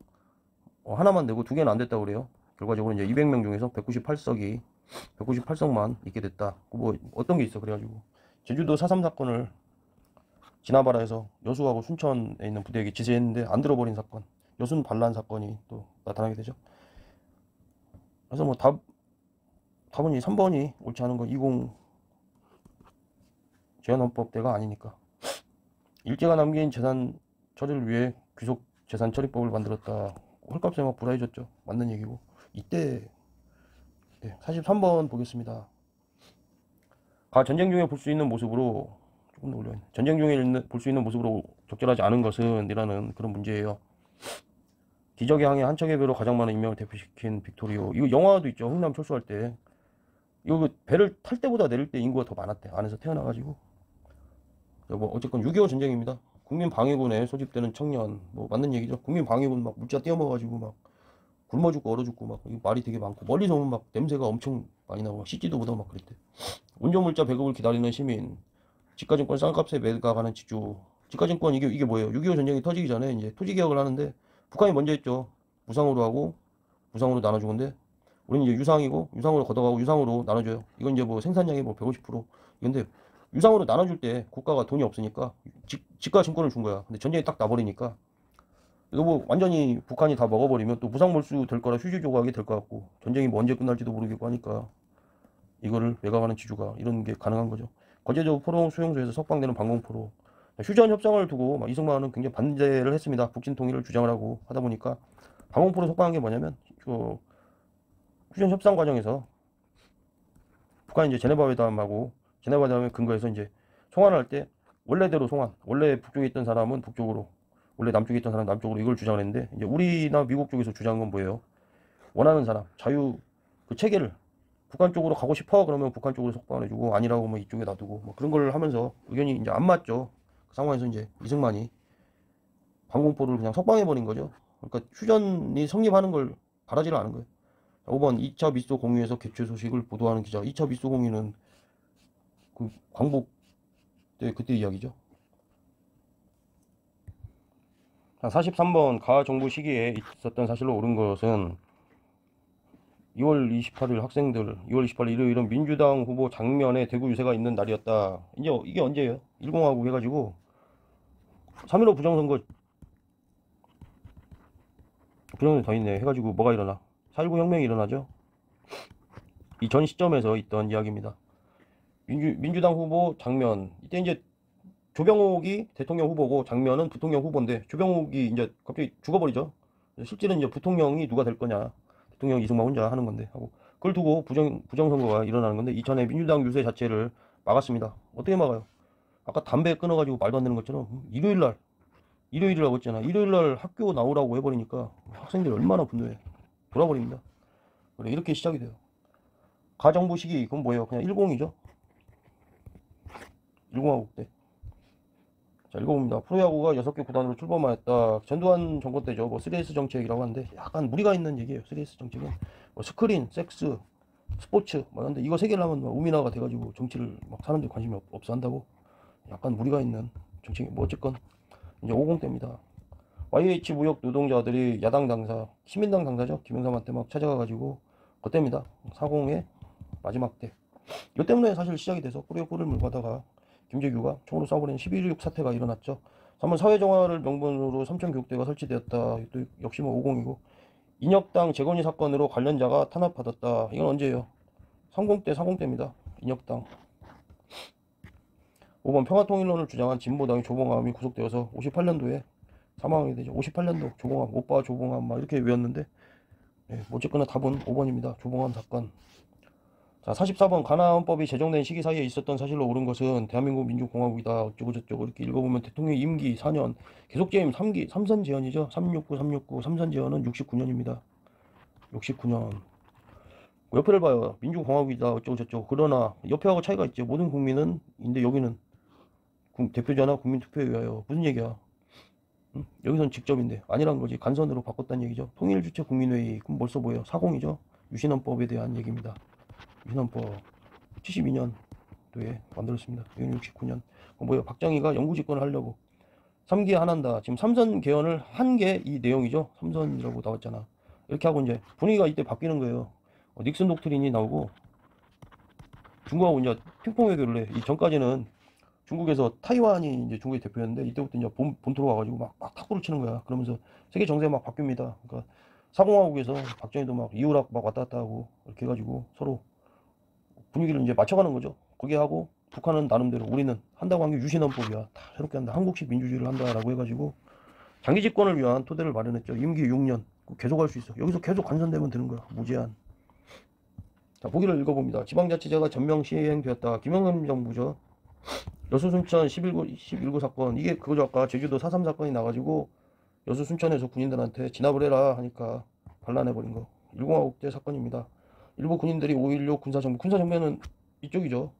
하나만 내고 두 개는 안 됐다고 그래요. 결과적으로 이제 200명 중에서 198석만 있게 됐다. 뭐 어떤 게 있어. 그래가지고 제주도 4.3 사건을 지나바라에서 여수하고 순천에 있는 부대에게 지시했는데 안 들어버린 사건, 여순 반란 사건이 또 나타나게 되죠. 그래서 뭐 답은 3번이 옳지 않은 건 20 제헌헌법대가 아니니까. 일제가 남긴 재산 처리를 위해 귀속 재산 처리법을 만들었다. 헐값에 막 불화해줬죠. 맞는 얘기고. 이때 43번 보겠습니다. 전쟁 중에 볼 수 있는 모습으로, 조금 더 올려있네. 전쟁 중에 볼 수 있는 모습으로 적절하지 않은 것은 이라는 그런 문제예요. 기적의 항해 한 척의 배로 가장 많은 인명을 대표시킨 빅토리오. 이거 영화도 있죠. 흥남 철수할 때. 이거 배를 탈 때보다 내릴 때 인구가 더 많았대. 안에서 태어나가지고. 뭐 어쨌건 6.25 전쟁입니다. 국민방위군에 소집되는 청년, 뭐 맞는 얘기죠. 국민방위군 막 물자 띄어먹어가지고 막 굶어 죽고 얼어 죽고 막 말이 되게 많고 멀리서 오면 막 냄새가 엄청 많이 나고 막 씻지도 못하고 막 그랬대. 운전물자 배급을 기다리는 시민, 지가증권 싼값에 매각하는 지주. 지가증권 이게 뭐예요? 6.25 전쟁이 터지기 전에 이제 토지 개혁을 하는데 북한이 먼저 했죠. 무상으로 하고 무상으로 나눠준 건데 우리는 이제 유상이고 유상으로 걷어가고 유상으로 나눠줘요. 이건 이제 뭐 생산량이 뭐 150%. 근데 유상으로 나눠줄 때 국가가 돈이 없으니까 지가증권을 준 거야. 근데 전쟁이 딱 나버리니까 이거 뭐 완전히 북한이 다 먹어버리면 또 무상몰수 될 거라 휴지 조각이 될 것 같고 전쟁이 뭐 언제 끝날지도 모르겠고 하니까 이거를 매각하는 지주가 이런 게 가능한 거죠. 거제도 포롱 수용소에서 석방되는 방공포로 휴전 협상을 두고 막 이승만은 굉장히 반대를 했습니다. 북진 통일을 주장을 하고 하다 보니까 방공포로 석방한 게 뭐냐면 그 휴전 협상 과정에서 북한이 이제 제네바 회담하고 제네바 회담에 근거해서 이제 송환을 할 때 원래대로 송환, 원래 북쪽에 있던 사람은 북쪽으로, 원래 남쪽에 있던 사람 남쪽으로 이걸 주장을 했는데 이제 우리나 미국 쪽에서 주장한 건 뭐예요? 원하는 사람 자유 그 체계를 북한 쪽으로 가고 싶어 그러면 북한 쪽으로 석방해주고 아니라고 뭐 이쪽에 놔두고 뭐 그런 걸 하면서 의견이 이제 안 맞죠. 그 상황에서 이제 이승만이 방공포를 그냥 석방해버린 거죠. 그러니까 휴전이 성립하는 걸 바라지를 않은 거예요. 5번 2차 미소 공유에서 개최 소식을 보도하는 기자. 2차 미소 공유는 그 광복 때 그때 이야기죠. 43번 가 정부 시기에 있었던 사실로 옳은 것은 2월 28일 학생들 2월 28일 일요일은 민주당 후보 장면에 대구 유세가 있는 날이었다. 이제 이게 언제예요? 10하고 해가지고 3.15 부정선거 더 있네 해가지고 뭐가 일어나? 4.19 혁명이 일어나죠. 이 전 시점에서 있던 이야기입니다. 민주당 후보 장면 이때 이제 조병옥이 대통령 후보고 장면은 부통령 후보인데 조병옥이 이제 갑자기 죽어버리죠. 실제는 이제 부통령이 누가 될 거냐, 대통령 이승만 혼자 하는 건데 하고 그걸 두고 부정선거가 일어나는 건데 이전에 민주당 유세 자체를 막았습니다. 어떻게 막아요? 아까 담배 끊어가지고 말도 안 되는 것처럼 일요일이라고 했잖아. 일요일날 학교 나오라고 해버리니까 학생들이 얼마나 분노해. 돌아버립니다. 그래 이렇게 시작이 돼요. 가정부 시기 그건 뭐예요? 그냥 10이죠. 10하고 때. 자, 읽어봅니다. 프로야구가 6개 구단으로 출범하였다. 전두환 정권 때죠. 뭐 3S 정책이라고 하는데 약간 무리가 있는 얘기예요. 3S 정책은 뭐 스크린, 섹스, 스포츠 뭐 근데 이거 3개를 하면 막 우민화가 돼가지고 정치를 막 사람들이 관심이 없어 한다고 약간 무리가 있는 정책이 뭐 어쨌건 이제 50 때입니다. YH 무역 노동자들이 야당 당사, 시민당 당사죠. 김영삼한테 막 찾아가가지고 그때입니다. 40의 마지막 때. 이 때문에 사실 시작이 돼서 꼬리에 꼬리를 물고 하다가 김재규가 총으로 쏴버린 11.16 사태가 일어났죠. 3번 사회정화를 명분으로 삼천교육대가 설치되었다. 또 역시 뭐 50이고 인혁당 재건이 사건으로 관련자가 탄압받았다. 이건 언제예요? 30대 40대입니다. 인혁당. 5번 평화통일론을 주장한 진보당의 조봉암이 구속되어서 58년도에 사망하게 되죠. 58년도 조봉암, 오빠 조봉암 막 이렇게 외웠는데 네, 어쨌거나 답은 5번입니다. 조봉암 사건. 자, 44번 가나안법이 제정된 시기 사이에 있었던 사실로 옳은 것은 대한민국 민주공화국이다. 어쩌고 저쩌고 이렇게 읽어보면 대통령 임기 4년, 계속재임 3기, 3선 제헌이죠. 369, 3선 제헌은 69년입니다. 69년. 옆에를 봐요. 민주공화국이다. 어쩌고 저쩌고. 그러나 옆에하고 차이가 있죠. 모든 국민은, 근데 여기는 대표자나 국민투표에 의하여. 무슨 얘기야? 응? 여기선 직접인데 아니란 거지. 간선으로 바꿨다는 얘기죠. 통일주체 국민회의. 그럼 벌써 뭐예요? 40이죠. 유신헌법에 대한 얘기입니다. 유신헌법 72년도에 만들었습니다. 이건 69년. 뭐예요? 박정희가 영구집권을 하려고 3기 하나한다. 지금 3선 개헌을 한 게 이 내용이죠. 3선이라고 나왔잖아. 이렇게 하고 이제 분위기가 이때 바뀌는 거예요. 닉슨 독트린이 나오고 중국하고 이제 핑퐁 외교를 해. 이 전까지는 중국에서 타이완이 이제 중국의 대표였는데 이때부터 이제 본토로 와가지고 막 탁구를 치는 거야. 그러면서 세계 정세가 막 바뀝니다. 그러니까 사공화국에서 박정희도 막 이우락 막 왔다 갔다 하고 이렇게 해가지고 서로 분위기를 이제 맞춰가는 거죠. 그게 하고 북한은 나름대로 우리는 한다고 한 게 유신헌법이야. 다 새롭게 한다. 한국식 민주주의를 한다라고 해가지고 장기 집권을 위한 토대를 마련했죠. 임기 6년 계속 할 수 있어. 여기서 계속 간선되면 되는 거야. 무제한. 자, 보기를 읽어봅니다. 지방자치제가 전면 시행되었다. 김영삼 정부죠. 여수 순천 11구 사건 이게 그거죠. 아까 제주도 4.3 사건이 나가지고 여수 순천에서 군인들한테 진압을 해라 하니까 반란해버린 거. 10하국 때 사건입니다. 일부 군인들이 5.16 군사정부는 이쪽이죠.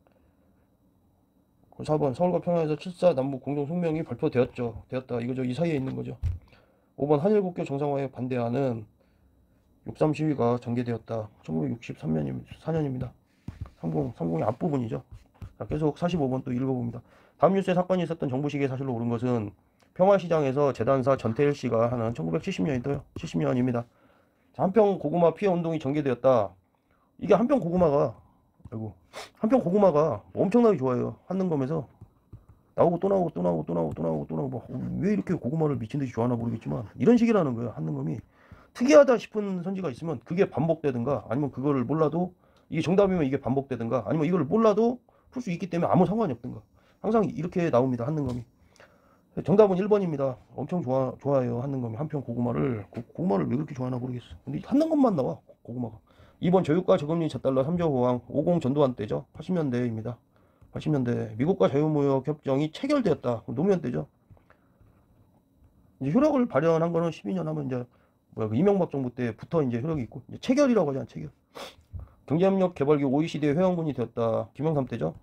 4번 서울과 평양에서 7.4 남북 공동성명이 발표되었다. 이거죠. 이 사이에 있는 거죠. 5번 한일국교 정상화에 반대하는 63 시위가 전개되었다. 1963년 4년입니다. 삼공의 앞부분이죠. 자, 계속 45번 또 읽어봅니다. 다음 뉴스에 사건이 있었던 정부시기에 사실로 옳은 것은 평화시장에서 재단사 전태일 씨가 하는 1970년이고요. 70년입니다. 한평 고구마 피해 운동이 전개되었다. 이게 한평 고구마가 엄청나게 좋아요. 한능검에서 나오고 또 나오고 또 나오고 또 나오고 또 나오고 또 나오고 왜 이렇게 고구마를 미친듯이 좋아하나 모르겠지만 이런 식이라는 거예요. 한능검이 특이하다 싶은 선지가 있으면 그게 반복되든가 아니면 그거를 몰라도 이게 정답이면 이게 반복되든가 아니면 이걸 몰라도 풀 수 있기 때문에 아무 상관이 없든가 항상 이렇게 나옵니다. 한능검이. 정답은 1번입니다. 엄청 좋아해요. 한능검이. 한평 고구마를 왜 그렇게 좋아하나 모르겠어. 근데 한능검만 나와 고구마가. 2번 저유가 저금리 $4 3조 호황 50 전두환 때죠. 80년대입니다. 80년대 미국과 자유무역 협정이 체결되었다. 노무현 때죠. 이제 효력을 발현한 거는 12년 하면 이제 그 이명박 정부 때부터 이제 효력이 있고 이제 체결이라고 하잖아. 체결. 경제협력 개발기 OECD 회원군이 되었다. 김영삼 때죠.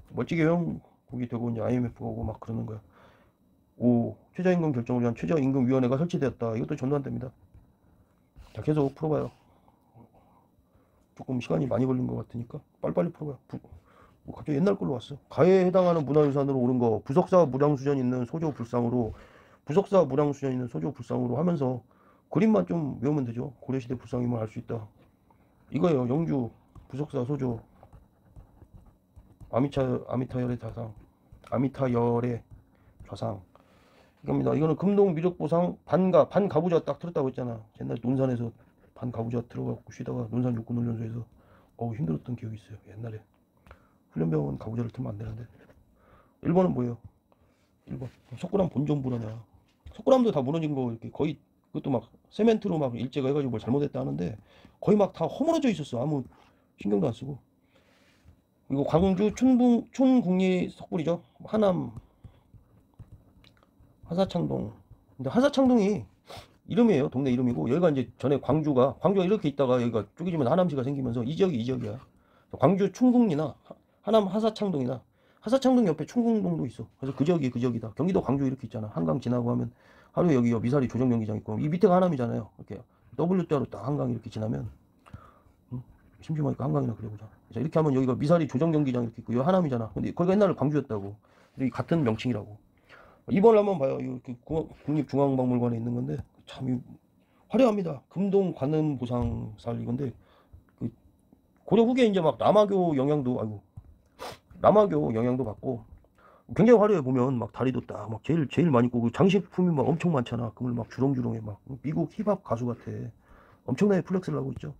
멀찍이 회원국이 되고 이제 IMF가 오고 막 그러는 거야. 5. 최저임금 결정을 위한 최저임금위원회가 설치되었다. 이것도 전두환 때입니다. 자, 계속 풀어봐요. 조금 시간이 많이 걸린 것 같으니까 빨리빨리 풀어봐요. 뭐 갑자기 옛날 걸로 왔어. 가해에 해당하는 문화유산으로 오른 거 부석사 무량수전 있는 소조 불상으로 하면서 그림만 좀 외우면 되죠. 고려시대 불상임을 알 수 있다. 이거예요. 영주 부석사 소조 아미타열의 좌상 이겁니다. 이거는 금동 미륵보상 반가부좌 딱 들었다고 했잖아. 옛날 논산에서 반가부좌 들어가고 쉬다가 논산 육군훈련소에서 힘들었던 기억이 있어요. 옛날에 훈련병은 가부좌를 틀면 안 되는데. 1번은 뭐예요? 1번 석굴암 본전불화냐. 석굴암도 다 무너진 거 이렇게 거의 그것도 막 세멘트로 막 일제가 해가지고 뭘 잘못했다 하는데 거의 막 다 허물어져 있었어. 아무 신경도 안 쓰고. 그리고 광주 춘국리 석굴이죠. 하남 하사창동. 근데 하사창동이 이름이에요. 동네 이름이고 여기가 이제 전에 광주가 이렇게 있다가 여기가 쪼개지면 하남시가 생기면서 이 지역이야. 광주 춘국리나 하남 하사창동이나 하사창동 옆에 충궁동도 있어. 그래서 그 지역이다. 경기도 광주 이렇게 있잖아. 한강 지나고 하면 하루에 여기 미사리 조정경기장 있고 이 밑에가 하남이잖아요. 이렇게 W자로 딱 한강 이렇게 지나면 심심하니까 한강이나 그래보자. 그래서 이렇게 하면 여기가 미사리 조정경기장 이렇게 있고 여기 하남이잖아. 근데 거기가 옛날에 광주였다고. 이 같은 명칭이라고. 2번을 한번 봐요. 이렇게 국립중앙박물관에 있는 건데 참 화려합니다. 금동 관음보상살 이건데 그 고려 후기에 이제 막 남아교 영향도 받고 굉장히 화려해. 보면 막 다리도 딱 막 제일 많이 있고 그 장식품이 막 엄청 많잖아. 금을 막 주렁주렁해. 막 미국 힙합 가수 같아. 엄청나게 플렉스를 하고 있죠.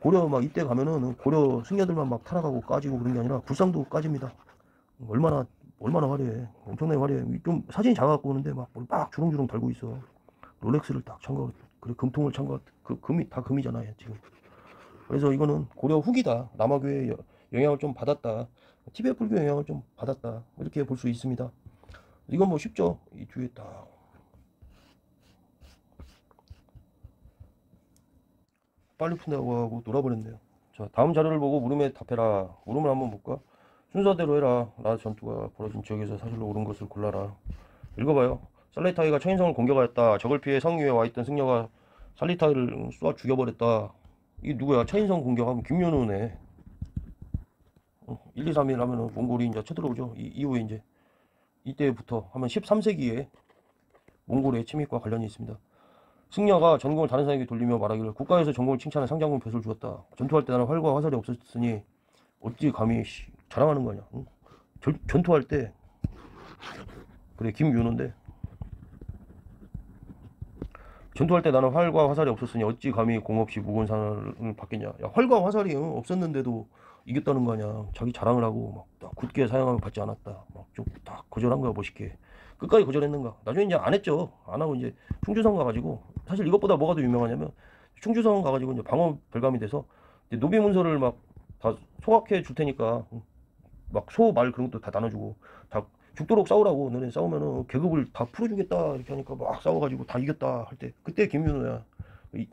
고려 막 이때 가면은 고려 승려들만 막 타락하고 까지고 그런 게 아니라 불상도 까집니다. 얼마나 화려해. 엄청나게 화려해. 좀 사진이 작아갖고 오는데 막 주렁주렁 달고 있어. 롤렉스를 딱 참가. 그래 금통을 참가. 그 금이 다 금이잖아요 지금. 그래서 이거는 고려 후기다. 남아교의 영향을 좀 받았다. 티베트 불교 영향을 좀 받았다. 이렇게 볼 수 있습니다. 이건 뭐 쉽죠. 이 뒤에 딱 빨리 푼다고 하고 놀아버렸네요. 자, 다음 자료를 보고 물음에 답해라. 물음을 한번 볼까? 순서대로 해라. 나 전투가 벌어진 지역에서 사실로 옳은 것을 골라라. 읽어봐요. 살리타이가 천인성을 공격하였다. 적을 피해 성 위에 와있던 승려가 살리타이를 쏘아 죽여버렸다. 이게 누구야? 천인성 공격하면 김윤우네. 1, 2, 3일 하면은 몽골이 이제 쳐들어오죠. 이후에 이제 이때부터 하면 13세기에 몽골의 침입과 관련이 있습니다. 승려가 전공을 다른 사람에게 돌리며 말하기를 국가에서 전공을 칭찬한 상장군 벼슬을 주었다. 전투할 때 나는 활과 화살이 없었으니 어찌 감히 자랑하는 거냐. 응? 전투할 때 그래 김윤호인데 전투할 때 나는 활과 화살이 없었으니 어찌 감히 공없이 묵은 산을 받겠냐. 야, 활과 화살이 없었는데도 이겼다는 거 아니야. 자기 자랑을 하고 막 굳게 사용하면 받지 않았다. 막 좀 딱 거절한 거야. 멋있게 끝까지 거절했는가. 나중에 이제 안 했죠. 안 하고 이제 충주성 가가지고 사실 이것보다 뭐가 더 유명하냐면 충주성 가가지고 이제 방어 별감이 돼서 노비 문서를 막 다 소각해 줄 테니까 막 소 말 그런 것도 다 나눠주고 다 죽도록 싸우라고. 너네 싸우면은 계급을 다 풀어주겠다 이렇게 하니까 막 싸워가지고 다 이겼다 할 때 그때 김윤호야.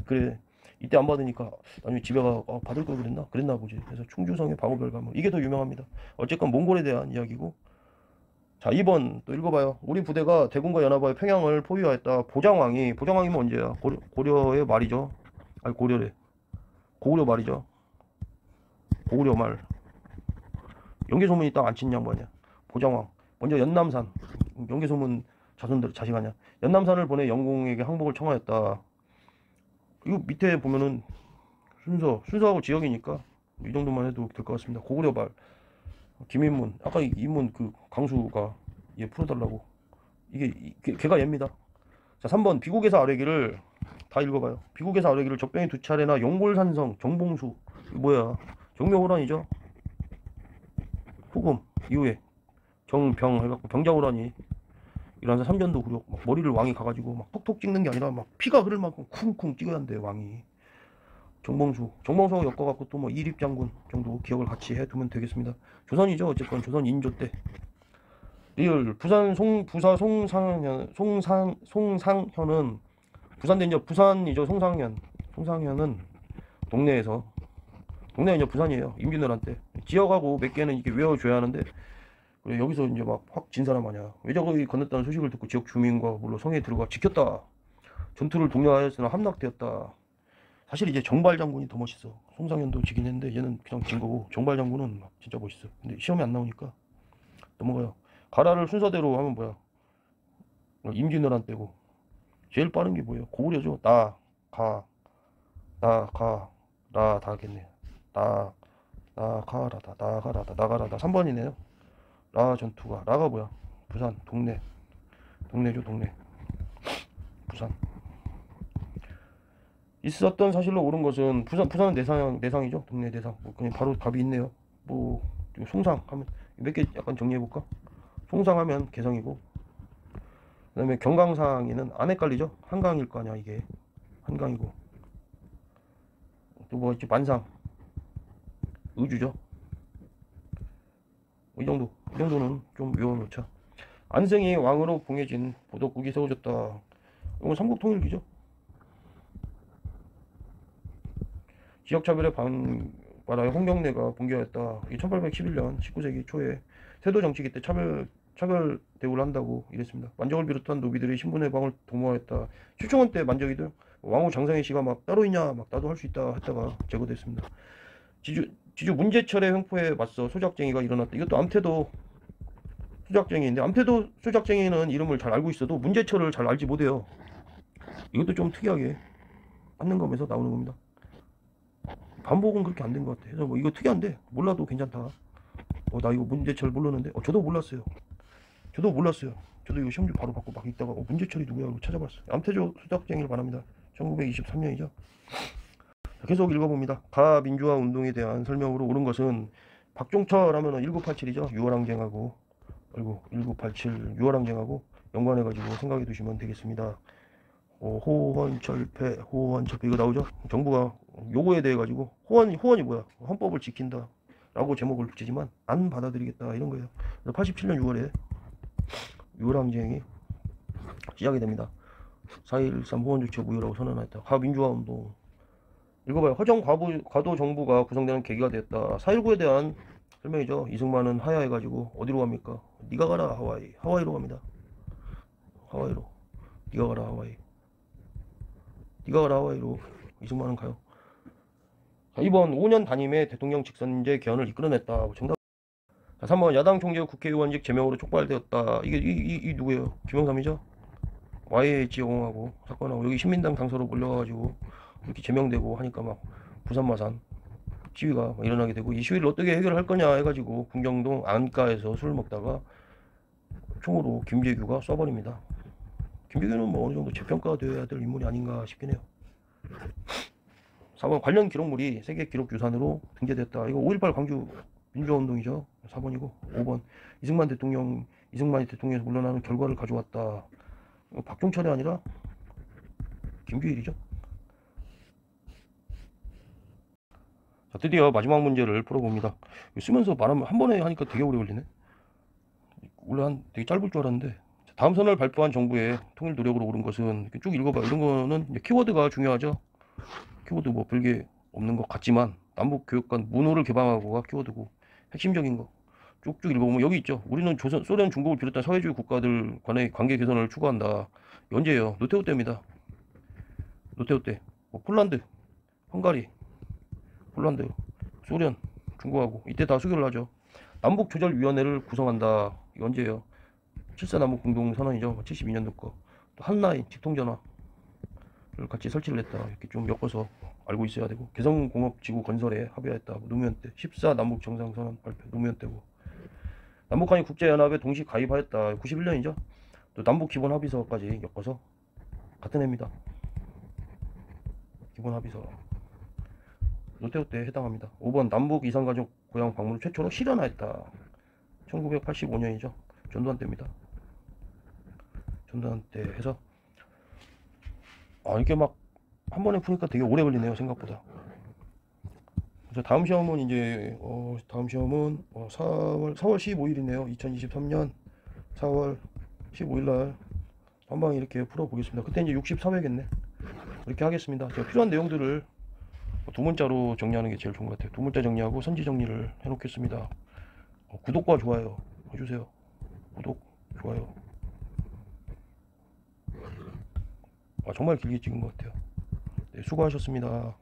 그래 이때 안 받으니까 나중에 집에 가 받을 걸 그랬나 보지. 그래서 충주성의 방어 별감 이게 더 유명합니다. 어쨌건 몽골에 대한 이야기고. 자 2번 또 읽어봐요. 우리 부대가 대군과 연합하여 평양을 포위하였다. 보장왕이면 언제야? 고려의 말이죠. 아니 고려래. 고구려 말이죠. 고구려 말. 연개소문이 딱 안 친 양반이야. 보장왕. 먼저 연남산. 연개소문 자손들 자식 아니야. 연남산을 보내 영공에게 항복을 청하였다. 이거 밑에 보면은 순서하고 지역이니까 이 정도만 해도 될 것 같습니다. 고구려 말. 김인문. 아까 인문 그 강수가 얘 풀어달라고. 이게 걔가 얘입니다. 자, 3번 비국에서 아래기를 다 읽어봐요. 비국에서 아래기를 적병이 2차례나 용골산성 정봉수. 이거 뭐야? 정묘호란이죠. 후금 이후에 정병 해갖고 병자호란이 일어나서 삼전도 굴욕. 막 머리를 왕이 가가지고 막 톡톡 찍는 게 아니라 막 피가 흐를 만큼 쿵쿵 찍어야 한대 왕이. 정봉수하고 엮어갖고 또 뭐 이립장군 정도 기억을 같이 해두면 되겠습니다. 조선이죠. 어쨌건 조선 인조 때. 리을 부산 부사 송상현은 부산대인저 부산이죠. 송상현은 동네가 이제 부산이에요. 임진왜란 때 지역하고 몇 개는 이렇게 외워줘야 하는데 그래 여기서 이제 막 확 진 사람 아니야. 외적이 건넜다는 소식을 듣고 지역 주민과 물로 성에 들어가 지켰다. 전투를 독려하였으나 함락되었다. 사실 이제 정발 장군이 더 멋있어. 송상현도 지긴 했는데 얘는 그냥 진 거고 정발 장군은 막 진짜 멋있어. 근데 시험에 안 나오니까 넘어가요. 가라를 순서대로 하면 뭐야? 임진왜란 때고 제일 빠른 게 뭐예요? 고구려죠. 나 가 라 다 하겠네. 나가라다 3번이네요. 라 전투가 라가 뭐야? 부산 동네죠. 부산 있었던 사실로 옳은 것은 부산은 내상이죠. 동네 내상. 뭐 그냥 바로 답이 있네요. 뭐 송상 하면 몇 개 약간 정리해 볼까? 송상하면 개성이고, 그다음에 경강상에는 안 헷갈리죠? 한강일 거 아니야 이게. 한강이고, 또 뭐 있지? 만상 의주죠. 이 정도는 좀 외워놓자. 안승이 왕으로 봉해진 보덕국이 세워졌다. 이건 삼국통일기죠. 지역차별에 반발하여 홍경래가 붕괴하였다. 1811년 19세기 초에 세도 정치기 때 차별 대우를 한다고 이랬습니다. 만적을 비롯한 노비들이 신분해방을 도모하였다. 최충원 때 만적이들 왕후 장상희 씨가 막 따로 있냐 막 나도 할 수 있다 했다가 제거됐습니다. 지주 문제철의 횡포에 맞서 소작쟁이가 일어났다. 이것도 암태도 소작쟁이인데, 암태도 소작쟁이는 이름을 잘 알고 있어도 문제철을 잘 알지 못해요. 이것도 좀 특이하게 한능검에서 나오는 겁니다. 반복은 그렇게 안 된 것 같아. 그래서 뭐 이거 특이한데 몰라도 괜찮다. 나 이거 문제철 모르는데 저도 몰랐어요. 저도 이거 시험지 바로 받고 막 읽다가 문제철이 누구야 하고 찾아봤어요. 암태조 소작쟁이를 말합니다. 1923년이죠. 계속 읽어봅니다. 가민주화 운동에 대한 설명으로 옳은 것은 박종철 하면은 1987이죠. 1987 연관해가지고 생각해 두시면 되겠습니다. 호헌철폐 이거 나오죠? 정부가 요거에 대해 가지고 호헌이 뭐야? 헌법을 지킨다 라고 제목을 붙이지만 안 받아들이겠다 이런 거예요. 그래서 87년 6월에 유월항쟁이 시작이 됩니다. 4.13 호헌조치가 무효라고 선언했다. 가민주화 운동 읽어봐요. 허정 과도 정부가 구성되는 계기가 되었다. 4.19에 대한 설명이죠. 이승만은 하야해가지고 어디로 갑니까? 니가 가라 하와이로 갑니다. 하와이로. 니가 가라 하와이로 이승만은 가요. 자, 이번 5년 단임의 대통령 직선제 개헌을 이끌어냈다. 정답. 자, 3번 야당 총재 국회의원직 제명으로 촉발되었다. 이게 누구예요? 김영삼이죠. YH 영웅하고 사건하고 여기 신민당 당서로 몰려가지고 이렇게 제명되고 하니까 막 부산 마산 시위가 일어나게 되고, 이 시위를 어떻게 해결할 거냐 해가지고 궁정동 안가에서 술을 먹다가 총으로 김재규가 쏴버립니다. 김재규는 뭐 어느 정도 재평가가 되어야 될 인물이 아닌가 싶긴 해요. 4번 관련 기록물이 세계 기록 유산으로 등재됐다. 이거 5.18 광주 민주화운동이죠. 4번이고 5번 이승만이 대통령에서 물러나는 결과를 가져왔다. 이거 박종철이 아니라 김규일이죠. 자, 드디어 마지막 문제를 풀어봅니다. 쓰면서 말하면 한 번에 하니까 되게 오래 걸리네. 원래 되게 짧을 줄 알았는데. 다음 선을 발표한 정부의 통일 노력으로 옳은 것은, 쭉 읽어봐. 이런 거는 키워드가 중요하죠. 키워드 뭐 별게 없는 것 같지만 남북 교육 간 문호를 개방하고가 키워드고, 핵심적인 거 쭉쭉 읽어보면 여기 있죠. 우리는 소련, 중국을 비롯한 사회주의 국가들 간의 관계 개선을 추구한다. 언제예요? 노태우 때입니다. 노태우 때. 폴란드 헝가리, 폴란드, 소련, 중국하고 이때 다 수교를 하죠. 남북조절위원회를 구성한다. 이거 언제예요? 7사 남북 공동선언이죠. 72년도 거. 또 한라인 직통전화를 같이 설치를 했다. 이렇게 좀 엮어서 알고 있어야 되고, 개성공업지구 건설에 합의했다. 노무현 때 14 남북 정상선언 발표 노무현 때고, 남북한이 국제연합에 동시 가입하였다. 91년이죠. 또 남북 기본 합의서까지 엮어서 같은 해입니다. 기본 합의서 노태우 때 해당합니다. 5번 남북 이산가족 고향 방문을 최초로 실현하였다. 1985년이죠. 전두환 때입니다. 전두환 때 해서 이렇게 막 한 번에 푸니까 되게 오래 걸리네요, 생각보다. 그래서 다음 시험은 이제 다음 시험은 4월 15일이네요. 2023년 4월 15일 날 한방 이렇게 풀어보겠습니다. 그때 이제 63회겠네. 이렇게 하겠습니다. 제가 필요한 내용들을 두 문자로 정리하는 게 제일 좋은 것 같아요. 두 문자 정리하고 선지 정리를 해놓겠습니다. 구독과 좋아요 해주세요. 구독, 좋아요. 정말 길게 찍은 것 같아요. 네, 수고하셨습니다.